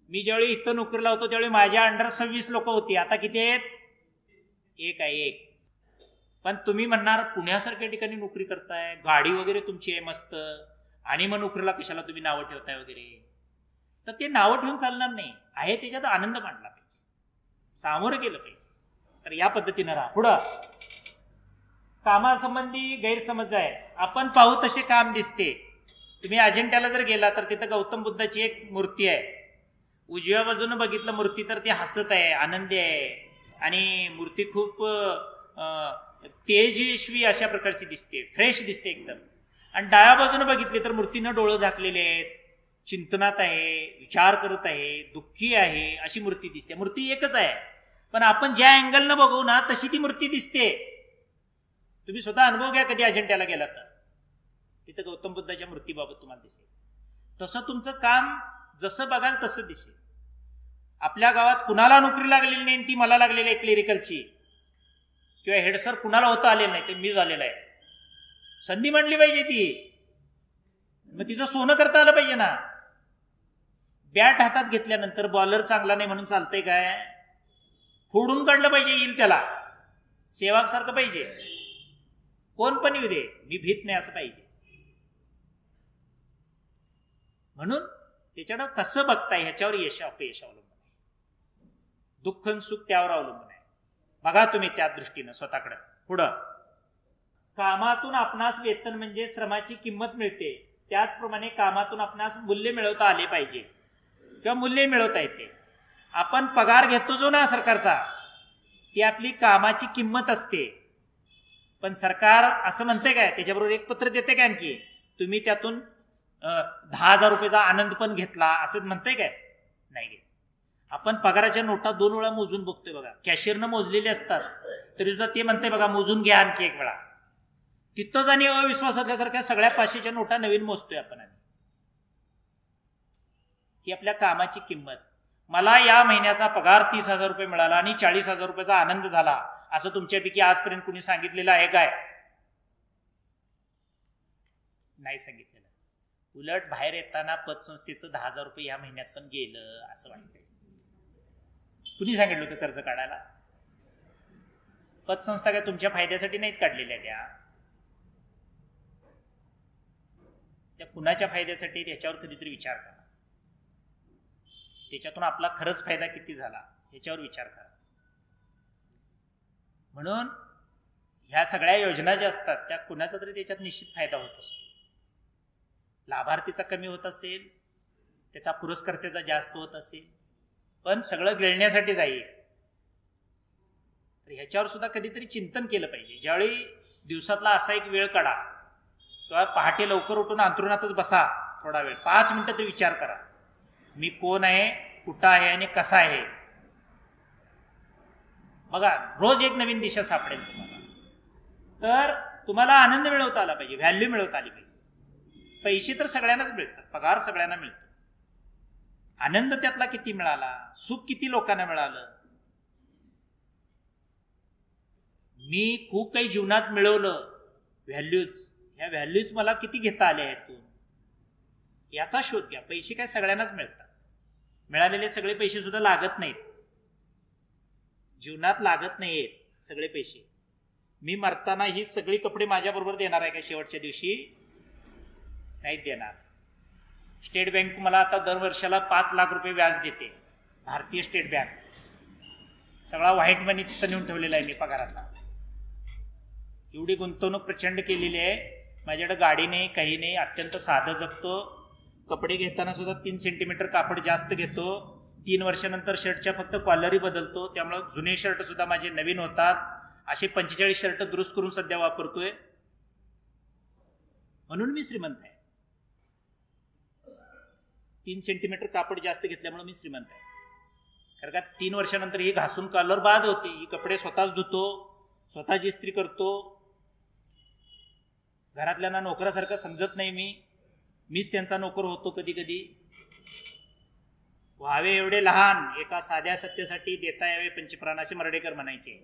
मी ज्यावेळी इथं नोकरीला होतो त्यावेळी माझ्या अंडर 26 लोक होती, आता किती आहेत? एक आहे, एक. पण तुम्ही म्हणणार पुण्यासारख्या ठिकाणी नोकरी करताय, गाडी वगैरे तुमची आहे मस्त, आणि मग नोकरीला कशाला तुम्ही नावं ठेवताय वगैरे. तर ते नावं ठेवून चालणार नाही, आहे त्याच्यात आनंद मांडला पाहिजे, सामोरं गेलं पाहिजे. तर या पद्धतीनं राहा. पुढं कामासंबंधी गैरसमज आहे. आपण पाहू तसे काम दिसते. तुम्ही अजिंठ्याला जर गेला तर तिथं गौतम बुद्धाची एक मूर्ती आहे. उजव्या बाजूनं बघितलं मूर्ती तर ती हसत आहे, आनंदी आहे, आणि मूर्ती खूप तेजस्वी अशा प्रकारची दिसते, फ्रेश दिसते एकदम. आणि डाव्या बाजूनं बघितली तर मूर्तीनं डोळं झाकलेले आहेत, चिंतनात आहे, विचार करत आहे, दुःखी आहे, अशी मूर्ती दिसते. मूर्ती एकच आहे, पण आपण ज्या अँगलनं बघू ना तशी ती मूर्ती दिसते. तुम्ही स्वतः अनुभव घ्या, कधी अजिंठ्याला गेला तर तिथं गौतम बुद्धाच्या मूर्तीबाबत तुम्हाला दिसेल. तसं तुमचं काम जसं बघाल तसं दिसेल. आपल्या गावात कुणाला नोकरी लागलेली नाही, ती मला लागलेली आहे क्लिरिकलची, किंवा हेडसर कुणाला होतं आलेलं नाही, ते मी झालेलं आहे. संधी मांडली पाहिजे ती, मग तिचं सोनं करता आलं पाहिजे ना. बॅट हातात घेतल्यानंतर बॉलर चांगला नाही म्हणून चालतंय काय? फोडून काढलं पाहिजे, येईल त्याला. सेवाक सारखं पाहिजे, कोण पण येऊ दे, मी भीत नाही असं पाहिजे. म्हणून त्याच्याकडं कसं बघताय ह्याच्यावर यश अपयश अवलंबून आहे, दुःख सुख त्यावर अवलंबून आहे. बघा तुम्ही त्या दृष्टीनं स्वतःकडे. पुढं कामातून आपणास वेतन म्हणजे श्रमाची किंमत मिळते, त्याचप्रमाणे कामातून आपणास मूल्य मिळवता आले पाहिजे किंवा मूल्य मिळवता येते. आपण पगार घेतो जो ना सरकारचा, ती आपली कामाची किंमत असते. पण सरकार असं म्हणते काय, त्याच्याबरोबर एक पत्र देते काय आणखी, तुम्ही त्यातून 10,000 रुपयाचा आनंद पण घेतला असं म्हणते काय? नाही घेत. आपण पगाराच्या नोटा 2 वेळा मोजून बघतोय बघा, कॅशियरनं मोजलेले असतात तरी सुद्धा ते म्हणते बघा मोजून घ्या आणखी एक वेळा. तिथंच आणि अविश्वास असल्यासारख्या सगळ्या 500च्या नोटा नवीन मोजतोय आपण. ही आपल्या कामाची किंमत. मला या महिन्याचा पगार 30,000 रुपये मिळाला आणि 40,000 रुपयाचा आनंद झाला असं तुमच्यापैकी आजपर्यंत कुणी सांगितलेलं आहे काय? नाही सांगितलेलं. उलट बाहेर येताना पतसंस्थेचं 10,000 रुपये या महिन्यात पण गेलं असं वाटतंय. कुणी सांगितलं होतं कर्ज काढायला? पतसंस्था काय तुमच्या फायद्यासाठी नाहीत काढलेल्या, त्या कुणाच्या फायद्यासाठी याच्यावर कधीतरी विचार करा. त्याच्यातून आपला खरंच फायदा किती झाला याच्यावर विचार करा. म्हणून ह्या सगळ्या योजना ज्या असतात त्या कुणाचा तरी त्याच्यात निश्चित फायदा होत असतो. लाभार्थीचा कमी होत असेल, त्याचा पुरस्कर्त्याचा जास्त होत असेल, पण सगळं गिळण्यासाठी जाईल. तर ह्याच्यावर सुद्धा कधीतरी चिंतन केलं पाहिजे. ज्यावेळी दिवसातला असा एक वेळ काढा किंवा पहाटे लवकर उठून अंथरुणातच बसा थोडा वेळ, 5 मिनिटं तरी विचार करा, मी कोण आहे, कुठं आहे आणि कसा आहे. बघा रोज एक नवीन दिशा सापडेल तुम्हाला. तर तुम्हाला आनंद मिळवता आला पाहिजे, व्हॅल्यू मिळवता आली पाहिजे. पैसे तर सगळ्यांनाच मिळतात, पगार सगळ्यांना मिळतो, आनंद त्यातला किती मिळाला, सुख किती लोकांना मिळालं. मी खूप काही जीवनात मिळवलं, व्हॅल्यूज, ह्या व्हॅल्यूज मला किती घेता आल्या आहेत याचा शोध घ्या. पैसे काय सगळ्यांनाच मिळतात, मिळालेले सगळे पैसे सुद्धा लागत नाहीत, जीवनात लागत नाहीत सगळे पैसे. मी मरताना ही सगळी कपडे माझ्या बरोबर देणार आहे का शेवटच्या दिवशी? नाही देणार. स्टेट बँक मला आता दरवर्षाला 5 लाख रुपये व्याज देते, भारतीय स्टेट बँक. सगळा व्हाईट मनी तिथं नेऊन ठेवलेला आहे मी पगाराचा. एवढी गुंतवणूक प्रचंड केलेली आहे. माझ्याकडे गाडी नाही, काही नाही, अत्यंत साधं जगतो. कपडे घेताना सुद्धा 3 सेंटीमीटर कापड जास्त घेतो. 3 वर्षानंतर शर्टच्या फक्त कॉलरी बदलतो, त्यामुळे जुने शर्ट सुद्धा माझे नवीन होतात. असे 45 शर्ट दुरुस्त करून सध्या वापरतोय. म्हणून मी श्रीमंत आहे. 3 सेंटीमीटर कापड जास्त घेतल्यामुळे मी श्रीमंत आहे. कारण का 3 वर्षानंतर ही घासून कॉलर बाद होते, ही कपडे स्वतःच धुतो, स्वतःच इस्त्री करतो. घरातल्यांना नोकरासारखं समजत नाही, मीच त्यांचा नोकर होतो कधी कधी. व्हावे एवढे लहान एका साध्या सत्तेसाठी देता यावे पंचप्राणाचे मर्डेकर म्हणायचे.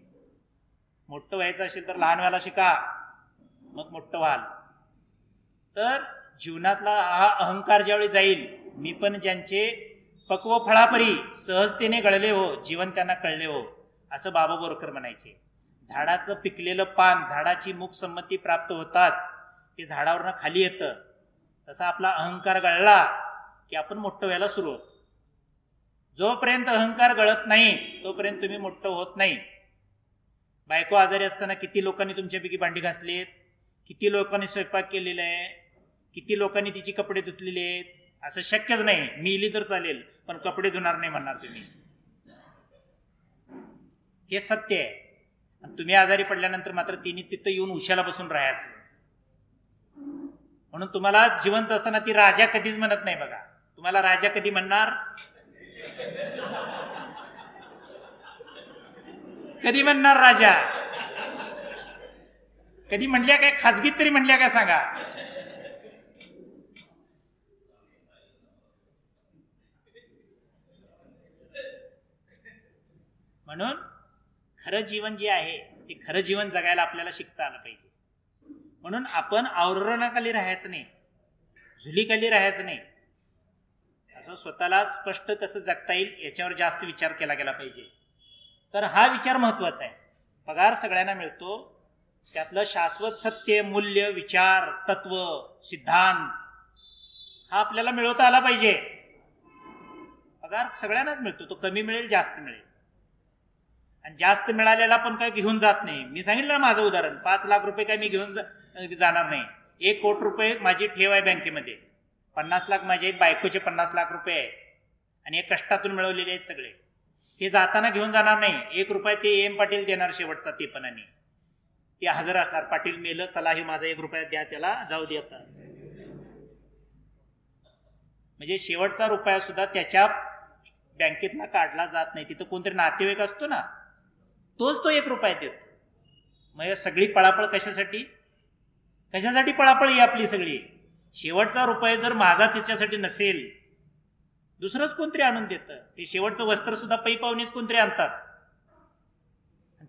मोठं व्हायचं असेल तर लहान व्हायला शिका, मग मोठं व्हाल. तर जीवनातला हा अहंकार ज्यावेळी जाईल, मी पण ज्यांचे पक्व फळापरी सहजतेने गळले हो, जीवन त्यांना कळले हो, असं बाबा बोरकर म्हणायचे. झाडाचं पिकलेलं पान, झाडाची मुख संमती प्राप्त होताच ते झाडावरनं खाली येतं. तसा आपला अहंकार गळला की आपण मोठं व्हायला सुरू होतं. जोपर्यंत अहंकार गळत नाही तोपर्यंत तुम्ही मोठं होत नाही. बायको आजारी असताना किती लोकांनी तुमच्यापैकी भांडी घासलीत, किती लोकांनी स्वयंपाक केलेला आहे, किती लोकांनी तिची कपडे धुतलेले आहेत. असं शक्यच नाही, मी इली तर चालेल पण कपडे धुणार नाही म्हणणार तुम्ही. हे सत्य आहे. तुम्ही आजारी पडल्यानंतर मात्र तिने तिथं येऊन उशाला बसून राहायचं. म्हणून तुम्हाला जिवंत असताना ती राजा कधीच म्हणत नाही बघा. तुम्हाला राजा कधी म्हणणार? कधी म्हणणार राजा? कधी म्हणल्या काय? खाजगीत तरी म्हणल्या काय सांगा? म्हणून खरं जीवन जे आहे ते खरं जीवन जगायला आपल्याला शिकता आलं पाहिजे. म्हणून आपण आवरणाखाली राहायचं नाही, झुलीखाली राहायचं नाही. असं स्वतःला स्पष्ट कसं जगता येईल याच्यावर जास्त विचार केला गेला पाहिजे. तर हा विचार महत्वाचा आहे. पगार सगळ्यांना मिळतो, त्यातलं शाश्वत सत्य, मूल्य, विचार, तत्व, सिद्धांत हा आपल्याला मिळवता आला पाहिजे. पगार सगळ्यांनाच मिळतो, तो कमी मिळेल जास्त मिळेल. आणि जास्त मिळालेला पण काय घेऊन जात नाही. मी सांगितलं ना माझं उदाहरण, 5 लाख रुपये काय मी घेऊन जाणार नाही. 1 कोटी रुपये माझी ठेव आहे बँकेमध्ये, 50 लाख माझे आहेत, बायकोचे 50 लाख रुपये आहेत आणि हे कष्टातून मिळवलेले आहेत सगळे. हे जाताना घेऊन जाणार नाही. 1 रुपया ते एम पाटील देणार शेवटचा, ते पण आणि ते हजर असणार. पाटील मेलं, चला हे माझा 1 रुपया द्या, त्याला जाऊ दे आता. म्हणजे शेवटचा रुपया सुद्धा त्याच्या बँकेतला काढला जात नाही. तिथं कोणतरी नातेवाईक असतो ना, तोच तो 1 रुपया देतो. मग सगळी पळापळ कशासाठी? कशासाठी पळापळ ही आपली सगळी? शेवटचा रुपया जर माझा त्याच्यासाठी नसेल, दुसरंच कोणतरी आणून देतं. ते शेवटचं वस्त्र सुद्धा पै पाहुणेच कोणतरी आणतात,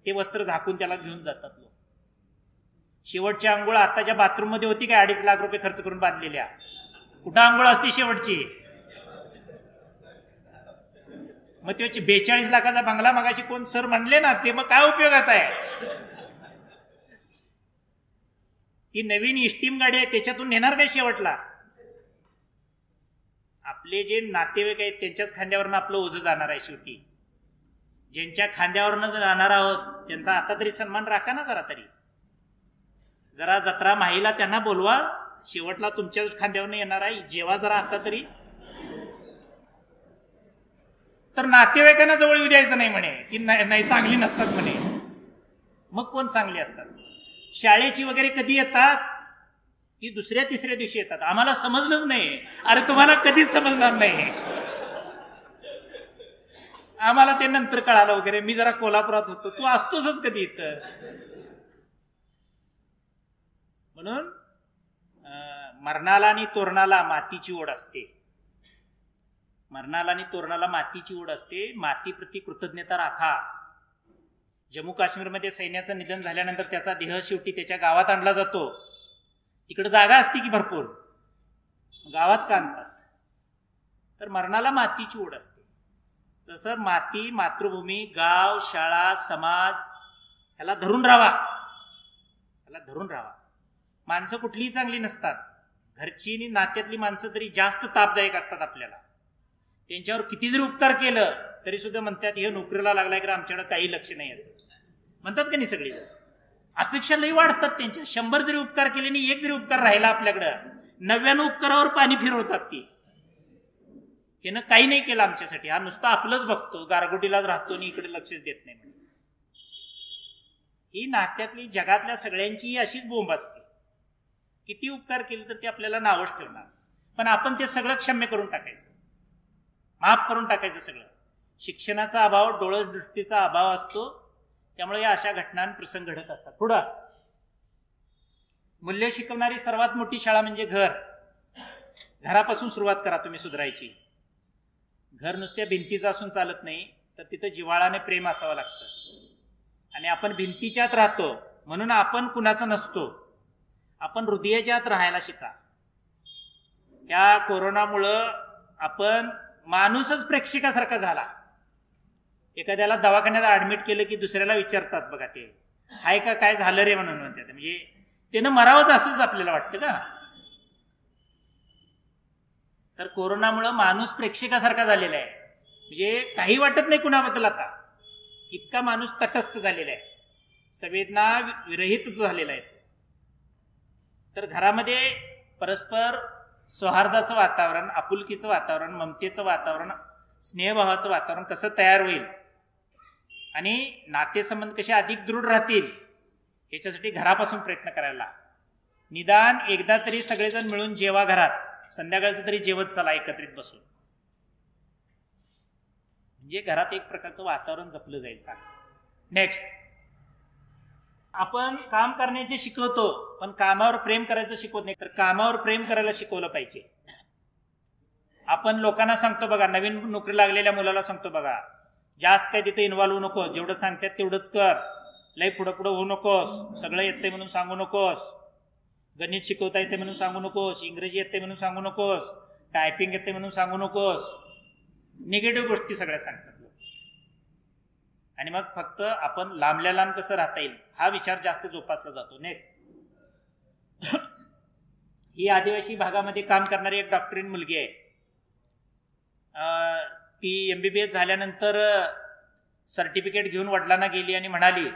ते वस्त्र झाकून त्याला घेऊन जातात लोक. शेवटची आंघोळ आताच्या बाथरूम मध्ये होती काय 2.5 लाख रुपये खर्च करून बांधलेल्या? कुठं आंघोळ असते शेवटची? मग ते 42 लाखाचा बंगला मगाशी कोण सर म्हणले ना, ते मग काय उपयोगाचा आहे? ती नवीन इस्टीम गाडी आहे, त्याच्यातून नेणार काय शेवटला? आपले जे नातेवाईक आहेत त्यांच्याच खांद्यावरनं आपलं ओझं जाणार आहे शेवटी. ज्यांच्या खांद्यावरनं जाणार आहोत त्यांचा आता तरी सन्मान राखा ना जरा तरी. जरा जत्रा माहीला त्यांना बोलवा, शेवटला तुमच्या खांद्यावरनं येणार आहे, जेव्हा जरा आता तरी. तर नातेवाईकांना जवळ येऊ द्यायचं नाही म्हणे, की नाही चांगली नसतात म्हणे. मग कोण चांगली असतात? शाळेची वगैरे कधी येतात? ती दुसऱ्या तिसऱ्या दिवशी येतात. आम्हाला समजलंच नाही. अरे तुम्हाला कधीच समजणार नाही, आम्हाला ते नंतर कळालं वगैरे. मी जरा कोल्हापुरात होतो, तू असतोसच कधी इथं. म्हणून मरणाला आणि तोरणाला मातीची ओढ असते. मरणाला आणि तोरणाला मातीची ओढ असते. मातीप्रती कृतज्ञता राखा. जम्मू काश्मीरमध्ये सैन्याचं निधन झाल्यानंतर त्याचा देह शेवटी त्याच्या गावात आणला जातो. तिकडे जागा असते की भरपूर, गावात का आणतात? तर मरणाला मातीची ओढ असते. तसं माती, मातृभूमी, गाव, शाळा, समाज ह्याला धरून राहावा, ह्याला धरून राहावा. माणसं कुठलीही चांगली नसतात. घरची आणि नात्यातली माणसं तरी जास्त तापदायक असतात आपल्याला. त्यांच्यावर किती जरी उपकार केलं तरी सुद्धा म्हणतात हे नोकरीला लागलाय की आमच्याकडे काही लक्ष नाही याचं, म्हणतात का नाही? सगळी अपेक्षा लई वाढतात त्यांच्या. 100 जरी उपकार केले आणि 1 जरी उपकार राहिला आपल्याकडं, 99 उपकारावर पाणी फिरवतात ती. त्यानं काही नाही केलं आमच्यासाठी, हा नुसता आपलंच बघतो, गारगोटीलाच राहतो आणि इकडे लक्षच देत नाही. ही नात्यातली जगातल्या सगळ्यांची अशीच बोंब असते. किती उपकार केले तर ते आपल्याला नावच ठेवणार, पण आपण ते सगळं क्षम्य करून टाकायचं, माफ करून टाकायचं सगळं. शिक्षणाचा अभाव, डोळदृष्टीचा अभाव असतो, त्यामुळे या अशा घटना प्रसंग घडत असतात. पुढं मूल्य शिकवणारी सर्वात मोठी शाळा म्हणजे घर. घरापासून सुरुवात करा तुम्ही सुधारायची. घर नुसत्या भिंतीचं असून चालत नाही, तर तिथं जिव्हाळाने प्रेम असावं लागतं. आणि आपण भिंतीच्यात राहतो म्हणून आपण कुणाचं नसतो, आपण हृदयाच्यात राहायला शिका. या कोरोनामुळं आपण माणूसच प्रेक्षकासारखा झाला. एखाद्याला दवाखान्यात ऍडमिट केलं की दुसऱ्याला विचारतात बघा ते हाय का, काय झालं रे म्हणून म्हणतात. म्हणजे त्यानं मरावंच असंच आपल्याला वाटतं का? तर कोरोनामुळं माणूस प्रेक्षकासारखा झालेला आहे. म्हणजे काही वाटत नाही कुणाबद्दल आता, इतका माणूस तटस्थ झालेला आहे, संवेदना विरहित झालेला आहे. तर घरामध्ये परस्पर सौहार्दाचं वातावरण, आपुलकीचं वातावरण, ममतेचं वातावरण, स्नेहभावाचं वातावरण कसं तयार होईल आणि नातेसंबंध कसे अधिक दृढ राहतील याच्यासाठी घरापासून प्रयत्न करायला. निदान एकदा तरी सगळेजण मिळून जेवा घरात, संध्याकाळचं तरी जेवत चला एकत्रित बसून, म्हणजे घरात एक प्रकारचं वातावरण जपलं जाईल. नेक्स्ट, आपण काम करण्याचे शिकवतो पण कामावर प्रेम करायचं शिकवत नाही. तर कामावर प्रेम करायला शिकवलं पाहिजे. आपण लोकांना सांगतो बघा, नवीन नोकरी लागलेल्या मुलाला सांगतो बघा, जास्त काय तिथे इन्व्हॉल्व होऊ नको, जेवढं सांगतात तेवढंच कर, लई पुढं पुढं होऊ नकोस, सगळं येतंय म्हणून सांगू नकोस, गणित शिकवता येते म्हणून सांगू नकोस, इंग्रजी येते म्हणून सांगू नकोस, टायपिंग येते म्हणून सांगू नकोस. निगेटिव्ह गोष्टी सगळ्या सांगतात लोक. आणि मग फक्त आपण लांबल्या लांब कसं राहता येईल हा विचार जास्त जोपासला जातो. नेक्स्ट, ही आदिवासी भागामध्ये काम करणारी एक डॉक्टरीन मुलगी आहे. ती MBBS झाल्यानंतर सर्टिफिकेट घेऊन वडिलांना गेली आणि म्हणाली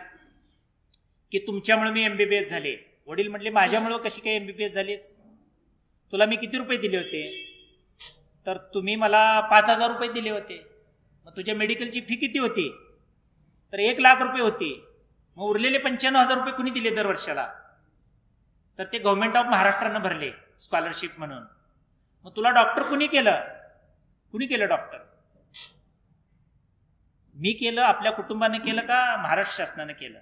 की तुमच्यामुळे मी MBBS झाले. वडील म्हटले माझ्यामुळे कशी काय MBBS झालीस? तुला मी किती रुपये दिले होते? तर तुम्ही मला 5,000 रुपये दिले होते. मग तुझ्या मेडिकलची फी किती होती? तर 1,00,000 रुपये होती. मग उरलेले 95,000 रुपये कुणी दिले दर वर्षाला? तर ते गव्हर्नमेंट ऑफ महाराष्ट्रानं भरले स्कॉलरशिप म्हणून. मग तुला डॉक्टर कुणी केलं? कुणी केलं डॉक्टर? मी केलं, आपल्या कुटुंबाने केलं का महाराष्ट्र शासनानं केलं?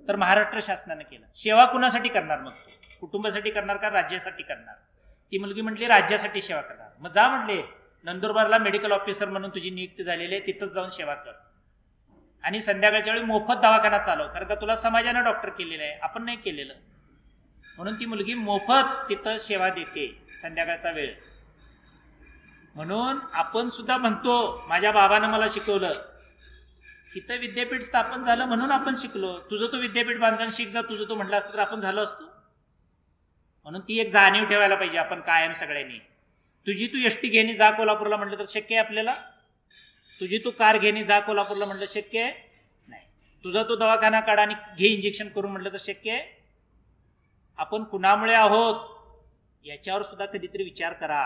तर महाराष्ट्र शासनानं केलं. सेवा कुणासाठी करणार मग तू? कुटुंबासाठी करणार का राज्यासाठी करणार? ती मुलगी म्हटली राज्यासाठी सेवा करणार. मग जा म्हटले नंदुरबारला मेडिकल ऑफिसर म्हणून तुझी नियुक्ती झालेली आहे, तिथंच जाऊन सेवा कर आणि संध्याकाळच्या वेळी मोफत दवाखाना चालव. कारण का तुला समाजानं डॉक्टर केलेलं आहे, आपण नाही केलेलं. म्हणून ती मुलगी मोफत तिथं सेवा देते संध्याकाळचा वेळ. म्हणून आपण सुद्धा म्हणतो माझ्या बाबानं मला शिकवलं, इथं विद्यापीठ स्थापन झालं म्हणून आपण शिकलो. तुझं तो विद्यापीठ बांधून शिक जा, तुझं तो म्हटलं असतं तर आपण झालो असतो. म्हणून ती एक जाणीव ठेवायला पाहिजे आपण कायम सगळ्यांनी. तुझी तू एसटी घेणे जा कोल्हापूरला म्हटलं तर शक्य आहे आपल्याला? तुझी तू कार घेणे जा कोल्हापूरला म्हटलं शक्य आहे? नाही. तुझा तू दवाखाना काढा आणि घे इंजेक्शन करून म्हटलं तर शक्य आहे? आपण कुणामुळे आहोत याच्यावर सुद्धा कधीतरी विचार करा.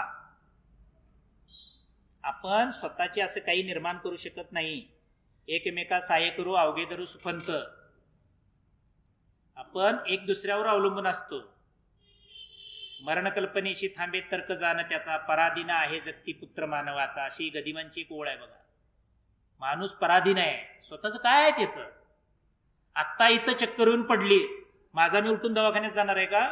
आपण स्वतःचे असं काही निर्माण करू शकत नाही. एकमेका सहाय्य करू अवघे धरू सुपंत. आपण एक दुसऱ्यावर अवलंबून असतो. मरणकल्पनेशी थांबे तर्क जाणं त्याचा, पराधीन आहे जगती पुत्र मानवाचा, अशी गदिमांची एक ओळ आहे बघा. माणूस पराधीन आहे, स्वतःच काय आहे त्याचं? आत्ता इथं चक्कर येऊन पडली, माझा मी उठून दवाखान्यात जाणार आहे का?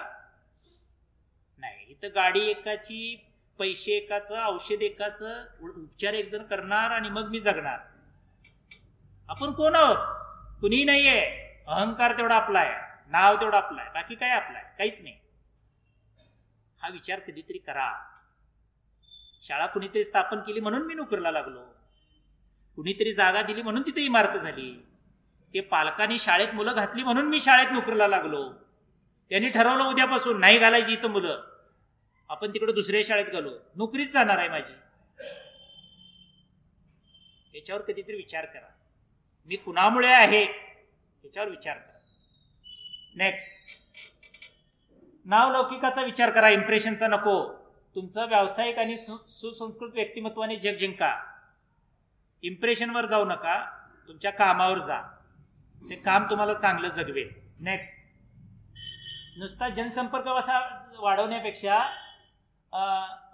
नाही. इथं गाडी एकाची, पैसे एकाचं, औषध एकाचं, उपचार एक जण करणार आणि मग मी जगणार. आपण कोण आहोत? कुणीही नाहीये. अहंकार तेवढा आपला आहे, नाव तेवढं आपलं आहे, बाकी काय आपलं आहे? काहीच नाही. हा विचार कधीतरी करा. शाळा कुणीतरी स्थापन केली म्हणून मी नोकरीला लागलो, कुणीतरी जागा दिली म्हणून तिथे इमारत झाली, ते पालकांनी शाळेत मुलं घातली म्हणून मी शाळेत नोकरीला लागलो. त्यांनी ठरवलं उद्यापासून नाही घालायची इथं मुलं, आपण तिकडे दुसऱ्या शाळेत घालू, नोकरीच जाणार आहे माझी. याच्यावर कधीतरी विचार करा. मी कुणामुळे आहे याच्यावर विचार करा. नेक्स्ट, नावलौकिकाचा विचार करा, इम्प्रेशनचा नको. तुमचं व्यावसायिक आणि सुसंस्कृत व्यक्तिमत्वाने जग जिंका. इम्प्रेशनवर जाऊ नका, तुमच्या कामावर जा. ते काम तुम्हाला चांगलं जगवेल. नेक्स्ट, नुसता जनसंपर्क वाढवण्यापेक्षा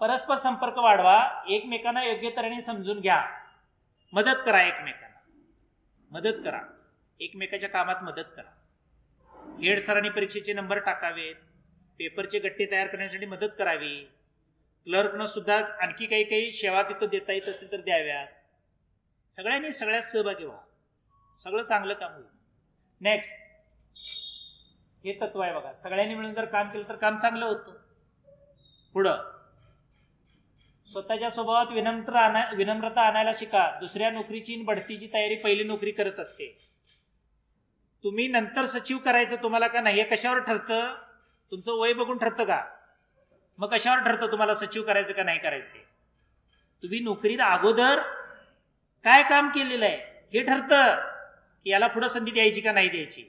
परस्पर संपर्क वाढवा. एकमेकांना योग्य तऱ्हेने समजून घ्या. मदत करा एकमेकांना, मदत करा, एकमेकाच्या कामात मदत करा. हेड सरांनी परीक्षेचे नंबर टाकावेत, पेपरचे गट्टे तयार करण्यासाठी मदत करावी. क्लर्कनं सुद्धा आणखी काही काही सेवा तिथं देता येत असतील तर द्याव्यात. सगळ्यांनी सगळ्यात सहभागी व्हा, सगळं चांगलं काम होईल. नेक्स्ट, हे तत्व आहे बघा, सगळ्यांनी मिळून जर काम केलं तर काम चांगलं होतं. पुढं, स्वतःच्या स्वभावात विनम्रता आणायला शिका. दुसऱ्या नोकरीची बढतीची तयारी पहिली नोकरी करत असते. तुम्ही नंतर सचिव करायचं तुम्हाला का नाही हे कशावर ठरतं? तुमचं वय बघून ठरतं का? मग कशावर ठरतं तुम्हाला सचिव करायचं का नाही करायचं? ते तुम्ही नोकरीत अगोदर काय काम केलेलं आहे हे ठरतं की याला पुढं संधी द्यायची का नाही द्यायची,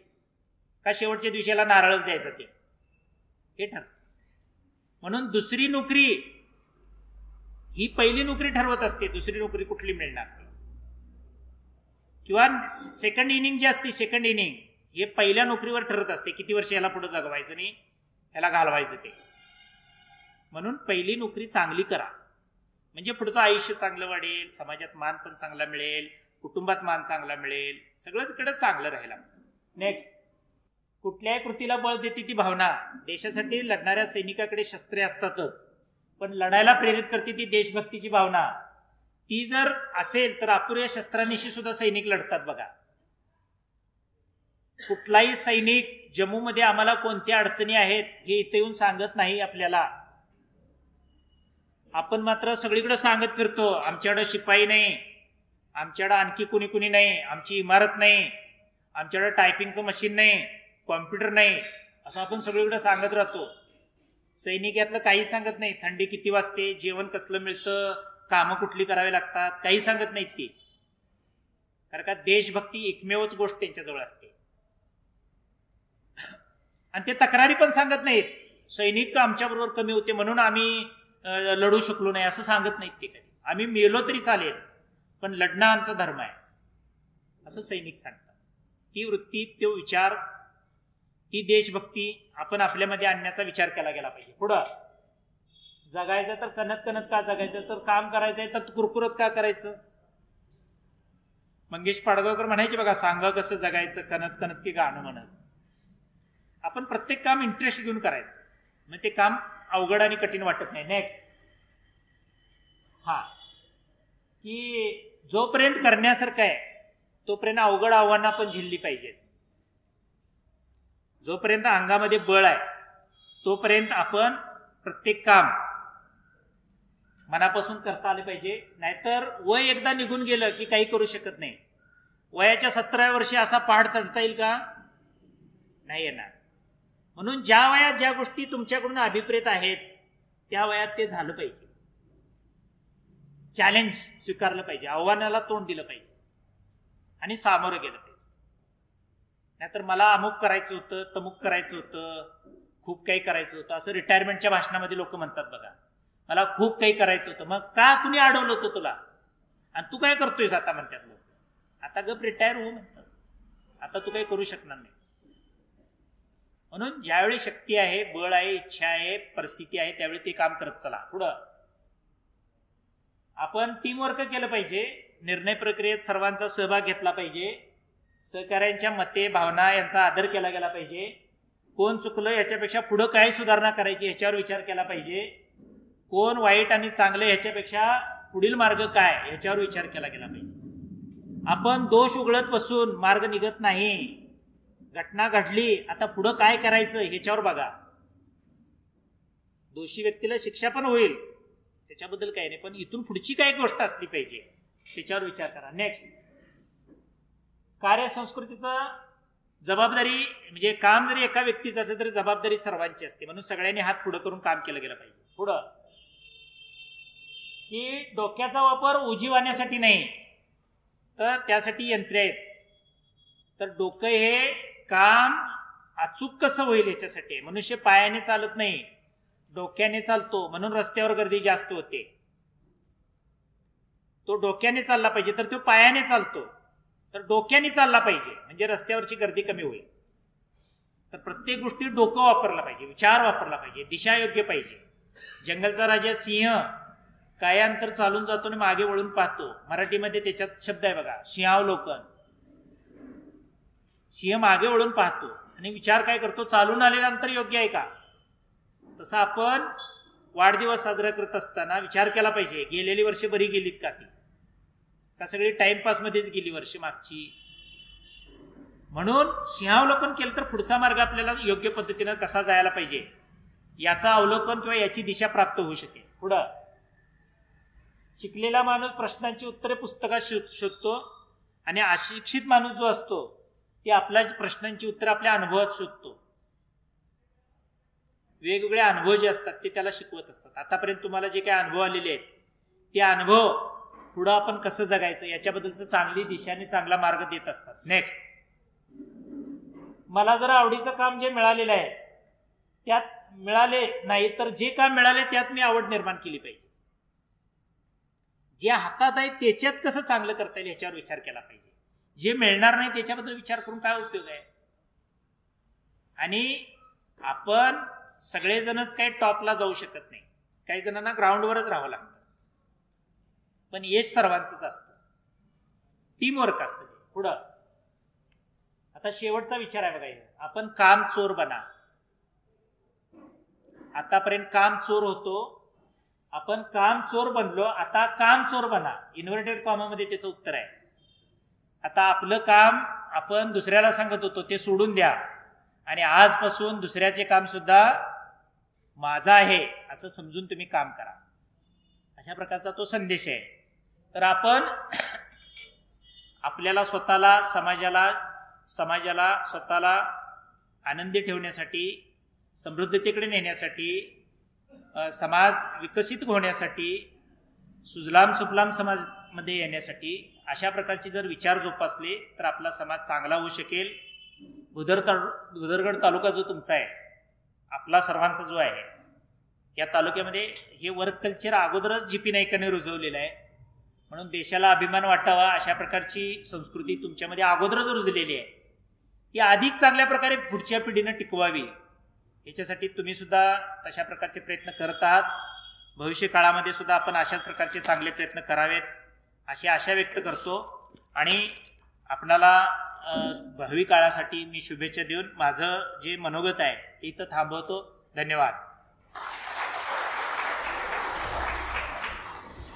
का शेवटच्या दिवशी याला नारळच द्यायचं, ते हे ठरतं. म्हणून दुसरी नोकरी ही पहिली नोकरी ठरवत असते, दुसरी नोकरी कुठली मिळणार ती. किंवा सेकंड इनिंग जी असते, सेकंड इनिंग हे पहिल्या नोकरीवर ठरत असते, किती वर्ष याला पुढे जगवायचं नाही, याला घालवायचं ते. म्हणून पहिली नोकरी चांगली करा, म्हणजे पुढचं आयुष्य चांगलं वाढेल, समाजात मान पण चांगला मिळेल, कुटुंबात मान चांगला मिळेल, सगळंच चांगलं राहिला. नेक्स्ट, कुठल्याही कृतीला बळ देते ती भावना. देशासाठी लढणाऱ्या सैनिकाकडे शस्त्रे असतातच, पण लढायला प्रेरित करते ती देशभक्तीची भावना. ती जर असेल तर अपुऱ्या शस्त्रांनिशी सुद्धा सैनिक लढतात बघा. कुठलाही सैनिक जम्मूमध्ये आम्हाला कोणत्या अडचणी आहेत हे इथे येऊन सांगत नाही आपल्याला. आपण मात्र सगळीकडे सांगत फिरतो, आमच्याकडे शिपाई नाही, आमच्याकडे आणखी कुणी नाही, आमची इमारत नाही, आमच्याकडे टायपिंगचं मशीन नाही, कॉम्प्युटर नाही, असं आपण सगळीकडे सांगत राहतो. सैनिक यातलं काही सांगत नाही. थंडी किती वाजते, जेवण कसलं मिळतं, कामं कुठली करावी लागतात, काही सांगत नाहीत ती. कारण का देशभक्ती एकमेवच गोष्ट त्यांच्याजवळ असते. आणि ते तक्रारी पण सांगत नाहीत, सैनिक आमच्याबरोबर कमी होते म्हणून आम्ही लढू शकलो नाही असं सांगत नाहीत ते कधी. आम्ही मेलो तरी चालेल पण लढणं आमचा धर्म आहे असं सैनिक सांगतात. ती वृत्ती, तो विचार, ती देशभक्ती आपण आपल्यामध्ये आणण्याचा विचार केला गेला पाहिजे. पुढं जगायचं तर कणत कणत का जगायचं, तर काम करायचंय तर कुरकुरत का करायचं. मंगेश पाडगावकर म्हणायचे बघा, सांगा कसं जगायचं कणत कणत की गाणं म्हणत. आपण प्रत्येक काम इंटरेस्ट घेऊन करायचं, मग ते काम अवघड आणि कठीण वाटत नाही. नेक्स्ट, हा की जोपर्यंत करण्यासारखं आहे तोपर्यंत अवघड आव्हानं आपण झेलली पाहिजेत. जोपर्यंत अंगामध्ये बळ आहे तोपर्यंत आपण प्रत्येक काम मनापासून करता आले पाहिजे. नाहीतर वय एकदा निघून गेलं की काही करू शकत नाही. वयाच्या 17व्या वर्षी असा पहाड चढता येईल का? नाही येणार. म्हणून ज्या वयात ज्या गोष्टी तुमच्याकडून अभिप्रेत आहेत त्या वयात ते झालं पाहिजे. चॅलेंज स्वीकारलं पाहिजे, आव्हानाला तोंड दिलं पाहिजे आणि सामोरं गेलं पाहिजे. नाहीतर मला अमुक करायचं होतं, तमुक करायचं होतं, खूप काही करायचं होतं असं रिटायरमेंटच्या भाषणामध्ये लोक म्हणतात बघा, मला खूप काही करायचं होतं. मग का कुणी अडवलं होतं तुला आणि तू काय करतोयस आता म्हणतात लोक. आता गप रिटायर हो म्हणतात, आता तू काही करू शकणार नाही. म्हणून ज्यावेळी शक्ती आहे, बळ आहे, इच्छा आहे, परिस्थिती आहे त्यावेळी ते काम करत चला. पुढं आपण टीमवर्क केलं पाहिजे. निर्णय प्रक्रियेत सर्वांचा सहभाग घेतला पाहिजे. सहकाऱ्यांच्या मते, भावना यांचा आदर केला गेला पाहिजे. कोण चुकलं याच्यापेक्षा पुढं काय सुधारणा करायची ह्याच्यावर विचार केला पाहिजे. कोण वाईट आणि चांगलं ह्याच्यापेक्षा पुढील मार्ग काय ह्याच्यावर विचार केला गेला पाहिजे. आपण दोष उघडत बसून मार्ग निघत नाही. घटना घडली, आता पुढं काय करायचं ह्याच्यावर बघा. दोषी व्यक्तीला शिक्षा पण होईल त्याच्याबद्दल काही नाही, पण इथून पुढची काय गोष्ट असली पाहिजे त्याच्यावर विचार करा. नेक्स्ट, कार्यसंस्कृतीचं जबाबदारी म्हणजे काम जरी एका व्यक्तीचं असेल तरी जबाबदारी सर्वांची असते. म्हणून सगळ्यांनी हात पुढं करून काम केलं गेलं पाहिजे. पुढं की डोक्याचा वापर उजीवण्यासाठी नाही तर त्यासाठी यंत्रे आहेत. तर डोकं हे काम अचूक कसं होईल याच्यासाठी. मनुष्य पायाने चालत नाही, डोक्याने चालतो. म्हणून रस्त्यावर गर्दी जास्त होते. तो डोक्याने चालला पाहिजे, तर तो पायाने चालतो. तर डोक्याने चालला पाहिजे म्हणजे रस्त्यावरची गर्दी कमी होईल. तर प्रत्येक गोष्टी डोकं वापरला पाहिजे, विचार वापरला पाहिजे, दिशा योग्य पाहिजे. जंगलचा राजा सिंह काय अंतर चालून जातो आणि मागे वळून पाहतो. मराठीमध्ये त्याच्यात शब्द आहे बघा, सिंहावलोकन. सिंह मागे वळून पाहतो आणि विचार काय करतो, चालून आलेलं अंतर योग्य आहे का. तसं आपण वाढदिवस साजरा करत असताना विचार केला पाहिजे, गेलेली वर्ष बरी गेलीत का, ती का सगळी टाइमपासमध्येच गेली वर्ष मागची. म्हणून सिंहावलोकन केलं तर पुढचा मार्ग आपल्याला योग्य पद्धतीनं कसा जायला पाहिजे याचा अवलोकन किंवा याची दिशा प्राप्त होऊ शकेल. पुढं शिकलेला माणूस प्रश्नांची उत्तरे पुस्तकात शोधतो आणि अशिक्षित माणूस जो असतो ते आपल्या प्रश्नांची उत्तरे आपल्या अनुभवात शोधतो. वेगवेगळे अनुभव जे असतात ते त्याला शिकवत असतात. आतापर्यंत तुम्हाला जे काही अनुभव आलेले आहेत ते अनुभव पुढं आपण कसं जगायचं याच्याबद्दलचं चांगली दिशा आणि चांगला मार्ग देत असतात. नेक्स्ट, मला जर आवडीचं काम जे मिळालेलं आहे त्यात मिळाले नाही तर जे काम मिळाले त्यात मी आवड निर्माण केली पाहिजे. जे हातात आहे त्याच्यात कसं चांगलं करता येईल ह्याच्यावर विचार केला पाहिजे. जे मिळणार नाही त्याच्याबद्दल विचार करून काय उपयोग आहे. आणि आपण सगळेजणच काही टॉपला जाऊ शकत नाही, काही जणांना ग्राउंडवरच राहावं लागतं. पण यश सर्वांचंच असतं, टीमवर्क असतं. पुढं आता शेवटचा विचार आहे बघा, आपण काम चोर बना. आतापर्यंत काम चोर होतो, आपण काम चोर बनलो, आता काम चोर बना. इन्व्हर्टेड कॉमामध्ये त्याचं उत्तर आहे. आता आपलं काम आपण दुसऱ्याला सांगत होतो ते सोडून द्या आणि आजपासून दुसऱ्याचे काम सुद्धा माझं आहे असं समजून तुम्ही काम करा. अशा प्रकारचा तो संदेश आहे. तर आपण आपल्याला स्वतःला, समाजाला स्वतःला आनंदी ठेवण्यासाठी, समृद्धतेकडे नेण्यासाठी, समाज विकसित होण्यासाठी, सुजलाम सुफलाम समाजमध्ये येण्यासाठी अशा प्रकारचे जर विचार जोपासले तर आपला समाज चांगला होऊ शकेल. भुदरगड तालुका जो तुमचा आहे, आपला सर्वांचा जो आहे, या तालुक्यामध्ये हे वर्क कल्चर अगोदरच जी पी नाईकांनी रुजवलेलं आहे. म्हणून देशाला अभिमान वाटावा अशा प्रकारची संस्कृती तुमच्यामध्ये अगोदरच रुजलेली आहे. ती अधिक चांगल्या प्रकारे पुढच्या पिढीनं टिकवावी याच्यासाठी तुम्ही सुद्धा तशा प्रकारचे प्रयत्न करत आहात. भविष्य काळामध्ये सुद्धा आपण अशाच प्रकारचे चांगले प्रयत्न करावेत अशी आशा व्यक्त करतो आणि आपणाला भावी काळासाठी मी शुभेच्छा देऊन माझं जे मनोगत आहे ते इथं थांबवतो. धन्यवाद.